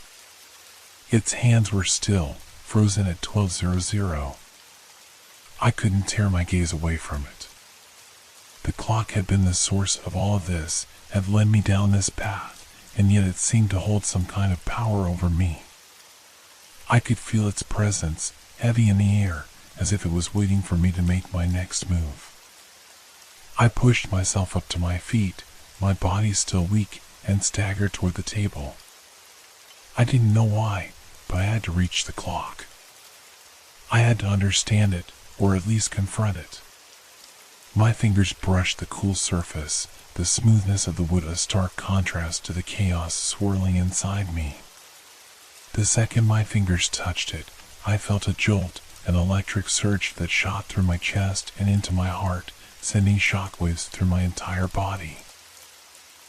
Its hands were still, frozen at 12:00. I couldn't tear my gaze away from it. The clock had been the source of all of this, had led me down this path, and yet it seemed to hold some kind of power over me. I could feel its presence, heavy in the air, as if it was waiting for me to make my next move. I pushed myself up to my feet, my body still weak, and staggered toward the table. I didn't know why, but I had to reach the clock. I had to understand it, or at least confront it. My fingers brushed the cool surface, the smoothness of the wood a stark contrast to the chaos swirling inside me. The second my fingers touched it, I felt a jolt, an electric surge that shot through my chest and into my heart, sending shockwaves through my entire body.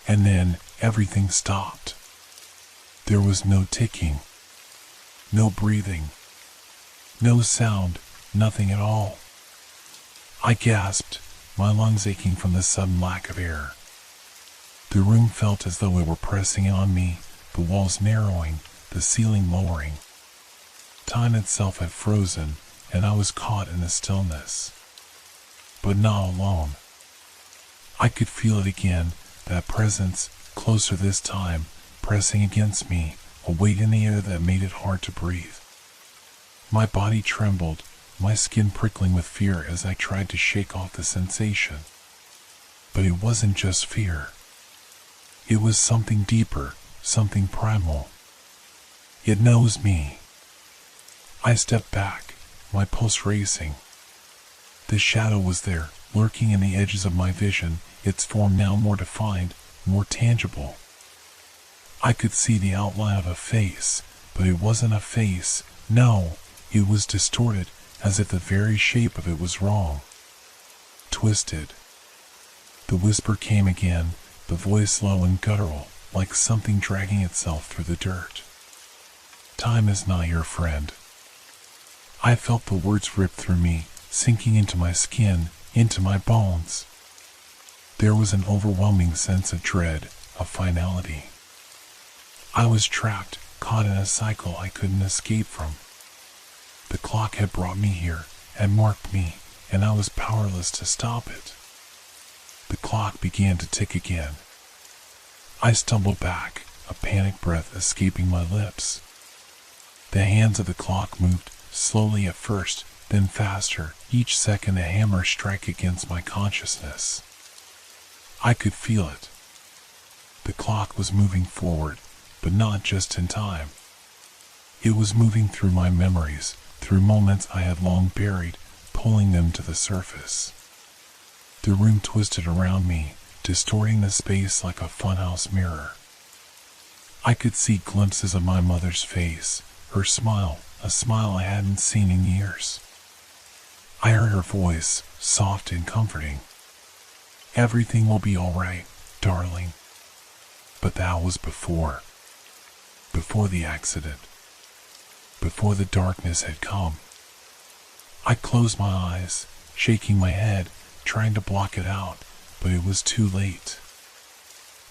And then, everything stopped. There was no ticking, no breathing, no sound, nothing at all. I gasped, my lungs aching from the sudden lack of air. The room felt as though it were pressing in on me, the walls narrowing, the ceiling lowering. Time itself had frozen, and I was caught in the stillness. But not alone. I could feel it again, that presence, closer this time, pressing against me, a weight in the air that made it hard to breathe. My body trembled, my skin prickling with fear as I tried to shake off the sensation. But it wasn't just fear. It was something deeper, something primal. It knows me. I stepped back, my pulse racing. The shadow was there, lurking in the edges of my vision, its form now more defined, more tangible. I could see the outline of a face, but it wasn't a face. No, it was distorted, as if the very shape of it was wrong. Twisted. The whisper came again, the voice low and guttural, like something dragging itself through the dirt. Time is not your friend. I felt the words rip through me, sinking into my skin, into my bones. There was an overwhelming sense of dread, of finality. I was trapped, caught in a cycle I couldn't escape from. The clock had brought me here, had marked me, and I was powerless to stop it. The clock began to tick again. I stumbled back, a panic breath escaping my lips. The hands of the clock moved, slowly at first, then faster, each second a hammer struck against my consciousness. I could feel it. The clock was moving forward, but not just in time. It was moving through my memories, through moments I had long buried, pulling them to the surface. The room twisted around me, distorting the space like a funhouse mirror. I could see glimpses of my mother's face, her smile, a smile I hadn't seen in years. I heard her voice, soft and comforting. "Everything will be all right, darling." But that was before the accident, before the darkness had come. I closed my eyes, shaking my head, trying to block it out, but it was too late.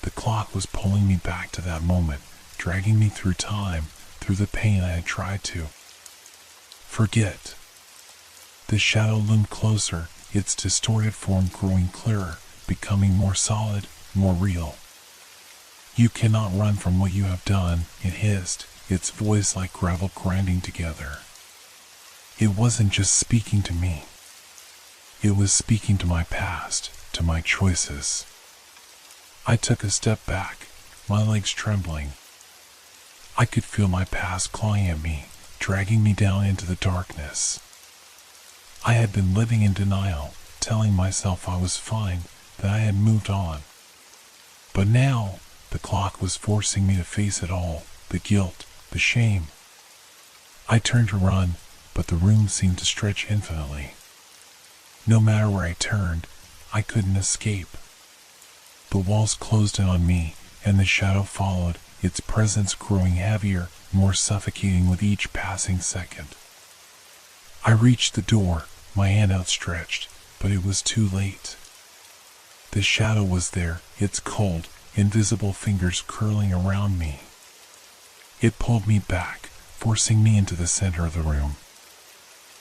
The clock was pulling me back to that moment, dragging me through time, through the pain I had tried to forget. The shadow loomed closer, its distorted form growing clearer, becoming more solid, more real. "You cannot run from what you have done," it hissed, its voice like gravel grinding together. It wasn't just speaking to me. It was speaking to my past, to my choices. I took a step back, my legs trembling. I could feel my past clawing at me, dragging me down into the darkness. I had been living in denial, telling myself I was fine, that I had moved on. But now, the clock was forcing me to face it all, the guilt, the shame. I turned to run, but the room seemed to stretch infinitely. No matter where I turned, I couldn't escape. The walls closed in on me, and the shadow followed, its presence growing heavier, more suffocating with each passing second. I reached the door, my hand outstretched, but it was too late. The shadow was there, its cold, invisible fingers curling around me. It pulled me back, forcing me into the center of the room.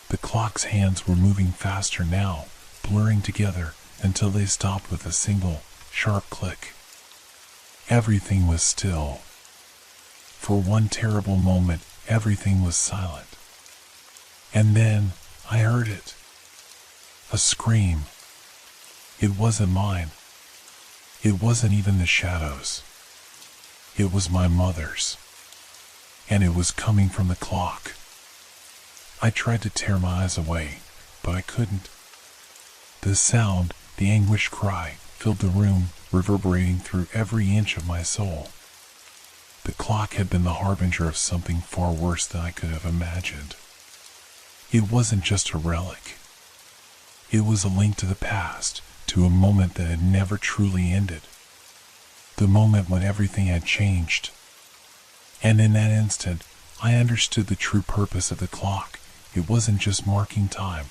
The clock's hands were moving faster now, blurring together, until they stopped with a single, sharp click. Everything was still. For one terrible moment, everything was silent. And then, I heard it. A scream. It wasn't mine. It wasn't even the shadows. It was my mother's. And it was coming from the clock. I tried to tear my eyes away, but I couldn't. The sound, the anguished cry, filled the room, reverberating through every inch of my soul. The clock had been the harbinger of something far worse than I could have imagined. It wasn't just a relic. It was a link to the past, to a moment that had never truly ended. The moment when everything had changed. And in that instant, I understood the true purpose of the clock. It wasn't just marking time.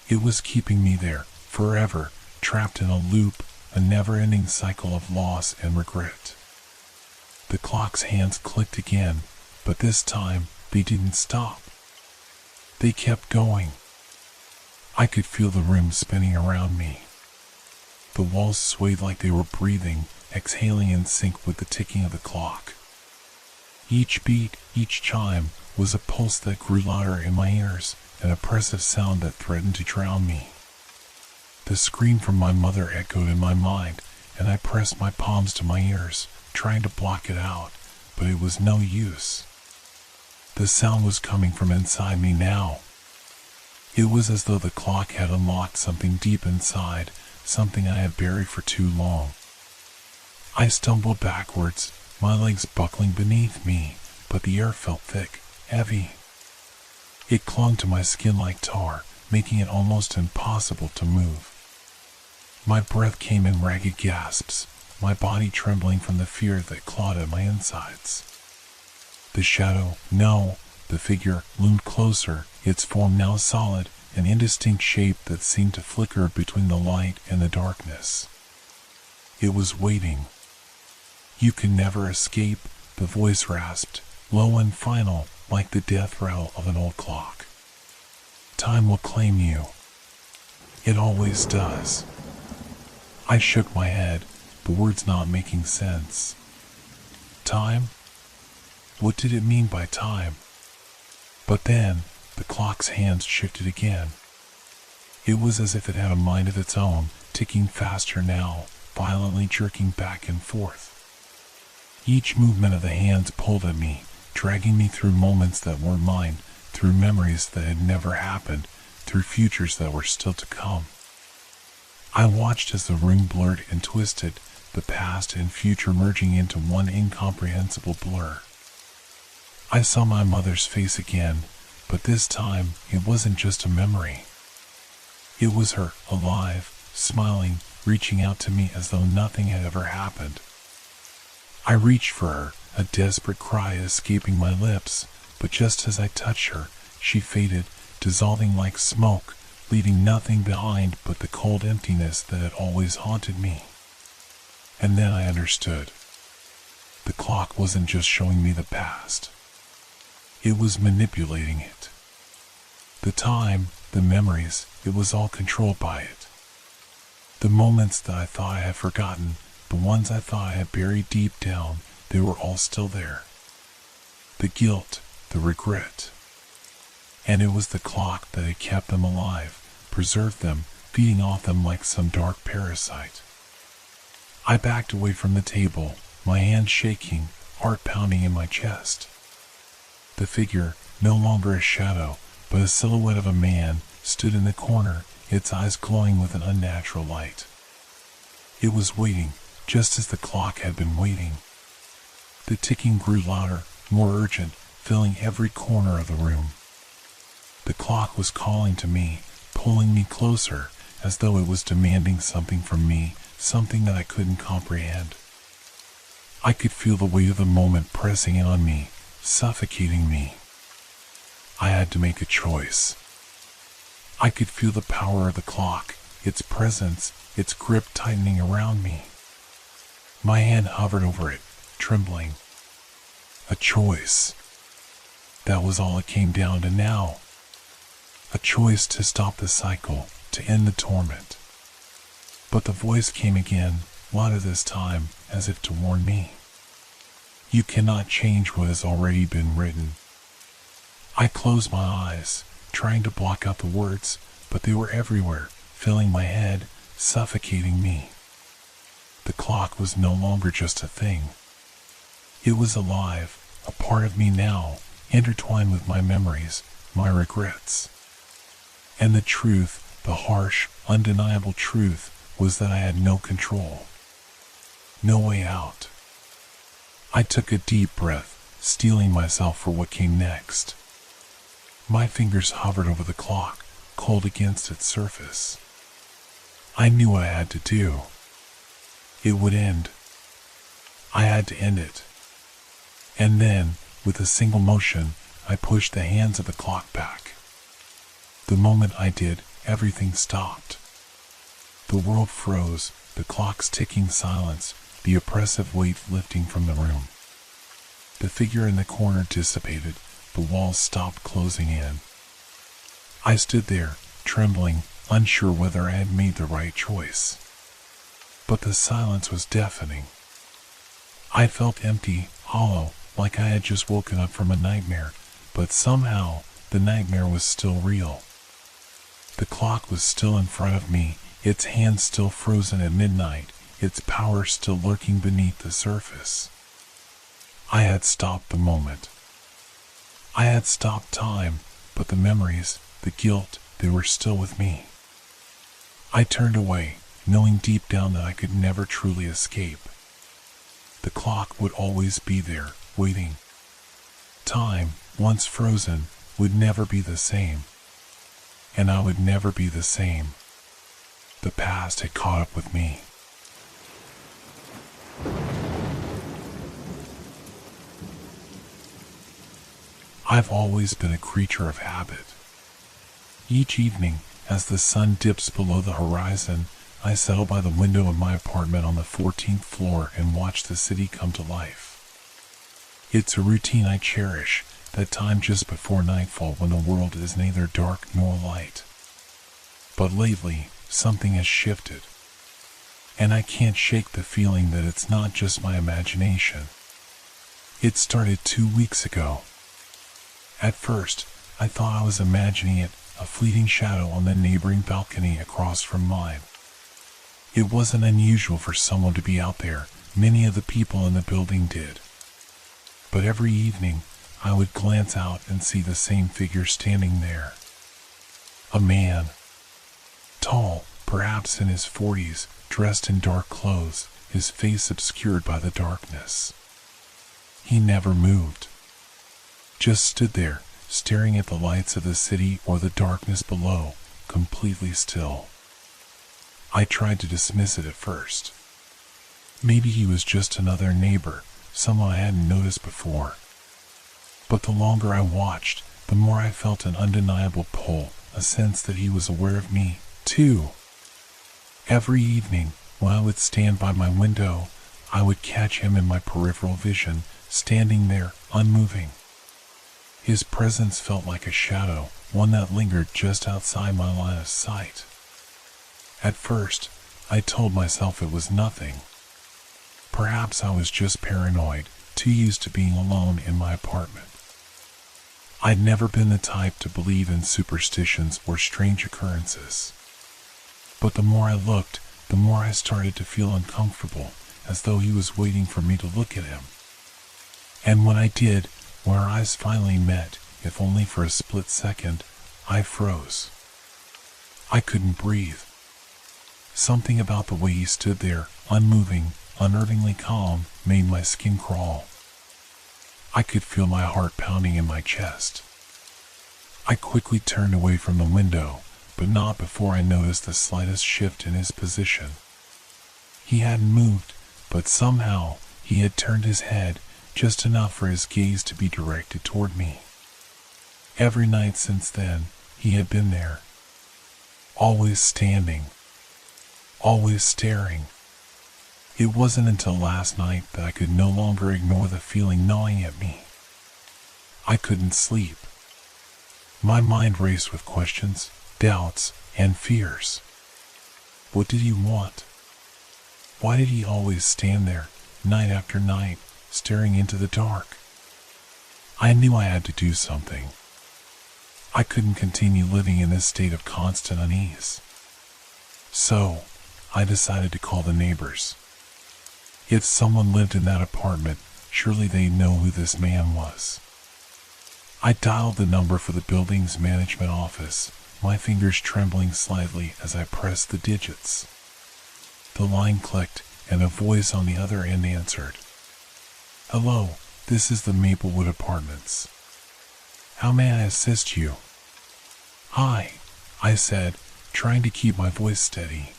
It was keeping me there, forever, trapped in a loop, a never-ending cycle of loss and regret. The clock's hands clicked again, but this time, they didn't stop. They kept going. I could feel the room spinning around me. The walls swayed like they were breathing, exhaling in sync with the ticking of the clock. Each beat, each chime, was a pulse that grew louder in my ears, an oppressive sound that threatened to drown me. The scream from my mother echoed in my mind, and I pressed my palms to my ears, trying to block it out, but it was no use. The sound was coming from inside me now. It was as though the clock had unlocked something deep inside, something I had buried for too long. I stumbled backwards, my legs buckling beneath me, but the air felt thick, heavy. It clung to my skin like tar, making it almost impossible to move. My breath came in ragged gasps, my body trembling from the fear that clawed at my insides. The shadow, no, the figure, loomed closer, its form now solid, an indistinct shape that seemed to flicker between the light and the darkness. It was waiting. "You can never escape," the voice rasped, low and final, like the death rattle of an old clock. "Time will claim you. It always does." I shook my head, the words not making sense. Time? What did it mean by time? But then, the clock's hands shifted again. It was as if it had a mind of its own, ticking faster now, violently jerking back and forth. Each movement of the hands pulled at me, dragging me through moments that weren't mine, through memories that had never happened, through futures that were still to come. I watched as the room blurred and twisted, the past and future merging into one incomprehensible blur. I saw my mother's face again, but this time it wasn't just a memory. It was her, alive, smiling, reaching out to me as though nothing had ever happened. I reached for her, a desperate cry escaping my lips, but just as I touched her, she faded, dissolving like smoke, leaving nothing behind but the cold emptiness that had always haunted me. And then I understood. The clock wasn't just showing me the past. It was manipulating it. The time, the memories, it was all controlled by it. The moments that I thought I had forgotten, the ones I thought I had buried deep down, they were all still there. The guilt, the regret. And it was the clock that had kept them alive, preserved them, feeding off them like some dark parasite. I backed away from the table, my hands shaking, heart pounding in my chest. The figure, no longer a shadow, but a silhouette of a man, stood in the corner, its eyes glowing with an unnatural light. It was waiting, just as the clock had been waiting. The ticking grew louder, more urgent, filling every corner of the room. The clock was calling to me, pulling me closer, as though it was demanding something from me, something that I couldn't comprehend. I could feel the weight of the moment pressing on me, suffocating me. I had to make a choice. I could feel the power of the clock, its presence, its grip tightening around me. My hand hovered over it, trembling. A choice. That was all it came down to now. A choice to stop the cycle, to end the torment. But the voice came again, louder this time, as if to warn me. You cannot change what has already been written. I closed my eyes, trying to block out the words, but they were everywhere, filling my head, suffocating me. The clock was no longer just a thing. It was alive, a part of me now, intertwined with my memories, my regrets. And the truth, the harsh, undeniable truth, was that I had no control. No way out. I took a deep breath, steeling myself for what came next. My fingers hovered over the clock, cold against its surface. I knew what I had to do. It would end. I had to end it. And then, with a single motion, I pushed the hands of the clock back. The moment I did, everything stopped. The world froze, the clock's ticking silence, the oppressive weight lifting from the room. The figure in the corner dissipated, the walls stopped closing in. I stood there, trembling, unsure whether I had made the right choice. But the silence was deafening. I felt empty, hollow, like I had just woken up from a nightmare, but somehow the nightmare was still real. The clock was still in front of me, its hands still frozen at midnight, its power still lurking beneath the surface. I had stopped the moment. I had stopped time, but the memories, the guilt, they were still with me. I turned away, knowing deep down that I could never truly escape. The clock would always be there, waiting. Time, once frozen, would never be the same. And I would never be the same. The past had caught up with me. I've always been a creature of habit. Each evening, as the sun dips below the horizon, I settle by the window of my apartment on the 14th floor and watch the city come to life. It's a routine I cherish, that time just before nightfall when the world is neither dark nor light. But lately, something has shifted. And I can't shake the feeling that it's not just my imagination. It started 2 weeks ago. At first, I thought I was imagining it, a fleeting shadow on the neighboring balcony across from mine. It wasn't unusual for someone to be out there, many of the people in the building did. But every evening, I would glance out and see the same figure standing there. A man. Tall, perhaps in his 40s, dressed in dark clothes, his face obscured by the darkness. He never moved. Just stood there, staring at the lights of the city or the darkness below, completely still. I tried to dismiss it at first. Maybe he was just another neighbor, someone I hadn't noticed before. But the longer I watched, the more I felt an undeniable pull, a sense that he was aware of me, too. Every evening, when I would stand by my window, I would catch him in my peripheral vision, standing there, unmoving. His presence felt like a shadow, one that lingered just outside my line of sight. At first, I told myself it was nothing. Perhaps I was just paranoid, too used to being alone in my apartment. I'd never been the type to believe in superstitions or strange occurrences. But the more I looked, the more I started to feel uncomfortable, as though he was waiting for me to look at him. And when I did, when our eyes finally met, if only for a split second, I froze. I couldn't breathe. Something about the way he stood there, unmoving, unnervingly calm, made my skin crawl. I could feel my heart pounding in my chest. I quickly turned away from the window, but not before I noticed the slightest shift in his position. He hadn't moved, but somehow he had turned his head, just enough for his gaze to be directed toward me. Every night since then, he had been there. Always standing. Always staring. It wasn't until last night that I could no longer ignore the feeling gnawing at me. I couldn't sleep. My mind raced with questions, doubts, and fears. What did he want? Why did he always stand there, night after night, staring into the dark? I knew I had to do something. I couldn't continue living in this state of constant unease. So, I decided to call the neighbors. If someone lived in that apartment, surely they'd know who this man was. I dialed the number for the building's management office, my fingers trembling slightly as I pressed the digits. The line clicked, and a voice on the other end answered. "Hello, this is the Maplewood Apartments. How may I assist you?" "Hi," I said, trying to keep my voice steady.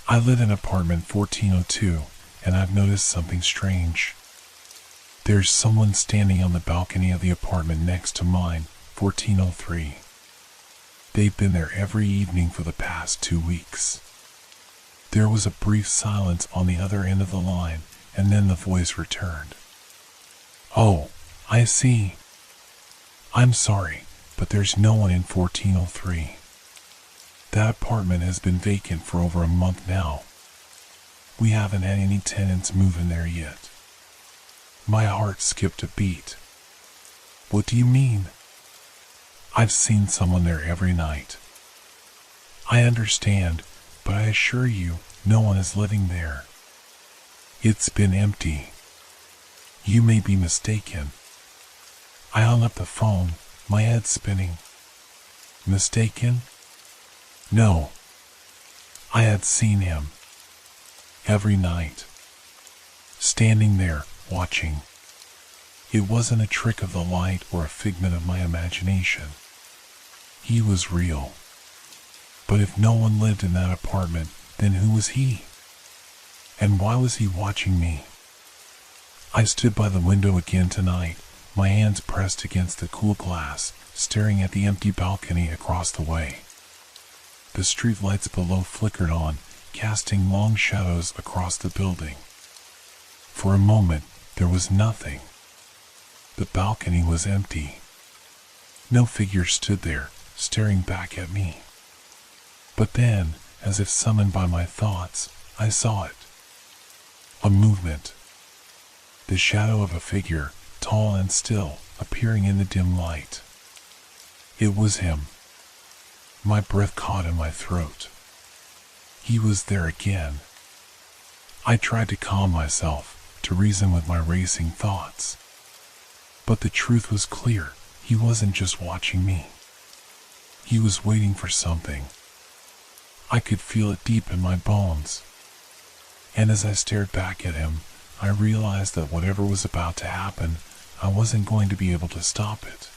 "I live in apartment 1402, and I've noticed something strange. There's someone standing on the balcony of the apartment next to mine, 1403. They've been there every evening for the past 2 weeks." There was a brief silence on the other end of the line, and then the voice returned. "Oh, I see. I'm sorry, but there's no one in 1403. That apartment has been vacant for over a month now. We haven't had any tenants move in there yet." My heart skipped a beat. "What do you mean?" "I've seen someone there every night." "I understand, but I assure you, no one is living there. It's been empty." "You may be mistaken." I hung up the phone, my head spinning. Mistaken? No. I had seen him. Every night. Standing there, watching. It wasn't a trick of the light or a figment of my imagination. He was real. But if no one lived in that apartment, then who was he? And why was he watching me? I stood by the window again tonight, my hands pressed against the cool glass, staring at the empty balcony across the way. The street lights below flickered on, casting long shadows across the building. For a moment, there was nothing. The balcony was empty. No figure stood there, staring back at me. But then, as if summoned by my thoughts, I saw it. A movement. The shadow of a figure, tall and still, appearing in the dim light. It was him. My breath caught in my throat. He was there again. I tried to calm myself, to reason with my racing thoughts. But the truth was clear, he wasn't just watching me. He was waiting for something. I could feel it deep in my bones. And as I stared back at him, I realized that whatever was about to happen, I wasn't going to be able to stop it.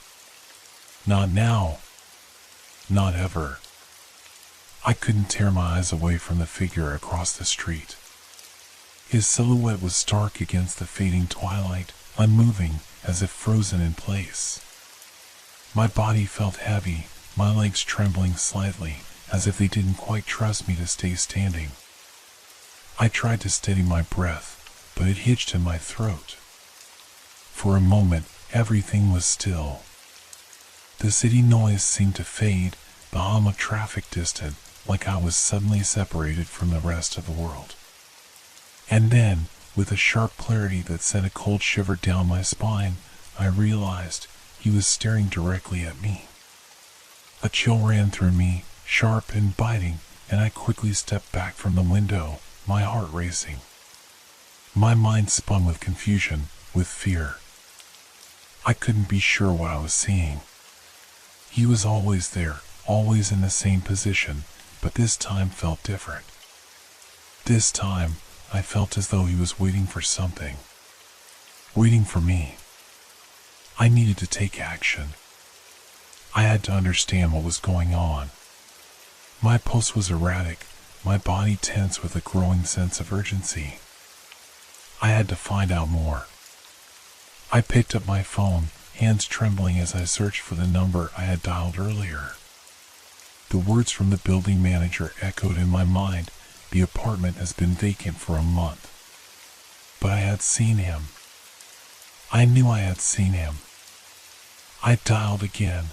Not now. Not ever. I couldn't tear my eyes away from the figure across the street. His silhouette was stark against the fading twilight, unmoving, as if frozen in place. My body felt heavy, my legs trembling slightly, as if they didn't quite trust me to stay standing. I tried to steady my breath, but it hitched in my throat. For a moment, everything was still. The city noise seemed to fade, the hum of traffic distant, like I was suddenly separated from the rest of the world. And then, with a sharp clarity that sent a cold shiver down my spine, I realized he was staring directly at me. A chill ran through me, sharp and biting, and I quickly stepped back from the window, my heart racing. My mind spun with confusion, with fear. I couldn't be sure what I was seeing. He was always there, always in the same position, but this time felt different. This time, I felt as though he was waiting for something. Waiting for me. I needed to take action. I had to understand what was going on. My pulse was erratic, my body tense with a growing sense of urgency. I had to find out more. I picked up my phone, hands trembling as I searched for the number I had dialed earlier. The words from the building manager echoed in my mind. The apartment has been vacant for a month. But I had seen him. I knew I had seen him. I dialed again.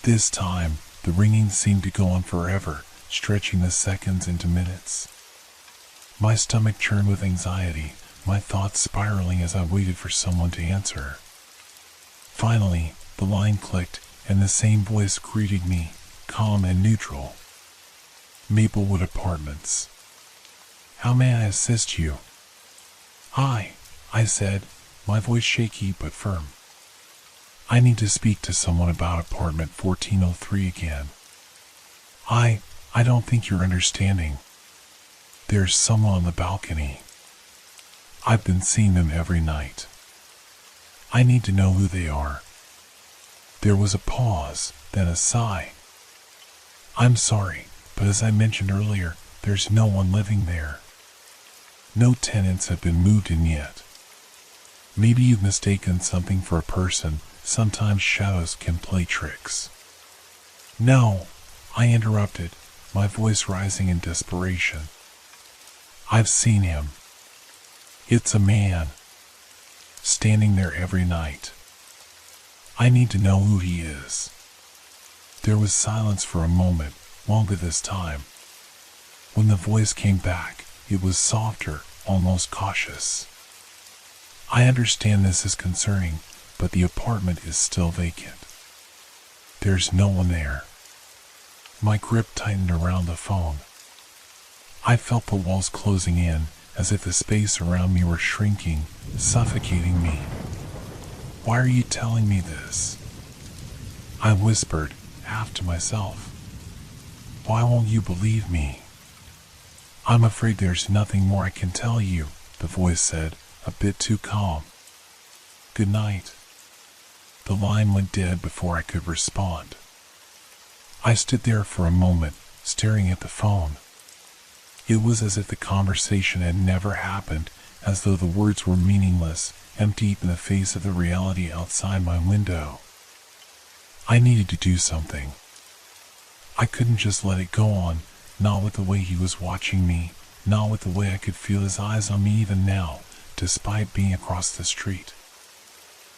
This time, the ringing seemed to go on forever, stretching the seconds into minutes. My stomach churned with anxiety, my thoughts spiraling as I waited for someone to answer. Finally, the line clicked, and the same voice greeted me, calm and neutral. Maplewood Apartments. How may I assist you? Hi, I said, my voice shaky but firm. I need to speak to someone about apartment 1403 again. I don't think you're understanding. There's someone on the balcony. I've been seeing them every night. I need to know who they are. There was a pause, then a sigh. I'm sorry, but as I mentioned earlier, there's no one living there. No tenants have been moved in yet. Maybe you've mistaken something for a person. Sometimes shadows can play tricks. No, I interrupted, my voice rising in desperation. I've seen him. It's a man, standing there every night. I need to know who he is. There was silence for a moment, longer this time. When the voice came back, it was softer, almost cautious. I understand this is concerning, but the apartment is still vacant. There's no one there. My grip tightened around the phone. I felt the walls closing in, as if the space around me were shrinking, suffocating me. Why are you telling me this? I whispered, half to myself. Why won't you believe me? I'm afraid there's nothing more I can tell you, the voice said, a bit too calm. Good night. The line went dead before I could respond. I stood there for a moment, staring at the phone. It was as if the conversation had never happened, as though the words were meaningless, empty in the face of the reality outside my window. I needed to do something. I couldn't just let it go on, not with the way he was watching me, not with the way I could feel his eyes on me even now, despite being across the street.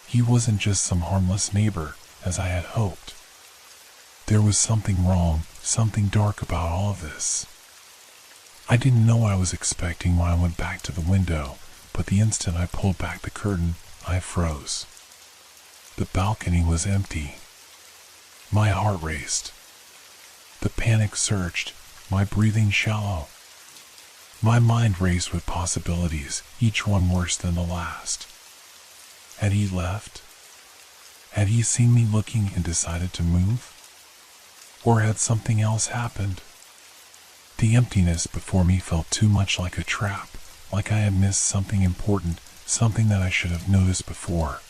He wasn't just some harmless neighbor, as I had hoped. There was something wrong, something dark about all of this. I didn't know what I was expecting when I went back to the window, but the instant I pulled back the curtain, I froze. The balcony was empty. My heart raced. The panic surged, my breathing shallow. My mind raced with possibilities, each one worse than the last. Had he left? Had he seen me looking and decided to move? Or had something else happened? The emptiness before me felt too much like a trap, like I had missed something important, something that I should have noticed before.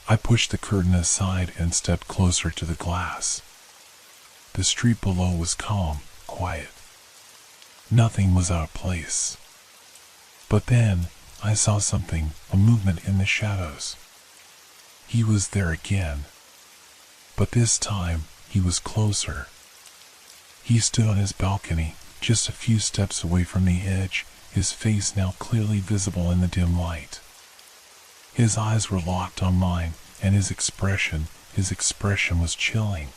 I pushed the curtain aside and stepped closer to the glass. The street below was calm, quiet. Nothing was out of place. But then, I saw something, a movement in the shadows. He was there again. But this time, he was closer. He stood on his balcony, just a few steps away from the edge, his face now clearly visible in the dim light. His eyes were locked on mine, and his expression was chilling.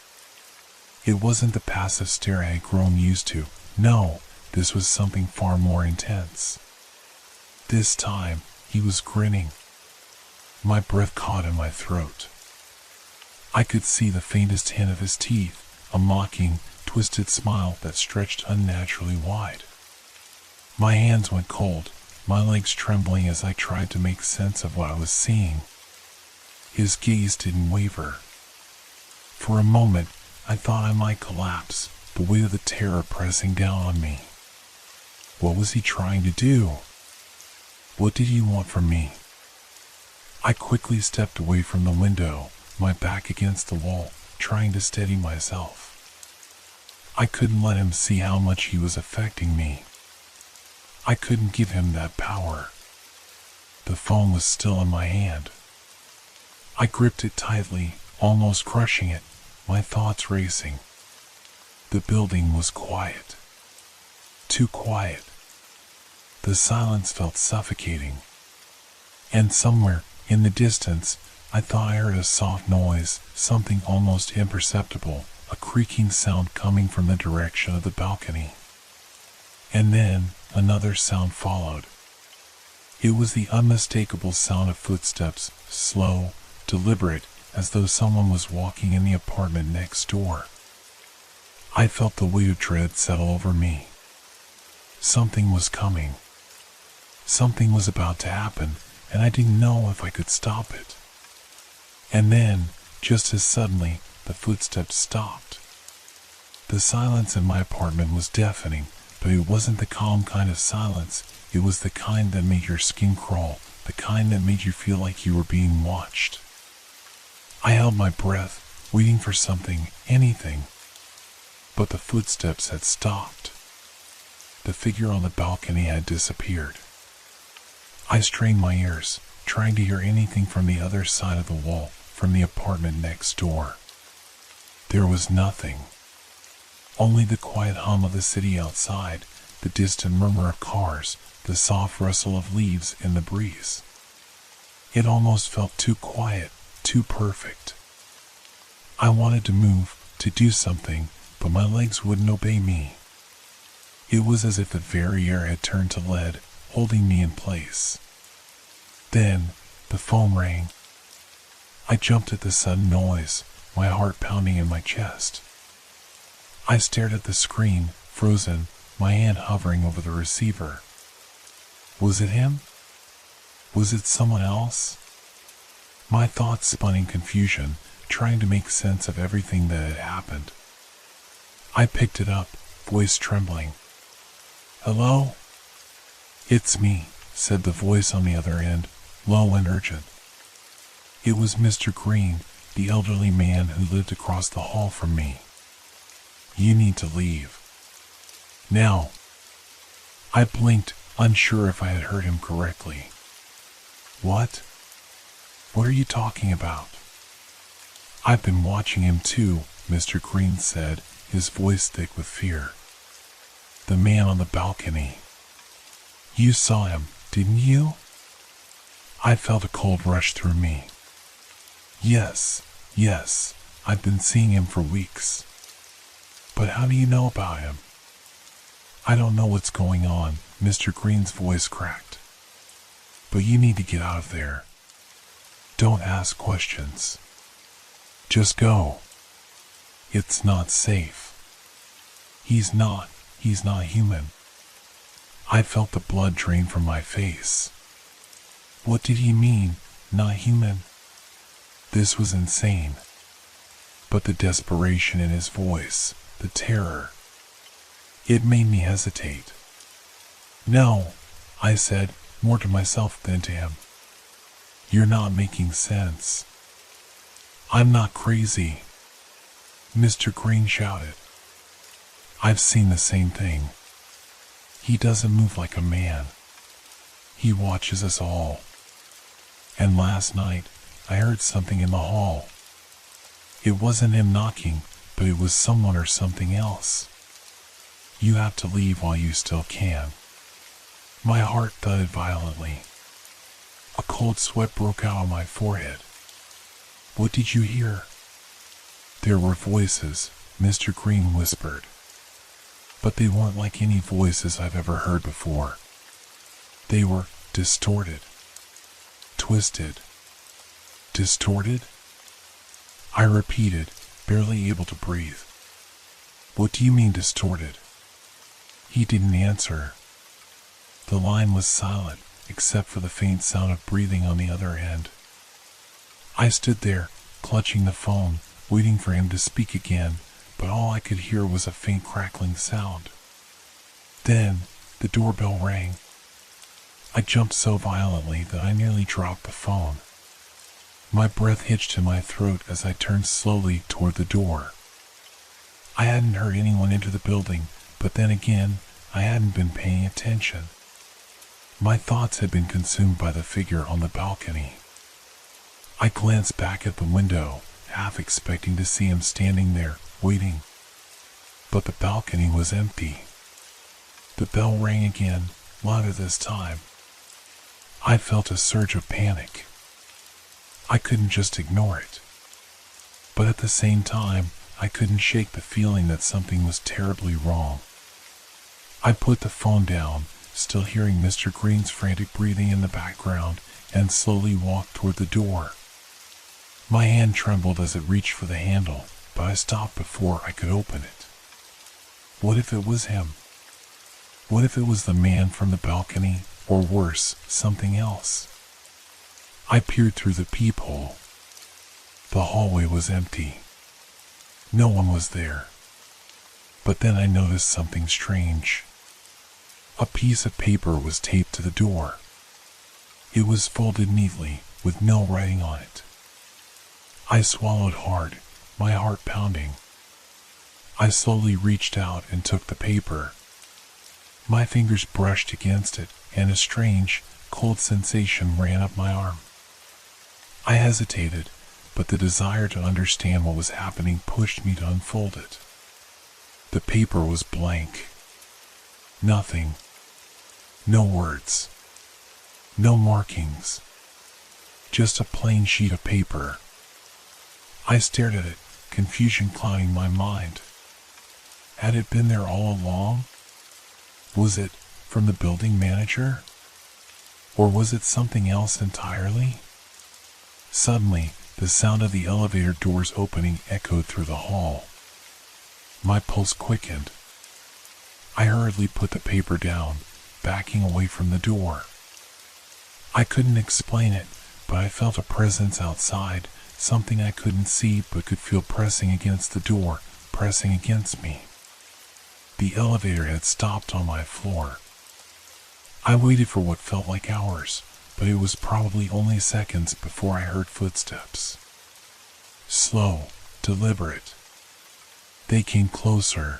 It wasn't the passive stare I had grown used to. No, this was something far more intense. This time, he was grinning. My breath caught in my throat. I could see the faintest hint of his teeth, a mocking, twisted smile that stretched unnaturally wide. My hands went cold, my legs trembling as I tried to make sense of what I was seeing. His gaze didn't waver. For a moment, I thought I might collapse, the weight of the terror pressing down on me. What was he trying to do? What did he want from me? I quickly stepped away from the window, my back against the wall, trying to steady myself. I couldn't let him see how much he was affecting me. I couldn't give him that power. The phone was still in my hand. I gripped it tightly, almost crushing it, my thoughts racing. The building was quiet. Too quiet. The silence felt suffocating. And somewhere, in the distance, I thought I heard a soft noise, something almost imperceptible, a creaking sound coming from the direction of the balcony. And then another sound followed. It was the unmistakable sound of footsteps, slow, deliberate, as though someone was walking in the apartment next door. I felt the weight of dread settle over me. Something was coming. Something was about to happen, and I didn't know if I could stop it. And then, just as suddenly, the footsteps stopped. The silence in my apartment was deafening, but it wasn't the calm kind of silence. It was the kind that made your skin crawl, the kind that made you feel like you were being watched. I held my breath, waiting for something, anything. But the footsteps had stopped. The figure on the balcony had disappeared. I strained my ears, trying to hear anything from the other side of the wall, from the apartment next door. There was nothing. Only the quiet hum of the city outside, the distant murmur of cars, the soft rustle of leaves in the breeze. It almost felt too quiet, too perfect. I wanted to move, to do something, but my legs wouldn't obey me. It was as if the very air had turned to lead, holding me in place. Then, the phone rang. I jumped at the sudden noise, my heart pounding in my chest. I stared at the screen, frozen, my hand hovering over the receiver. Was it him? Was it someone else? My thoughts spun in confusion, trying to make sense of everything that had happened. I picked it up, voice trembling. "Hello?" "It's me," said the voice on the other end, low and urgent. It was Mr. Green, the elderly man who lived across the hall from me. "You need to leave. Now." I blinked, unsure if I had heard him correctly. "What? What are you talking about?" "I've been watching him too," Mr. Green said, his voice thick with fear. "The man on the balcony. You saw him, didn't you?" I felt a cold rush through me. Yes, I've been seeing him for weeks." "But how do you know about him?" "I don't know what's going on," Mr. Green's voice cracked. "But you need to get out of there. Don't ask questions. Just go. It's not safe. He's not human." I felt the blood drain from my face. What did he mean, not human? This was insane. But the desperation in his voice, the terror, it made me hesitate. "No," I said, more to myself than to him. "You're not making sense." "I'm not crazy," Mr. Green shouted. "I've seen the same thing. He doesn't move like a man. He watches us all. And last night, I heard something in the hall. It wasn't him knocking, but it was someone or something else. You have to leave while you still can." My heart thudded violently. A cold sweat broke out on my forehead. "What did you hear?" "There were voices," Mr. Green whispered. "But they weren't like any voices I've ever heard before. They were distorted. Twisted. Distorted?" I repeated, barely able to breathe. "What do you mean distorted?" He didn't answer. The line was silent, except for the faint sound of breathing on the other end. I stood there, clutching the phone, waiting for him to speak again, but all I could hear was a faint crackling sound. Then, the doorbell rang. I jumped so violently that I nearly dropped the phone. My breath hitched in my throat as I turned slowly toward the door. I hadn't heard anyone enter the building, but then again, I hadn't been paying attention. My thoughts had been consumed by the figure on the balcony. I glanced back at the window, half expecting to see him standing there, waiting. But the balcony was empty. The bell rang again, louder this time. I felt a surge of panic. I couldn't just ignore it. But at the same time, I couldn't shake the feeling that something was terribly wrong. I put the phone down, still hearing Mr. Green's frantic breathing in the background, and slowly walked toward the door. My hand trembled as it reached for the handle, but I stopped before I could open it. What if it was him? What if it was the man from the balcony, or worse, something else? I peered through the peephole. The hallway was empty. No one was there. But then I noticed something strange. A piece of paper was taped to the door. It was folded neatly, with no writing on it. I swallowed hard, my heart pounding. I slowly reached out and took the paper. My fingers brushed against it, and a strange, cold sensation ran up my arm. I hesitated, but the desire to understand what was happening pushed me to unfold it. The paper was blank. Nothing. No words. No markings. Just a plain sheet of paper. I stared at it, confusion clouding my mind. Had it been there all along? Was it from the building manager? Or was it something else entirely? Suddenly, the sound of the elevator doors opening echoed through the hall. My pulse quickened. I hurriedly put the paper down, backing away from the door. I couldn't explain it, but I felt a presence outside, something I couldn't see but could feel pressing against the door, pressing against me. The elevator had stopped on my floor. I waited for what felt like hours, but it was probably only seconds before I heard footsteps. Slow, deliberate. They came closer.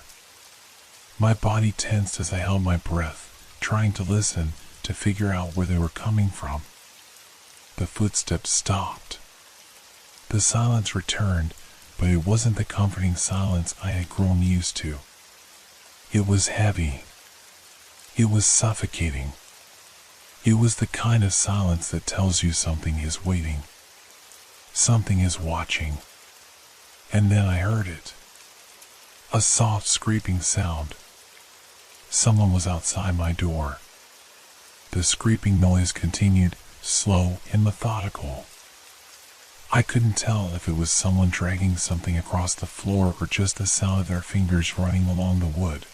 My body tensed as I held my breath, trying to listen, to figure out where they were coming from. The footsteps stopped. The silence returned, but it wasn't the comforting silence I had grown used to. It was heavy. It was suffocating. It was the kind of silence that tells you something is waiting. Something is watching. And then I heard it. A soft scraping sound. Someone was outside my door. The scraping noise continued, slow and methodical. I couldn't tell if it was someone dragging something across the floor or just the sound of their fingers running along the wood.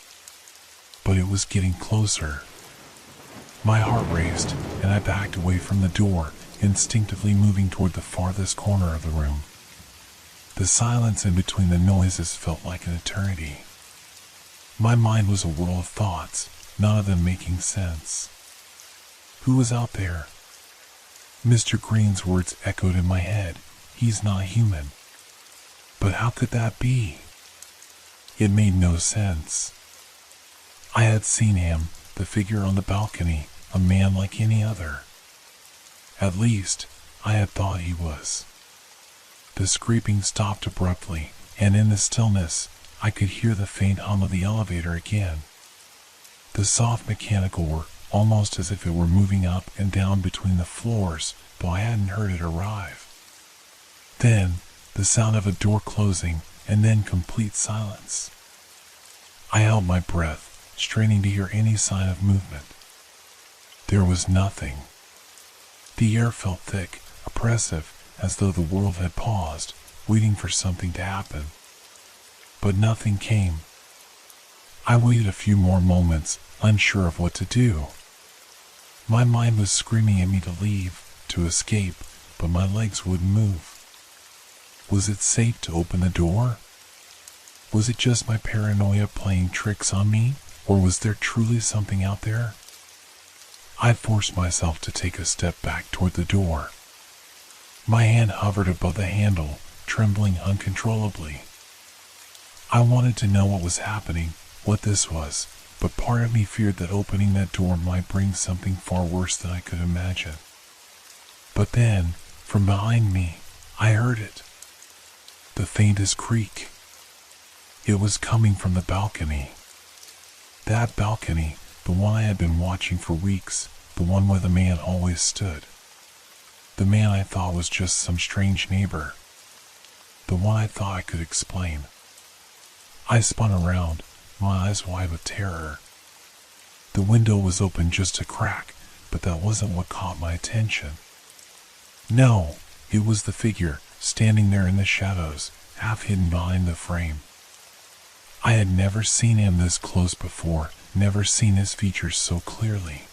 But it was getting closer. My heart raced, and I backed away from the door, instinctively moving toward the farthest corner of the room. The silence in between the noises felt like an eternity. My mind was a whirl of thoughts, none of them making sense. Who was out there? Mr. Green's words echoed in my head. He's not human. But how could that be? It made no sense. I had seen him, the figure on the balcony, a man like any other. At least, I had thought he was. The scraping stopped abruptly, and in the stillness, I could hear the faint hum of the elevator again. The soft mechanical work, almost as if it were moving up and down between the floors, though I hadn't heard it arrive. Then, the sound of a door closing, and then complete silence. I held my breath, straining to hear any sign of movement. There was nothing. The air felt thick, oppressive, as though the world had paused, waiting for something to happen. But nothing came. I waited a few more moments, unsure of what to do. My mind was screaming at me to leave, to escape, but my legs wouldn't move. Was it safe to open the door? Was it just my paranoia playing tricks on me, or was there truly something out there? I forced myself to take a step back toward the door. My hand hovered above the handle, trembling uncontrollably. I wanted to know what was happening, what this was, but part of me feared that opening that door might bring something far worse than I could imagine. But then, from behind me, I heard it. The faintest creak. It was coming from the balcony. That balcony, the one I had been watching for weeks, the one where the man always stood. The man I thought was just some strange neighbor. The one I thought I could explain. I spun around, my eyes wide with terror. The window was open just a crack, but that wasn't what caught my attention. No, it was the figure, standing there in the shadows, half hidden behind the frame. I had never seen him this close before, never seen his features so clearly.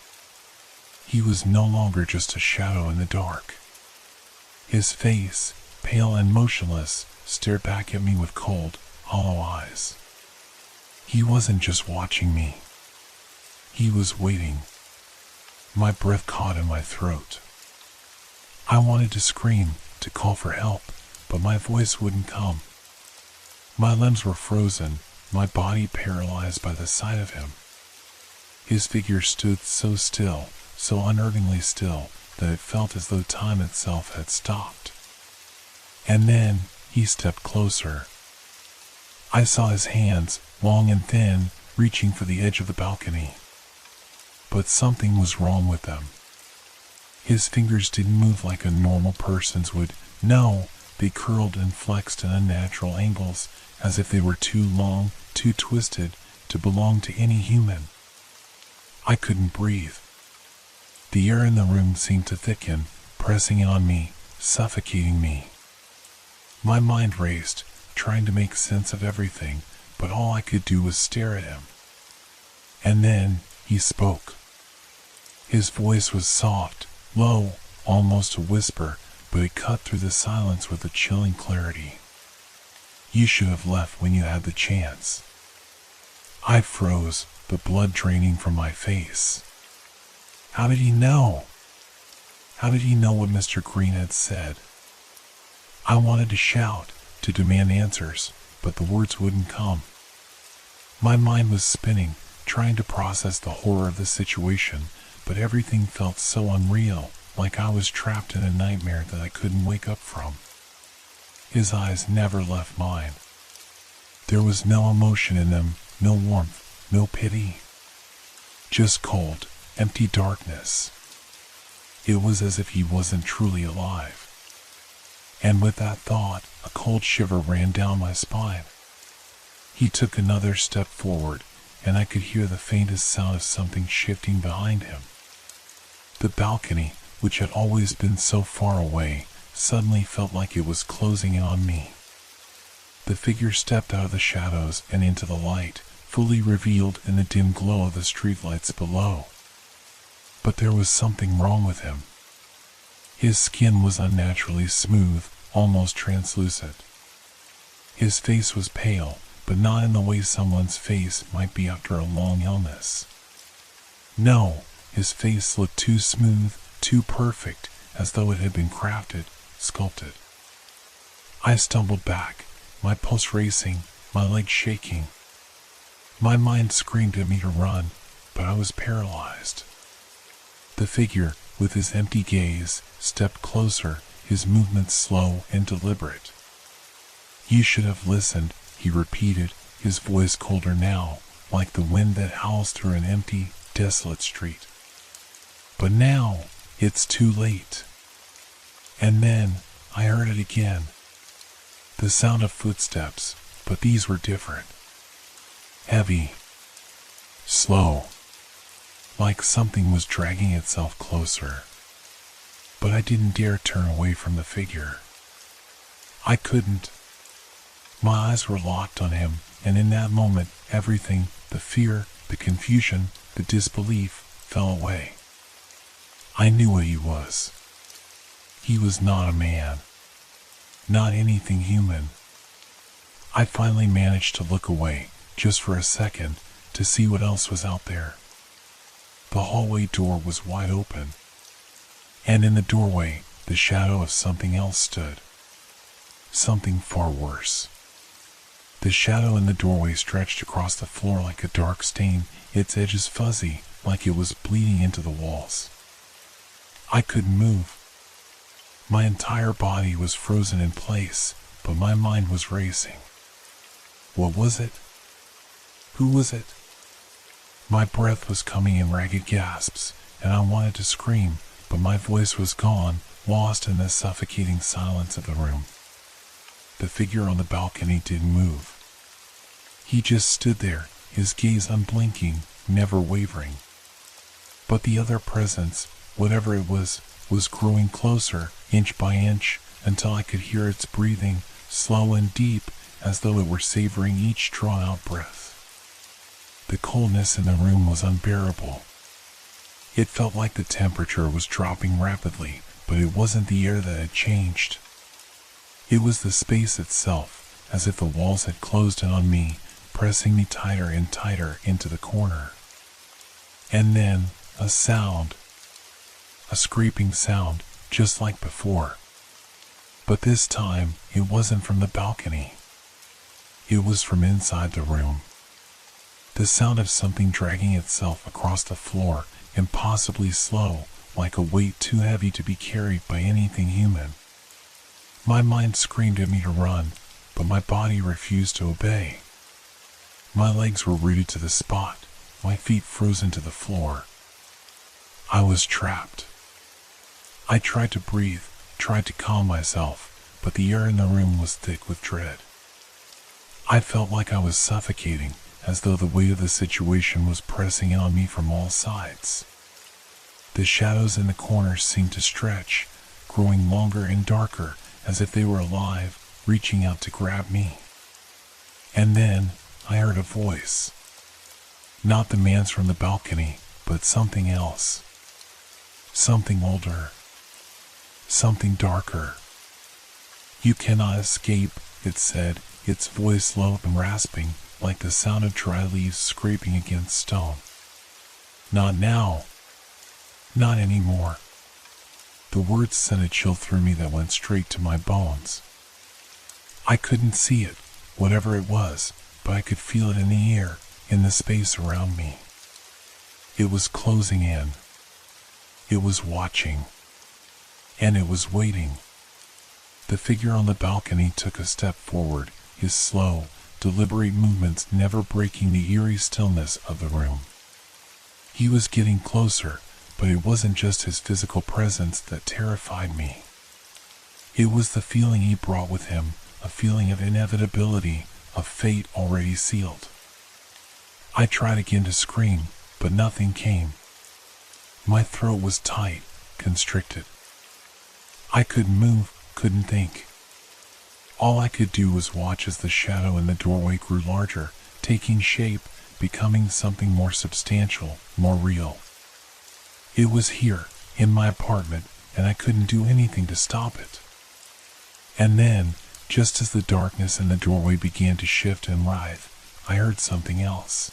He was no longer just a shadow in the dark. His face, pale and motionless, stared back at me with cold, hollow eyes. He wasn't just watching me. He was waiting. My breath caught in my throat. I wanted to scream, to call for help, but my voice wouldn't come. My limbs were frozen, my body paralyzed by the sight of him. His figure stood so still, so unnervingly still, that it felt as though time itself had stopped. And then, he stepped closer. I saw his hands, long and thin, reaching for the edge of the balcony. But something was wrong with them. His fingers didn't move like a normal person's would. No, they curled and flexed in unnatural angles, as if they were too long, too twisted, to belong to any human. I couldn't breathe. The air in the room seemed to thicken, pressing in on me, suffocating me. My mind raced, trying to make sense of everything, but all I could do was stare at him. And then, he spoke. His voice was soft, low, almost a whisper, but it cut through the silence with a chilling clarity. You should have left when you had the chance. I froze, the blood draining from my face. How did he know? How did he know what Mr. Green had said? I wanted to shout, to demand answers, but the words wouldn't come. My mind was spinning, trying to process the horror of the situation, but everything felt so unreal, like I was trapped in a nightmare that I couldn't wake up from. His eyes never left mine. There was no emotion in them, no warmth, no pity. Just cold, empty darkness. It was as if he wasn't truly alive. And with that thought, a cold shiver ran down my spine. He took another step forward, and I could hear the faintest sound of something shifting behind him. The balcony, which had always been so far away, suddenly felt like it was closing in on me. The figure stepped out of the shadows and into the light, fully revealed in the dim glow of the streetlights below. But there was something wrong with him. His skin was unnaturally smooth, almost translucent. His face was pale, but not in the way someone's face might be after a long illness. No, his face looked too smooth, too perfect, as though it had been crafted, sculpted. I stumbled back, my pulse racing, my legs shaking. My mind screamed at me to run, but I was paralyzed. The figure, with his empty gaze, stepped closer, his movements slow and deliberate. You should have listened, he repeated, his voice colder now, like the wind that howls through an empty, desolate street. But now, it's too late. And then, I heard it again. The sound of footsteps, but these were different. Heavy. Slow. Like something was dragging itself closer. But I didn't dare turn away from the figure. I couldn't. My eyes were locked on him, and in that moment, everything, the fear, the confusion, the disbelief, fell away. I knew what he was. He was not a man. Not anything human. I finally managed to look away, just for a second, to see what else was out there. The hallway door was wide open. And in the doorway, the shadow of something else stood. Something far worse. The shadow in the doorway stretched across the floor like a dark stain, its edges fuzzy, like it was bleeding into the walls. I couldn't move. My entire body was frozen in place, but my mind was racing. What was it? Who was it? My breath was coming in ragged gasps, and I wanted to scream, but my voice was gone, lost in the suffocating silence of the room. The figure on the balcony didn't move. He just stood there, his gaze unblinking, never wavering. But the other presence, whatever it was growing closer, inch by inch, until I could hear its breathing, slow and deep, as though it were savoring each drawn-out breath. The coldness in the room was unbearable. It felt like the temperature was dropping rapidly, but it wasn't the air that had changed. It was the space itself, as if the walls had closed in on me, pressing me tighter and tighter into the corner. And then, a sound. A scraping sound, just like before. But this time, it wasn't from the balcony. It was from inside the room. The sound of something dragging itself across the floor, impossibly slow, like a weight too heavy to be carried by anything human. My mind screamed at me to run, but my body refused to obey. My legs were rooted to the spot, my feet frozen to the floor. I was trapped. I tried to breathe, tried to calm myself, but the air in the room was thick with dread. I felt like I was suffocating, as though the weight of the situation was pressing in on me from all sides. The shadows in the corners seemed to stretch, growing longer and darker, as if they were alive, reaching out to grab me. And then, I heard a voice. Not the man's from the balcony, but something else. Something older. Something darker. "You cannot escape," it said, its voice low and rasping, like the sound of dry leaves scraping against stone. "Not now. Not anymore." The words sent a chill through me that went straight to my bones. I couldn't see it, whatever it was, but I could feel it in the air, in the space around me. It was closing in. It was watching. And it was waiting. The figure on the balcony took a step forward, his slow, deliberate movements never breaking the eerie stillness of the room. He was getting closer, but it wasn't just his physical presence that terrified me. It was the feeling he brought with him, a feeling of inevitability, of fate already sealed. I tried again to scream, but nothing came. My throat was tight, constricted. I couldn't move, couldn't think. All I could do was watch as the shadow in the doorway grew larger, taking shape, becoming something more substantial, more real. It was here, in my apartment, and I couldn't do anything to stop it. And then, just as the darkness in the doorway began to shift and writhe, I heard something else.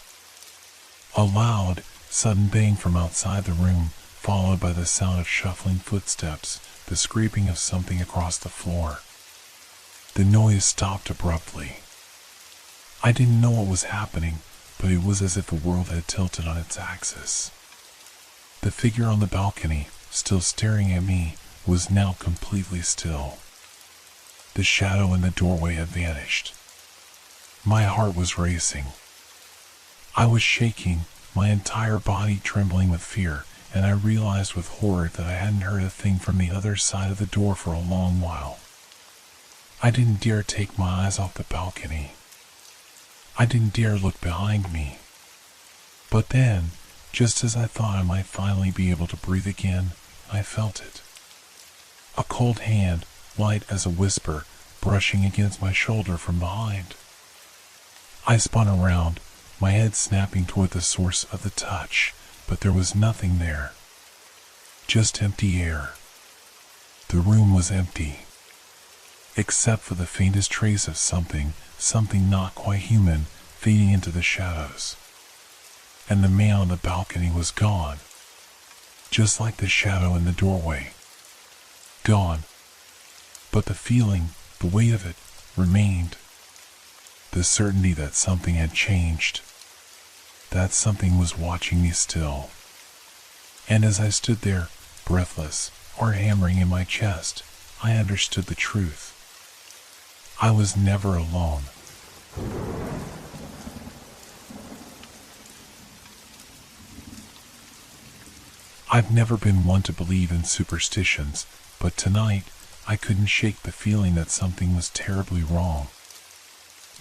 A loud, sudden bang from outside the room, followed by the sound of shuffling footsteps, the scraping of something across the floor. The noise stopped abruptly. I didn't know what was happening, but it was as if the world had tilted on its axis. The figure on the balcony, still staring at me, was now completely still. The shadow in the doorway had vanished. My heart was racing. I was shaking, my entire body trembling with fear, and I realized with horror that I hadn't heard a thing from the other side of the door for a long while. I didn't dare take my eyes off the balcony. I didn't dare look behind me. But then, just as I thought I might finally be able to breathe again, I felt it. A cold hand, light as a whisper, brushing against my shoulder from behind. I spun around, my head snapping toward the source of the touch, but there was nothing there. Just empty air. The room was empty. Except for the faintest trace of something not quite human, fading into the shadows. And the man on the balcony was gone. Just like the shadow in the doorway. Gone. But the feeling, the weight of it, remained. The certainty that something had changed. That something was watching me still. And as I stood there, breathless, heart hammering in my chest, I understood the truth. I was never alone. I've never been one to believe in superstitions, but tonight, I couldn't shake the feeling that something was terribly wrong.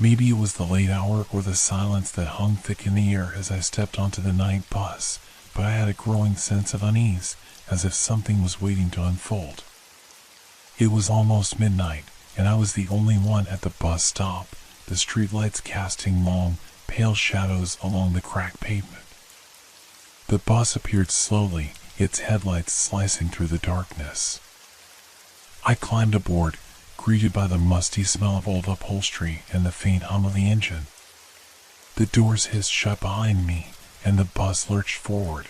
Maybe it was the late hour or the silence that hung thick in the air as I stepped onto the night bus, but I had a growing sense of unease, as if something was waiting to unfold. It was almost midnight, and I was the only one at the bus stop, the streetlights casting long, pale shadows along the cracked pavement. The bus appeared slowly, its headlights slicing through the darkness. I climbed aboard, greeted by the musty smell of old upholstery and the faint hum of the engine. The doors hissed shut behind me, and the bus lurched forward.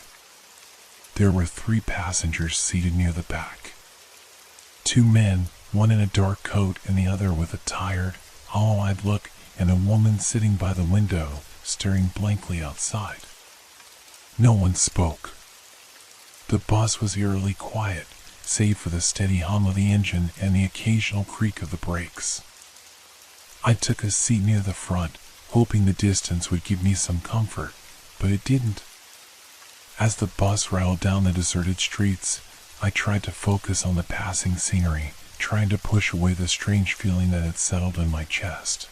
There were 3 passengers seated near the back. 2 men, one in a dark coat and the other with a tired, hollow-eyed look, and a woman sitting by the window, staring blankly outside. No one spoke. The bus was eerily quiet, save for the steady hum of the engine and the occasional creak of the brakes. I took a seat near the front, hoping the distance would give me some comfort, but it didn't. As the bus rattled down the deserted streets, I tried to focus on the passing scenery, trying to push away the strange feeling that had settled in my chest.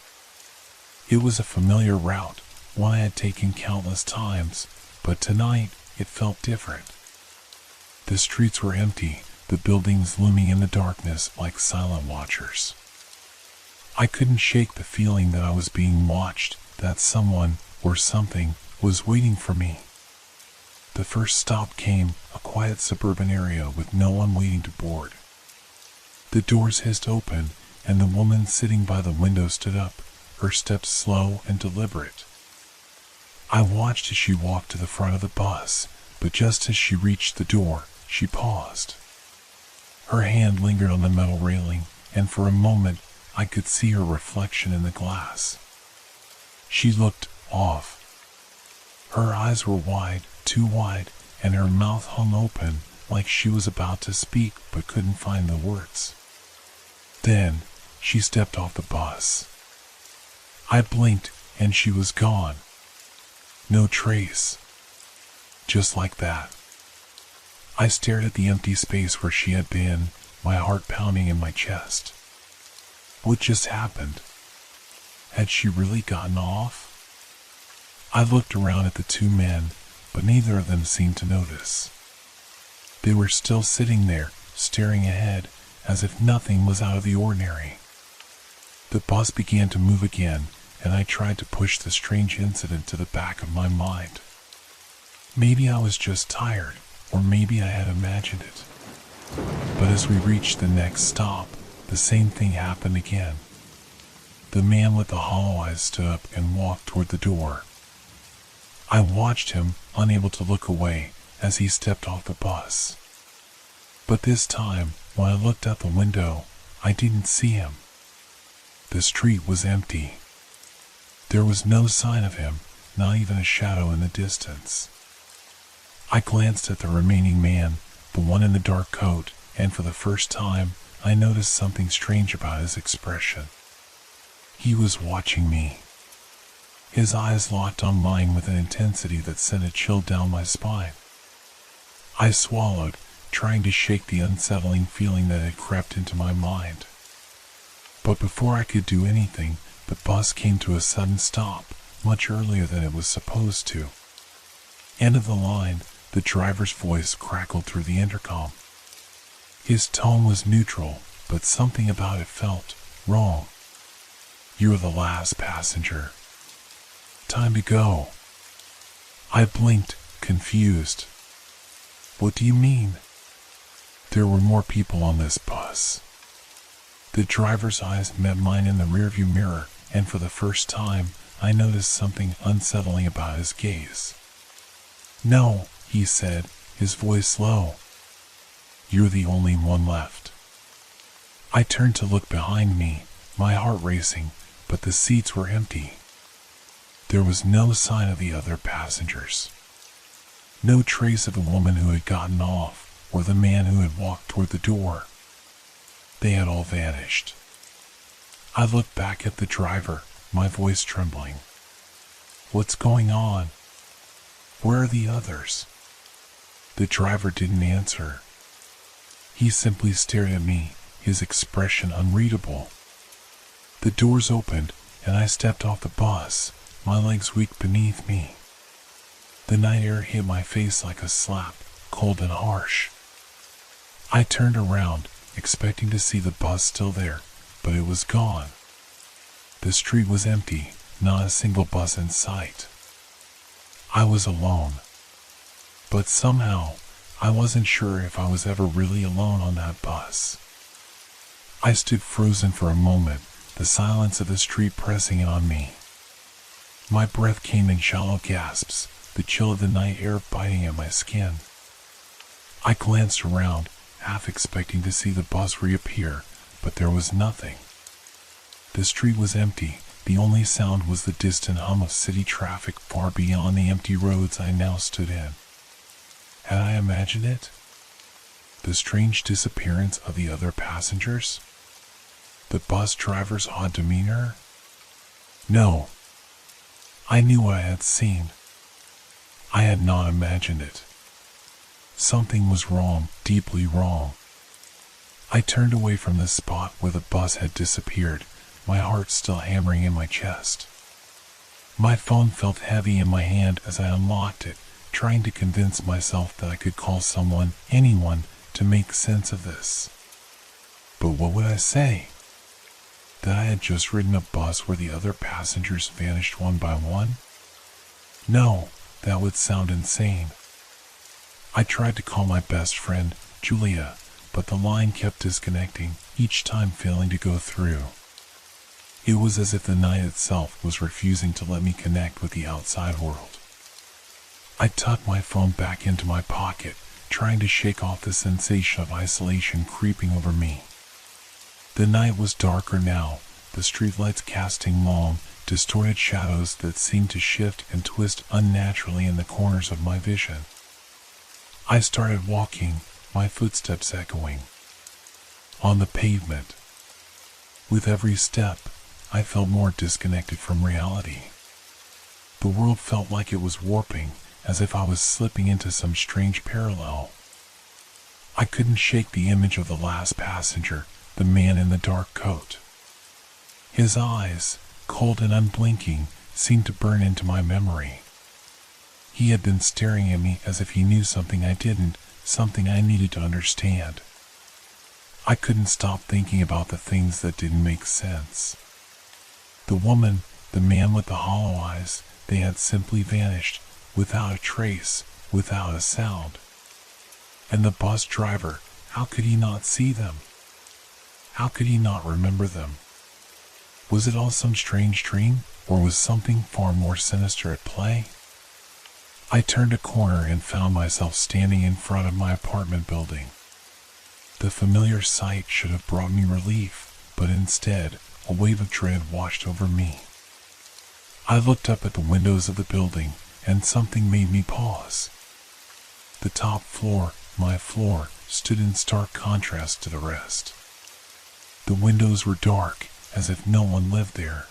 It was a familiar route, one I had taken countless times, but tonight it felt different. The streets were empty, the buildings looming in the darkness like silent watchers. I couldn't shake the feeling that I was being watched, that someone, or something, was waiting for me. The first stop came, a quiet suburban area with no one waiting to board. The doors hissed open, and the woman sitting by the window stood up, her steps slow and deliberate. I watched as she walked to the front of the bus, but just as she reached the door, she paused. Her hand lingered on the metal railing, and for a moment I could see her reflection in the glass. She looked off. Her eyes were wide, too wide, and her mouth hung open like she was about to speak but couldn't find the words. Then she stepped off the bus. I blinked and she was gone. No trace. Just like that. I stared at the empty space where she had been, my heart pounding in my chest. What just happened? Had she really gotten off? I looked around at the 2 men, but neither of them seemed to notice. They were still sitting there, staring ahead, as if nothing was out of the ordinary. The bus began to move again, and I tried to push the strange incident to the back of my mind. Maybe I was just tired, or maybe I had imagined it. But as we reached the next stop, the same thing happened again. The man with the hollow eyes stood up and walked toward the door. I watched him, unable to look away, as he stepped off the bus. But this time, when I looked out the window, I didn't see him. The street was empty. There was no sign of him, not even a shadow in the distance. I glanced at the remaining man, the one in the dark coat, and for the first time, I noticed something strange about his expression. He was watching me. His eyes locked on mine with an intensity that sent a chill down my spine. I swallowed, trying to shake the unsettling feeling that had crept into my mind. But before I could do anything, the bus came to a sudden stop, much earlier than it was supposed to. End of the line, the driver's voice crackled through the intercom. His tone was neutral, but something about it felt wrong. "You're the last passenger. Time to go." I blinked, confused. "What do you mean?" There were more people on this bus. The driver's eyes met mine in the rearview mirror, and for the first time, I noticed something unsettling about his gaze. "No," he said, his voice low. "You're the only one left." I turned to look behind me, my heart racing, but the seats were empty. There was no sign of the other passengers. No trace of the woman who had gotten off, or the man who had walked toward the door. They had all vanished. I looked back at the driver, my voice trembling. "What's going on? Where are the others?" The driver didn't answer. He simply stared at me, his expression unreadable. The doors opened, and I stepped off the bus, my legs weak beneath me. The night air hit my face like a slap, cold and harsh. I turned around, expecting to see the bus still there, but it was gone. The street was empty, not a single bus in sight. I was alone. But somehow, I wasn't sure if I was ever really alone on that bus. I stood frozen for a moment, the silence of the street pressing in on me. My breath came in shallow gasps, the chill of the night air biting at my skin. I glanced around, half expecting to see the bus reappear, but there was nothing. The street was empty, the only sound was the distant hum of city traffic far beyond the empty roads I now stood in. Had I imagined it? The strange disappearance of the other passengers? The bus driver's odd demeanor? No. I knew what I had seen. I had not imagined it. Something was wrong, deeply wrong. I turned away from the spot where the bus had disappeared, my heart still hammering in my chest. My phone felt heavy in my hand as I unlocked it, trying to convince myself that I could call someone, anyone, to make sense of this. But what would I say? That I had just ridden a bus where the other passengers vanished one by one? No, that would sound insane. I tried to call my best friend, Julia, but the line kept disconnecting, each time failing to go through. It was as if the night itself was refusing to let me connect with the outside world. I tucked my phone back into my pocket, trying to shake off the sensation of isolation creeping over me. The night was darker now, the streetlights casting long, distorted shadows that seemed to shift and twist unnaturally in the corners of my vision. I started walking, my footsteps echoing on the pavement. With every step, I felt more disconnected from reality. The world felt like it was warping, as if I was slipping into some strange parallel. I couldn't shake the image of the last passenger, the man in the dark coat. His eyes, cold and unblinking, seemed to burn into my memory. He had been staring at me as if he knew something I didn't, something I needed to understand. I couldn't stop thinking about the things that didn't make sense. The woman, the man with the hollow eyes, they had simply vanished, without a trace, without a sound. And the bus driver, how could he not see them? How could he not remember them? Was it all some strange dream, or was something far more sinister at play? I turned a corner and found myself standing in front of my apartment building. The familiar sight should have brought me relief, but instead, a wave of dread washed over me. I looked up at the windows of the building, and something made me pause. The top floor, my floor, stood in stark contrast to the rest. The windows were dark, as if no one lived there.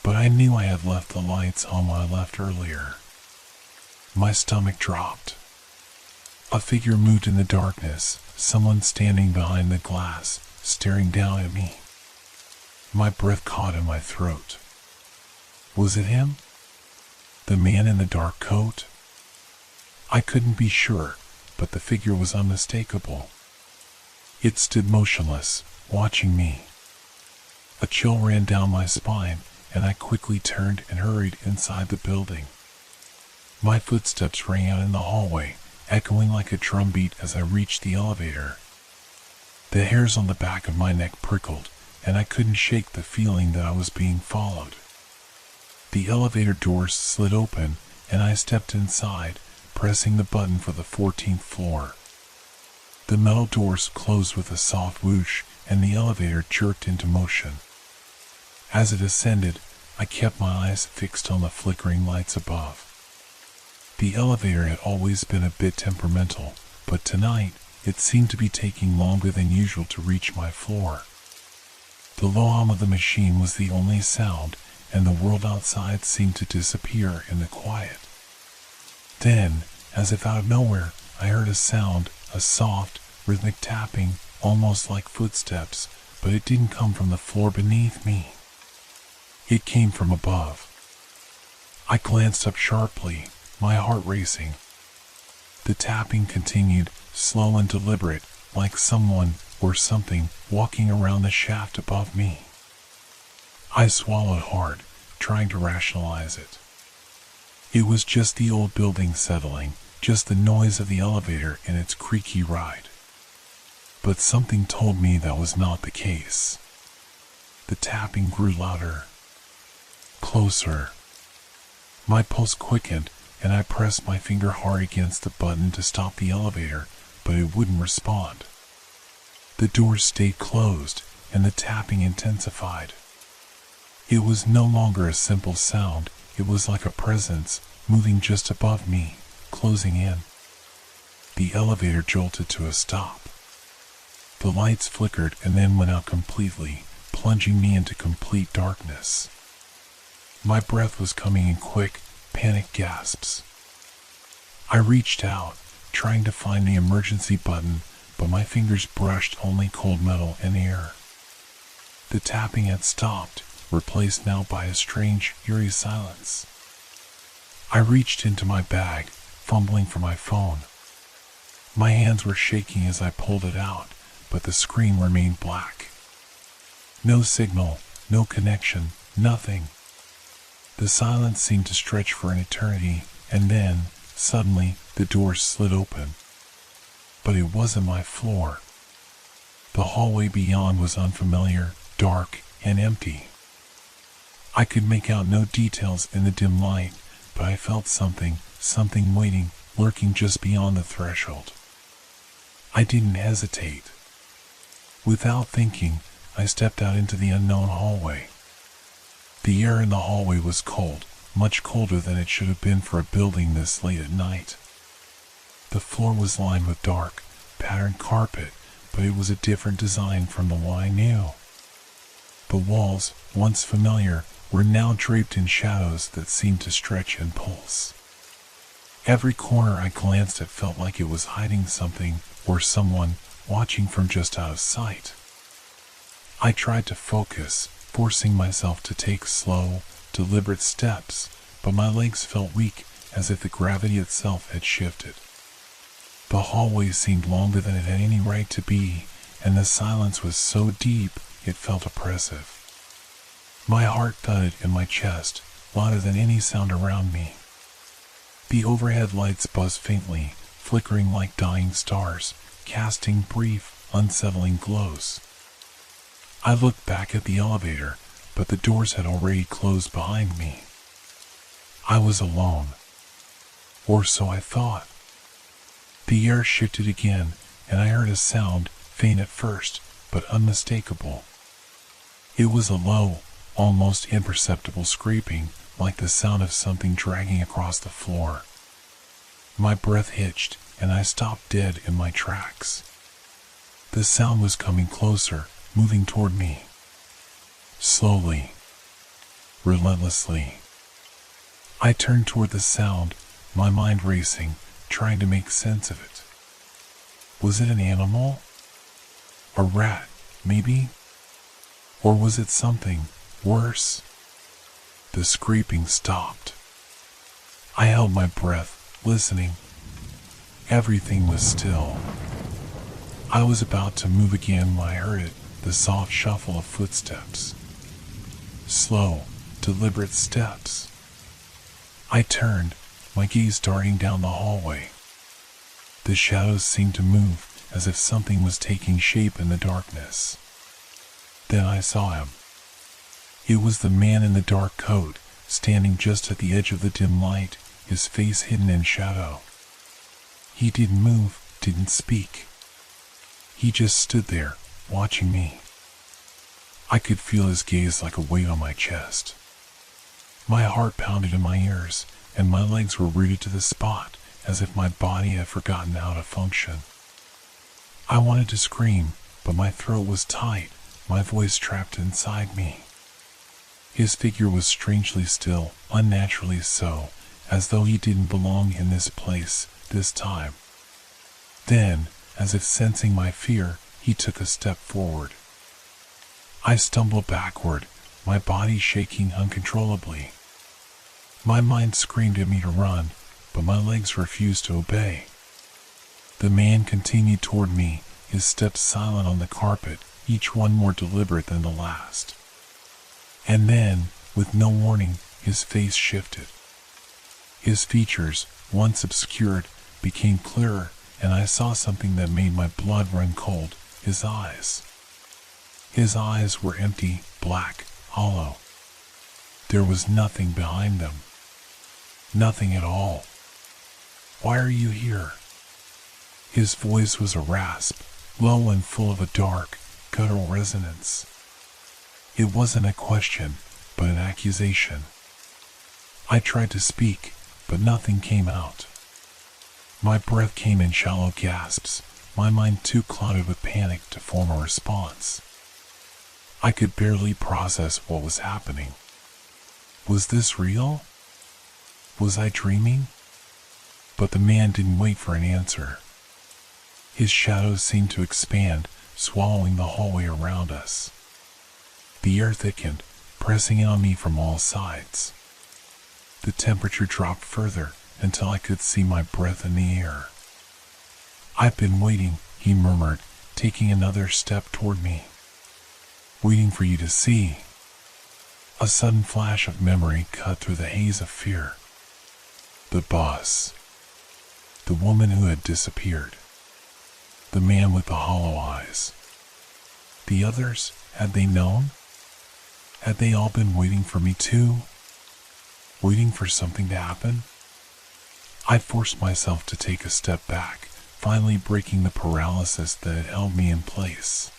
But I knew I had left the lights on when I left earlier. My stomach dropped. A figure moved in the darkness, someone standing behind the glass, staring down at me. My breath caught in my throat. Was it him? The man in the dark coat? I couldn't be sure, but the figure was unmistakable. It stood motionless, watching me. A chill ran down my spine, and I quickly turned and hurried inside the building. My footsteps rang out in the hallway, echoing like a drumbeat as I reached the elevator. The hairs on the back of my neck prickled, and I couldn't shake the feeling that I was being followed. The elevator doors slid open, and I stepped inside, pressing the button for the 14th floor. The metal doors closed with a soft whoosh, and the elevator jerked into motion. As it ascended, I kept my eyes fixed on the flickering lights above. The elevator had always been a bit temperamental, but tonight, it seemed to be taking longer than usual to reach my floor. The low hum of the machine was the only sound, and the world outside seemed to disappear in the quiet. Then, as if out of nowhere, I heard a sound, a soft, rhythmic tapping, almost like footsteps, but it didn't come from the floor beneath me. It came from above. I glanced up sharply, my heart racing. The tapping continued, slow and deliberate, like someone or something walking around the shaft above me. I swallowed hard, trying to rationalize it. It was just the old building settling, just the noise of the elevator and its creaky ride. But something told me that was not the case. The tapping grew louder, closer. My pulse quickened, and I pressed my finger hard against the button to stop the elevator, but it wouldn't respond. The doors stayed closed, and the tapping intensified. It was no longer a simple sound, it was like a presence, moving just above me, closing in. The elevator jolted to a stop. The lights flickered and then went out completely, plunging me into complete darkness. My breath was coming in quick, panic gasps. I reached out, trying to find the emergency button, but my fingers brushed only cold metal and air. The tapping had stopped, replaced now by a strange, eerie silence. I reached into my bag, fumbling for my phone. My hands were shaking as I pulled it out, but the screen remained black. No signal, no connection, nothing. The silence seemed to stretch for an eternity, and then, suddenly, the door slid open. But it wasn't my floor. The hallway beyond was unfamiliar, dark, and empty. I could make out no details in the dim light, but I felt something waiting, lurking just beyond the threshold. I didn't hesitate. Without thinking, I stepped out into the unknown hallway. The air in the hallway was cold, much colder than it should have been for a building this late at night. The floor was lined with dark, patterned carpet, but it was a different design from the one I knew. The walls, once familiar, were now draped in shadows that seemed to stretch and pulse. Every corner I glanced at felt like it was hiding something or someone, watching from just out of sight. I tried to focus, forcing myself to take slow, deliberate steps, but my legs felt weak, as if the gravity itself had shifted. The hallway seemed longer than it had any right to be, and the silence was so deep it felt oppressive. My heart thudded in my chest, louder than any sound around me. The overhead lights buzzed faintly, flickering like dying stars, casting brief, unsettling glows. I looked back at the elevator, but the doors had already closed behind me. I was alone. Or so I thought. The air shifted again, and I heard a sound, faint at first, but unmistakable. It was a low, almost imperceptible scraping, like the sound of something dragging across the floor. My breath hitched, and I stopped dead in my tracks. The sound was coming closer, moving toward me. Slowly, relentlessly. I turned toward the sound, my mind racing, trying to make sense of it. Was it an animal? A rat, maybe? Or was it something worse? The scraping stopped. I held my breath, listening. Everything was still. I was about to move again when I heard it, the soft shuffle of footsteps. Slow, deliberate steps. I turned, my gaze darting down the hallway. The shadows seemed to move, as if something was taking shape in the darkness. Then I saw him. It was the man in the dark coat, standing just at the edge of the dim light, his face hidden in shadow. He didn't move, didn't speak. He just stood there, watching me. I could feel his gaze like a weight on my chest. My heart pounded in my ears, and my legs were rooted to the spot, as if my body had forgotten how to function. I wanted to scream, but my throat was tight, my voice trapped inside me. His figure was strangely still, unnaturally so, as though he didn't belong in this place, this time. Then, as if sensing my fear, he took a step forward. I stumbled backward, my body shaking uncontrollably. My mind screamed at me to run, but my legs refused to obey. The man continued toward me, his steps silent on the carpet, each one more deliberate than the last. And then, with no warning, his face shifted. His features, once obscured, became clearer, and I saw something that made my blood run cold: his eyes. His eyes were empty, black, hollow. There was nothing behind them. Nothing at all. "Why are you here?" His voice was a rasp, low and full of a dark, guttural resonance. It wasn't a question, but an accusation. I tried to speak, but nothing came out. My breath came in shallow gasps, my mind too clouded with panic to form a response. I could barely process what was happening. Was this real? Was I dreaming? But the man didn't wait for an answer. His shadows seemed to expand, swallowing the hallway around us. The air thickened, pressing in on me from all sides. The temperature dropped further until I could see my breath in the air. "I've been waiting," he murmured, taking another step toward me. "Waiting for you to see." A sudden flash of memory cut through the haze of fear. The boss. The woman who had disappeared. The man with the hollow eyes. The others, had they known? Had they all been waiting for me too? Waiting for something to happen? I forced myself to take a step back, finally breaking the paralysis that had held me in place.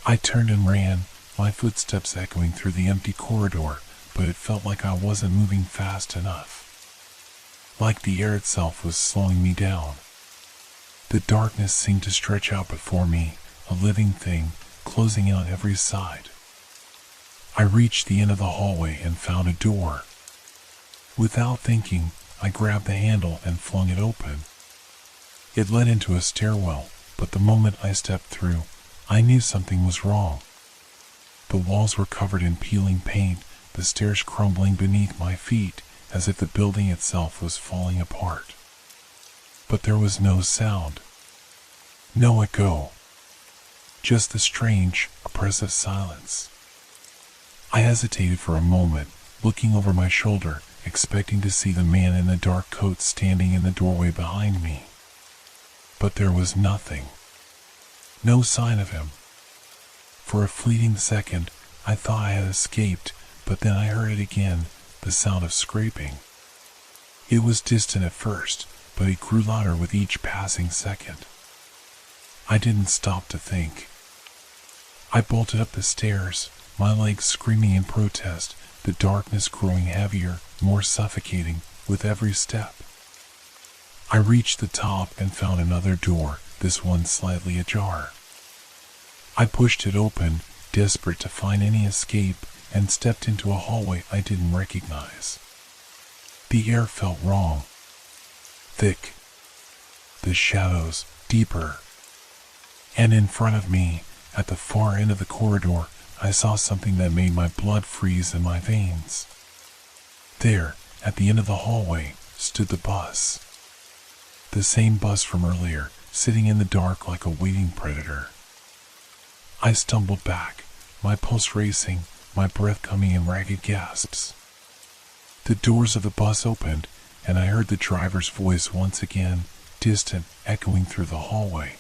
I turned and ran, my footsteps echoing through the empty corridor, but it felt like I wasn't moving fast enough. Like the air itself was slowing me down. The darkness seemed to stretch out before me, a living thing, closing in on every side. I reached the end of the hallway and found a door. Without thinking, I grabbed the handle and flung it open. It led into a stairwell, but the moment I stepped through, I knew something was wrong. The walls were covered in peeling paint, the stairs crumbling beneath my feet, as if the building itself was falling apart. But there was no sound. No echo. Just the strange, oppressive silence. I hesitated for a moment, looking over my shoulder, expecting to see the man in the dark coat standing in the doorway behind me. But there was nothing. No sign of him. For a fleeting second, I thought I had escaped, but then I heard it again, the sound of scraping. It was distant at first, but it grew louder with each passing second. I didn't stop to think. I bolted up the stairs, my legs screaming in protest, the darkness growing heavier, more suffocating, with every step. I reached the top and found another door, this one slightly ajar. I pushed it open, desperate to find any escape, and stepped into a hallway I didn't recognize. The air felt wrong. Thick. The shadows, deeper. And in front of me, at the far end of the corridor, I saw something that made my blood freeze in my veins. There, at the end of the hallway, stood the bus. The same bus from earlier, sitting in the dark like a waiting predator. I stumbled back, my pulse racing, my breath coming in ragged gasps. The doors of the bus opened, and I heard the driver's voice once again, distant, echoing through the hallway.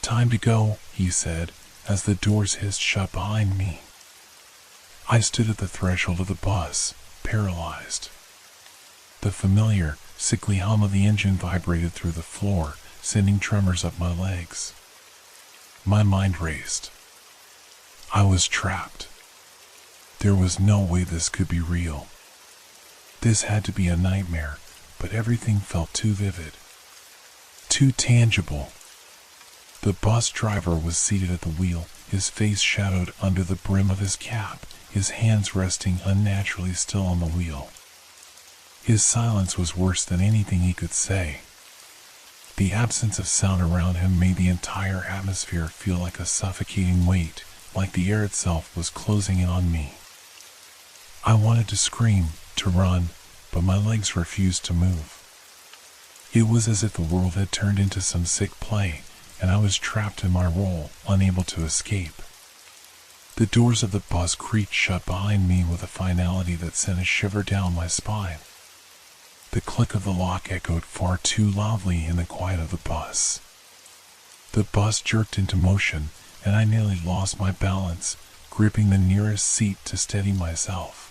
"Time to go," he said, as the doors hissed shut behind me. I stood at the threshold of the bus, paralyzed. The familiar, sickly hum of the engine vibrated through the floor, sending tremors up my legs. My mind raced. I was trapped. There was no way this could be real. This had to be a nightmare, but everything felt too vivid, too tangible. The bus driver was seated at the wheel, his face shadowed under the brim of his cap, his hands resting unnaturally still on the wheel. His silence was worse than anything he could say. The absence of sound around him made the entire atmosphere feel like a suffocating weight, like the air itself was closing in on me. I wanted to scream, to run, but my legs refused to move. It was as if the world had turned into some sick play, and I was trapped in my role, unable to escape. The doors of the bus creaked shut behind me with a finality that sent a shiver down my spine. The click of the lock echoed far too loudly in the quiet of the bus. The bus jerked into motion, and I nearly lost my balance, gripping the nearest seat to steady myself.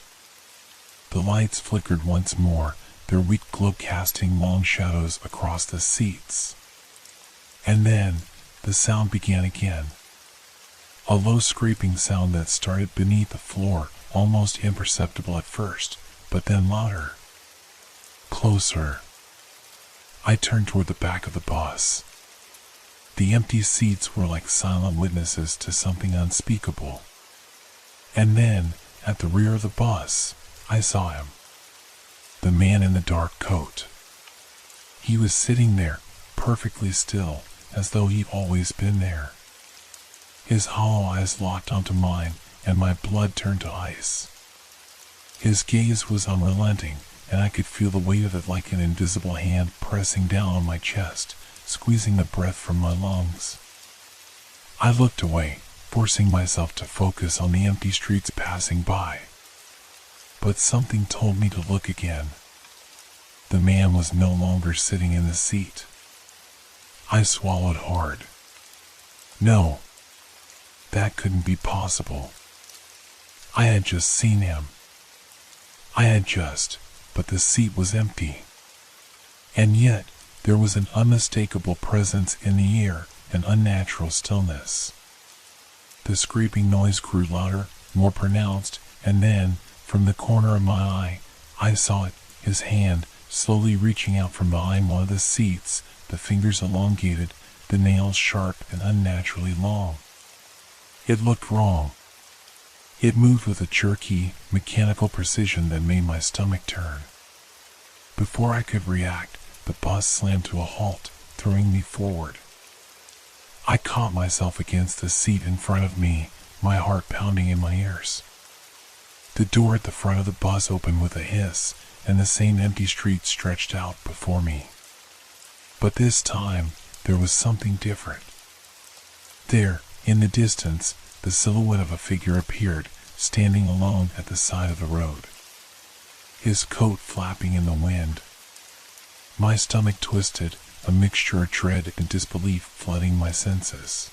The lights flickered once more, their weak glow casting long shadows across the seats. And then, the sound began again. A low scraping sound that started beneath the floor, almost imperceptible at first, but then louder. Closer. I turned toward the back of the bus. The empty seats were like silent witnesses to something unspeakable. And then, at the rear of the bus, I saw him. The man in the dark coat. He was sitting there, perfectly still, as though he'd always been there. His hollow eyes locked onto mine, and my blood turned to ice. His gaze was unrelenting, and I could feel the weight of it like an invisible hand pressing down on my chest, squeezing the breath from my lungs. I looked away, forcing myself to focus on the empty streets passing by. But something told me to look again. The man was no longer sitting in the seat. I swallowed hard. No, that couldn't be possible. I had just seen him. But the seat was empty. And yet, there was an unmistakable presence in the air, an unnatural stillness. The scraping noise grew louder, more pronounced, and then, from the corner of my eye, I saw it, his hand, slowly reaching out from behind one of the seats, the fingers elongated, the nails sharp and unnaturally long. It looked wrong. It moved with a jerky, mechanical precision that made my stomach turn. Before I could react, the bus slammed to a halt, throwing me forward. I caught myself against the seat in front of me, my heart pounding in my ears. The door at the front of the bus opened with a hiss, and the same empty street stretched out before me. But this time, there was something different. There, in the distance, the silhouette of a figure appeared, standing alone at the side of the road. His coat flapping in the wind. My stomach twisted, a mixture of dread and disbelief flooding my senses.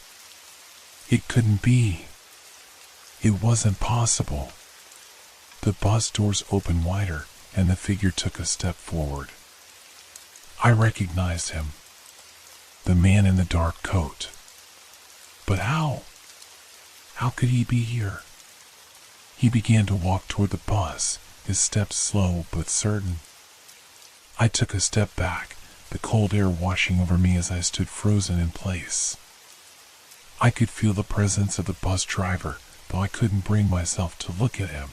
It couldn't be. It wasn't possible. The bus doors opened wider, and the figure took a step forward. I recognized him. The man in the dark coat. But how? How could he be here? He began to walk toward the bus, his steps slow but certain. I took a step back, the cold air washing over me as I stood frozen in place. I could feel the presence of the bus driver, though I couldn't bring myself to look at him.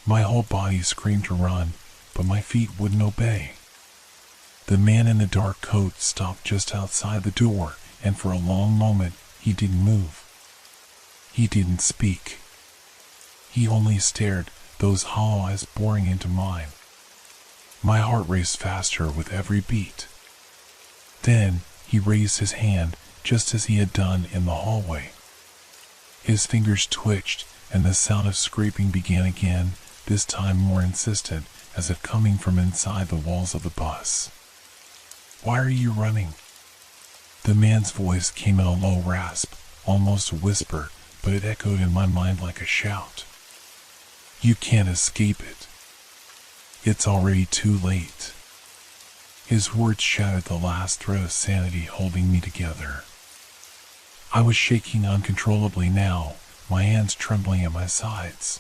My whole body screamed to run, but my feet wouldn't obey. The man in the dark coat stopped just outside the door, and for a long moment, he didn't move. He didn't speak. He only stared, those hollow eyes boring into mine. My heart raced faster with every beat. Then, he raised his hand, just as he had done in the hallway. His fingers twitched, and the sound of scraping began again, this time more insistent, as if coming from inside the walls of the bus. "Why are you running?" The man's voice came in a low rasp, almost a whisper, but it echoed in my mind like a shout. "You can't escape it. It's already too late." His words shattered the last thread of sanity holding me together. I was shaking uncontrollably now, my hands trembling at my sides.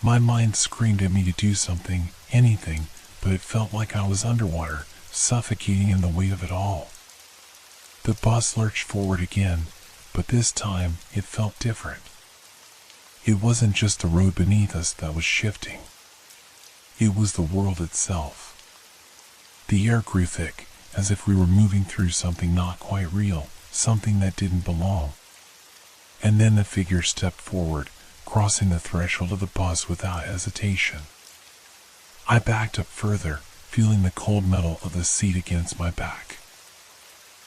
My mind screamed at me to do something, anything, but it felt like I was underwater, suffocating in the weight of it all. The bus lurched forward again, but this time it felt different. It wasn't just the road beneath us that was shifting. It was the world itself. The air grew thick, as if we were moving through something not quite real, something that didn't belong. And then the figure stepped forward, crossing the threshold of the bus without hesitation. I backed up further, feeling the cold metal of the seat against my back.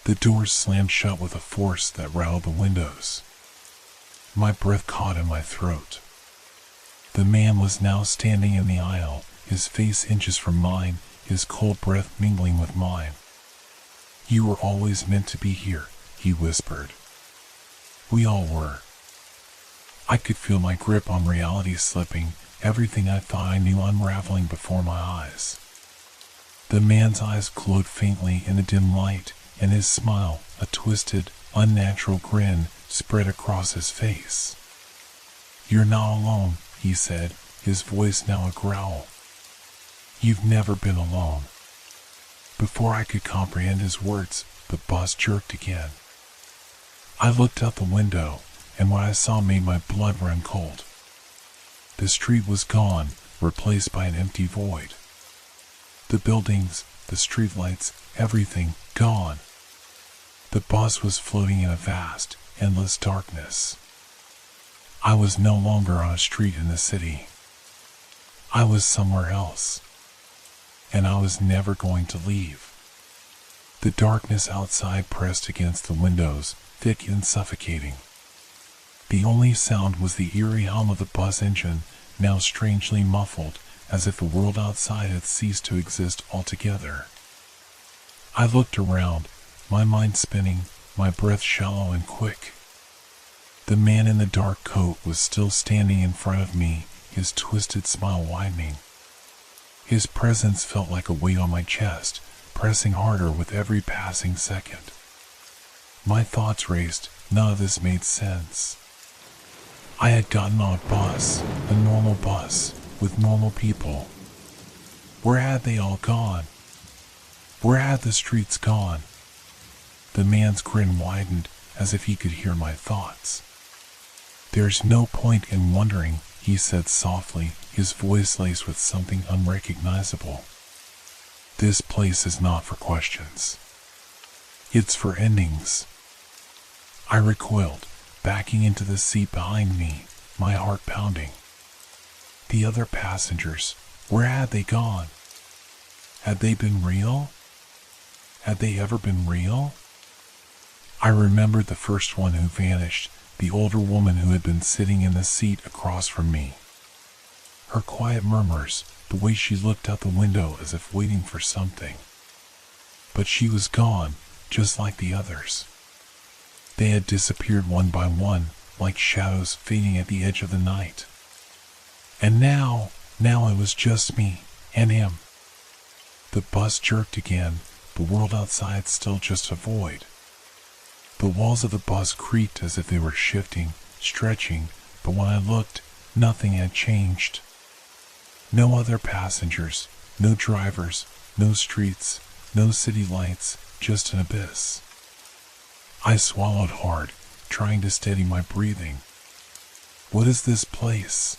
The doors slammed shut with a force that rattled the windows. My breath caught in my throat. The man was now standing in the aisle, his face inches from mine, his cold breath mingling with mine. "You were always meant to be here," he whispered. We all were. I could feel my grip on reality slipping, everything I thought I knew unraveling before my eyes. The man's eyes glowed faintly in the dim light, and his smile, a twisted, unnatural grin, spread across his face. "You're not alone," he said, his voice now a growl. "You've never been alone." Before I could comprehend his words, the bus jerked again. I looked out the window, and what I saw made my blood run cold. The street was gone, replaced by an empty void. The buildings, the streetlights, everything gone. The bus was floating in a vast, endless darkness. I was no longer on a street in the city. I was somewhere else. And I was never going to leave. The darkness outside pressed against the windows, thick and suffocating. The only sound was the eerie hum of the bus engine, now strangely muffled, as if the world outside had ceased to exist altogether. I looked around, my mind spinning, my breath shallow and quick. The man in the dark coat was still standing in front of me, his twisted smile widening. His presence felt like a weight on my chest, pressing harder with every passing second. My thoughts raced, none of this made sense. I had gotten on a bus, a normal bus, with normal people. Where had they all gone? Where had the streets gone? The man's grin widened, as if he could hear my thoughts. "There's no point in wondering," he said softly, his voice laced with something unrecognizable. "This place is not for questions. It's for endings." I recoiled, backing into the seat behind me, my heart pounding. The other passengers, where had they gone? Had they been real? Had they ever been real? I remembered the first one who vanished, the older woman who had been sitting in the seat across from me. Her quiet murmurs, the way she looked out the window as if waiting for something. But she was gone, just like the others. They had disappeared one by one, like shadows fading at the edge of the night. And now it was just me and him. The bus jerked again, the world outside still just a void. The walls of the bus creaked as if they were shifting, stretching, but when I looked, nothing had changed. No other passengers, no drivers, no streets, no city lights, just an abyss. I swallowed hard, trying to steady my breathing. "What is this place?"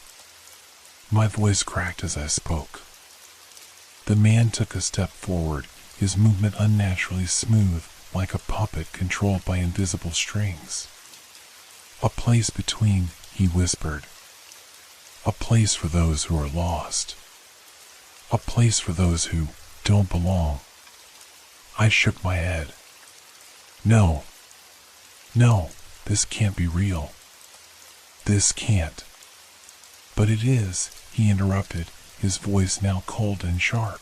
My voice cracked as I spoke. The man took a step forward, his movement unnaturally smooth, like a puppet controlled by invisible strings. "A place between," he whispered. "A place for those who are lost. A place for those who don't belong." I shook my head. No, this can't be real. This can't." "But it is," he interrupted, his voice now cold and sharp.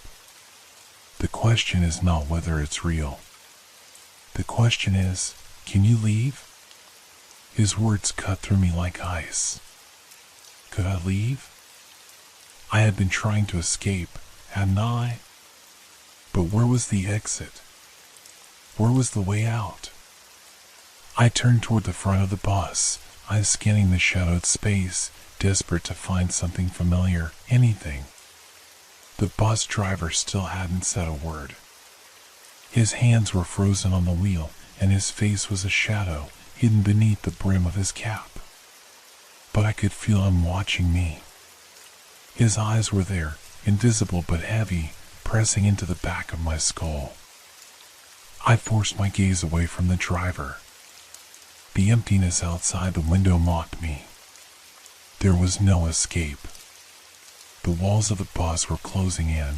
"The question is not whether it's real. The question is, can you leave?" His words cut through me like ice. Could I leave? I had been trying to escape, hadn't I? But where was the exit? Where was the way out? I turned toward the front of the bus, eyes scanning the shadowed space, desperate to find something familiar, anything. The bus driver still hadn't said a word. His hands were frozen on the wheel, and his face was a shadow, hidden beneath the brim of his cap. But I could feel him watching me. His eyes were there, invisible but heavy, pressing into the back of my skull. I forced my gaze away from the driver. The emptiness outside the window mocked me. There was no escape. The walls of the bus were closing in.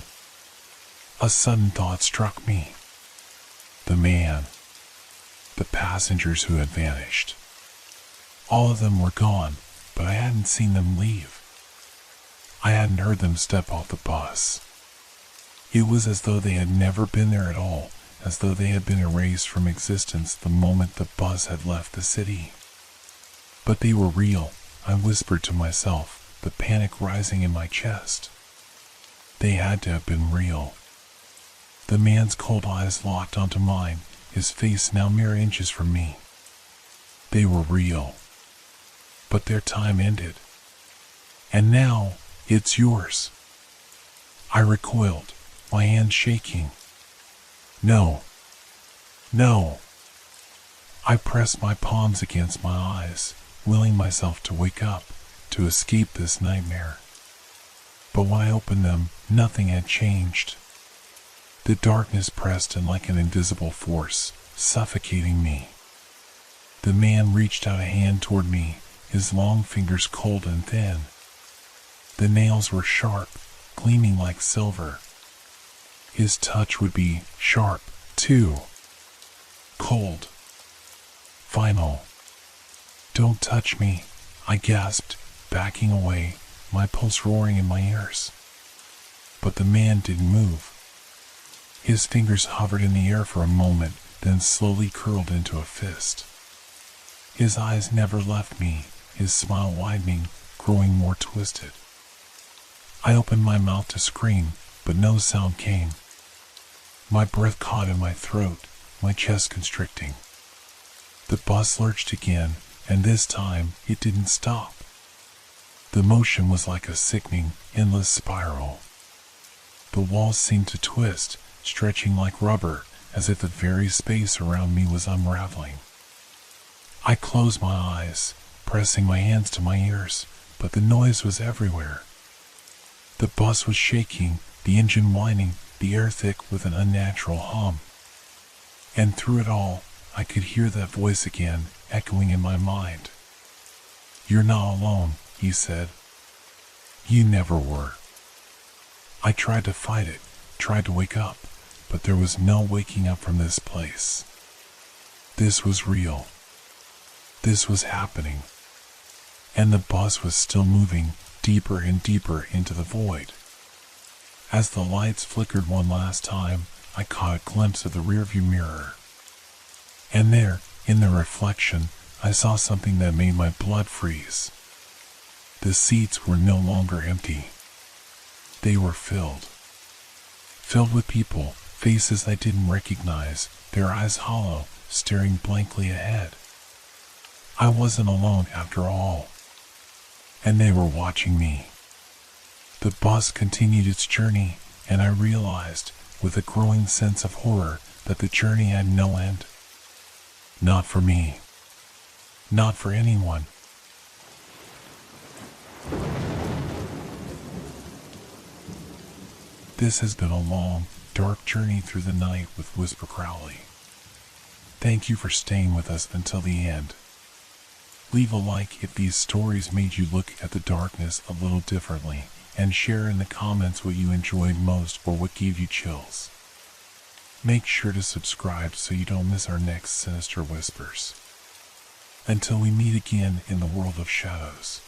A sudden thought struck me. The passengers who had vanished. All of them were gone, but I hadn't seen them leave. I hadn't heard them step off the bus. It was as though they had never been there at all, as though they had been erased from existence the moment the bus had left the city. But they were real, I whispered to myself, the panic rising in my chest. They had to have been real. The man's cold eyes locked onto mine, his face now mere inches from me. They were real. But their time ended. And now, it's yours. I recoiled, my hands shaking. No. No. I pressed my palms against my eyes, willing myself to wake up, to escape this nightmare. But when I opened them, nothing had changed. The darkness pressed in like an invisible force, suffocating me. The man reached out a hand toward me, his long fingers cold and thin. The nails were sharp, gleaming like silver. His touch would be sharp, too. Cold. Final. "Don't touch me," I gasped, backing away, my pulse roaring in my ears. But the man didn't move. His fingers hovered in the air for a moment, then slowly curled into a fist. His eyes never left me, his smile widening, growing more twisted. I opened my mouth to scream, but no sound came. My breath caught in my throat, my chest constricting. The bus lurched again, and this time it didn't stop. The motion was like a sickening, endless spiral. The walls seemed to twist, stretching like rubber, as if the very space around me was unraveling. I closed my eyes, pressing my hands to my ears, but the noise was everywhere. The bus was shaking, the engine whining, the air thick with an unnatural hum. And through it all, I could hear that voice again, echoing in my mind. "You're not alone," he said. "You never were." I tried to fight it, tried to wake up, but there was no waking up from this place. This was real. This was happening. And the bus was still moving, deeper and deeper into the void. As the lights flickered one last time, I caught a glimpse of the rearview mirror. And there, in the reflection, I saw something that made my blood freeze. The seats were no longer empty. They were filled. Filled with people, faces I didn't recognize, their eyes hollow, staring blankly ahead. I wasn't alone after all. And they were watching me. The bus continued its journey, and I realized, with a growing sense of horror, that the journey had no end. Not for me. Not for anyone. This has been a long, dark journey through the night with Whisper Crowley. Thank you for staying with us until the end. Leave a like if these stories made you look at the darkness a little differently, and share in the comments what you enjoyed most or what gave you chills. Make sure to subscribe so you don't miss our next Sinister Whispers. Until we meet again in the world of shadows.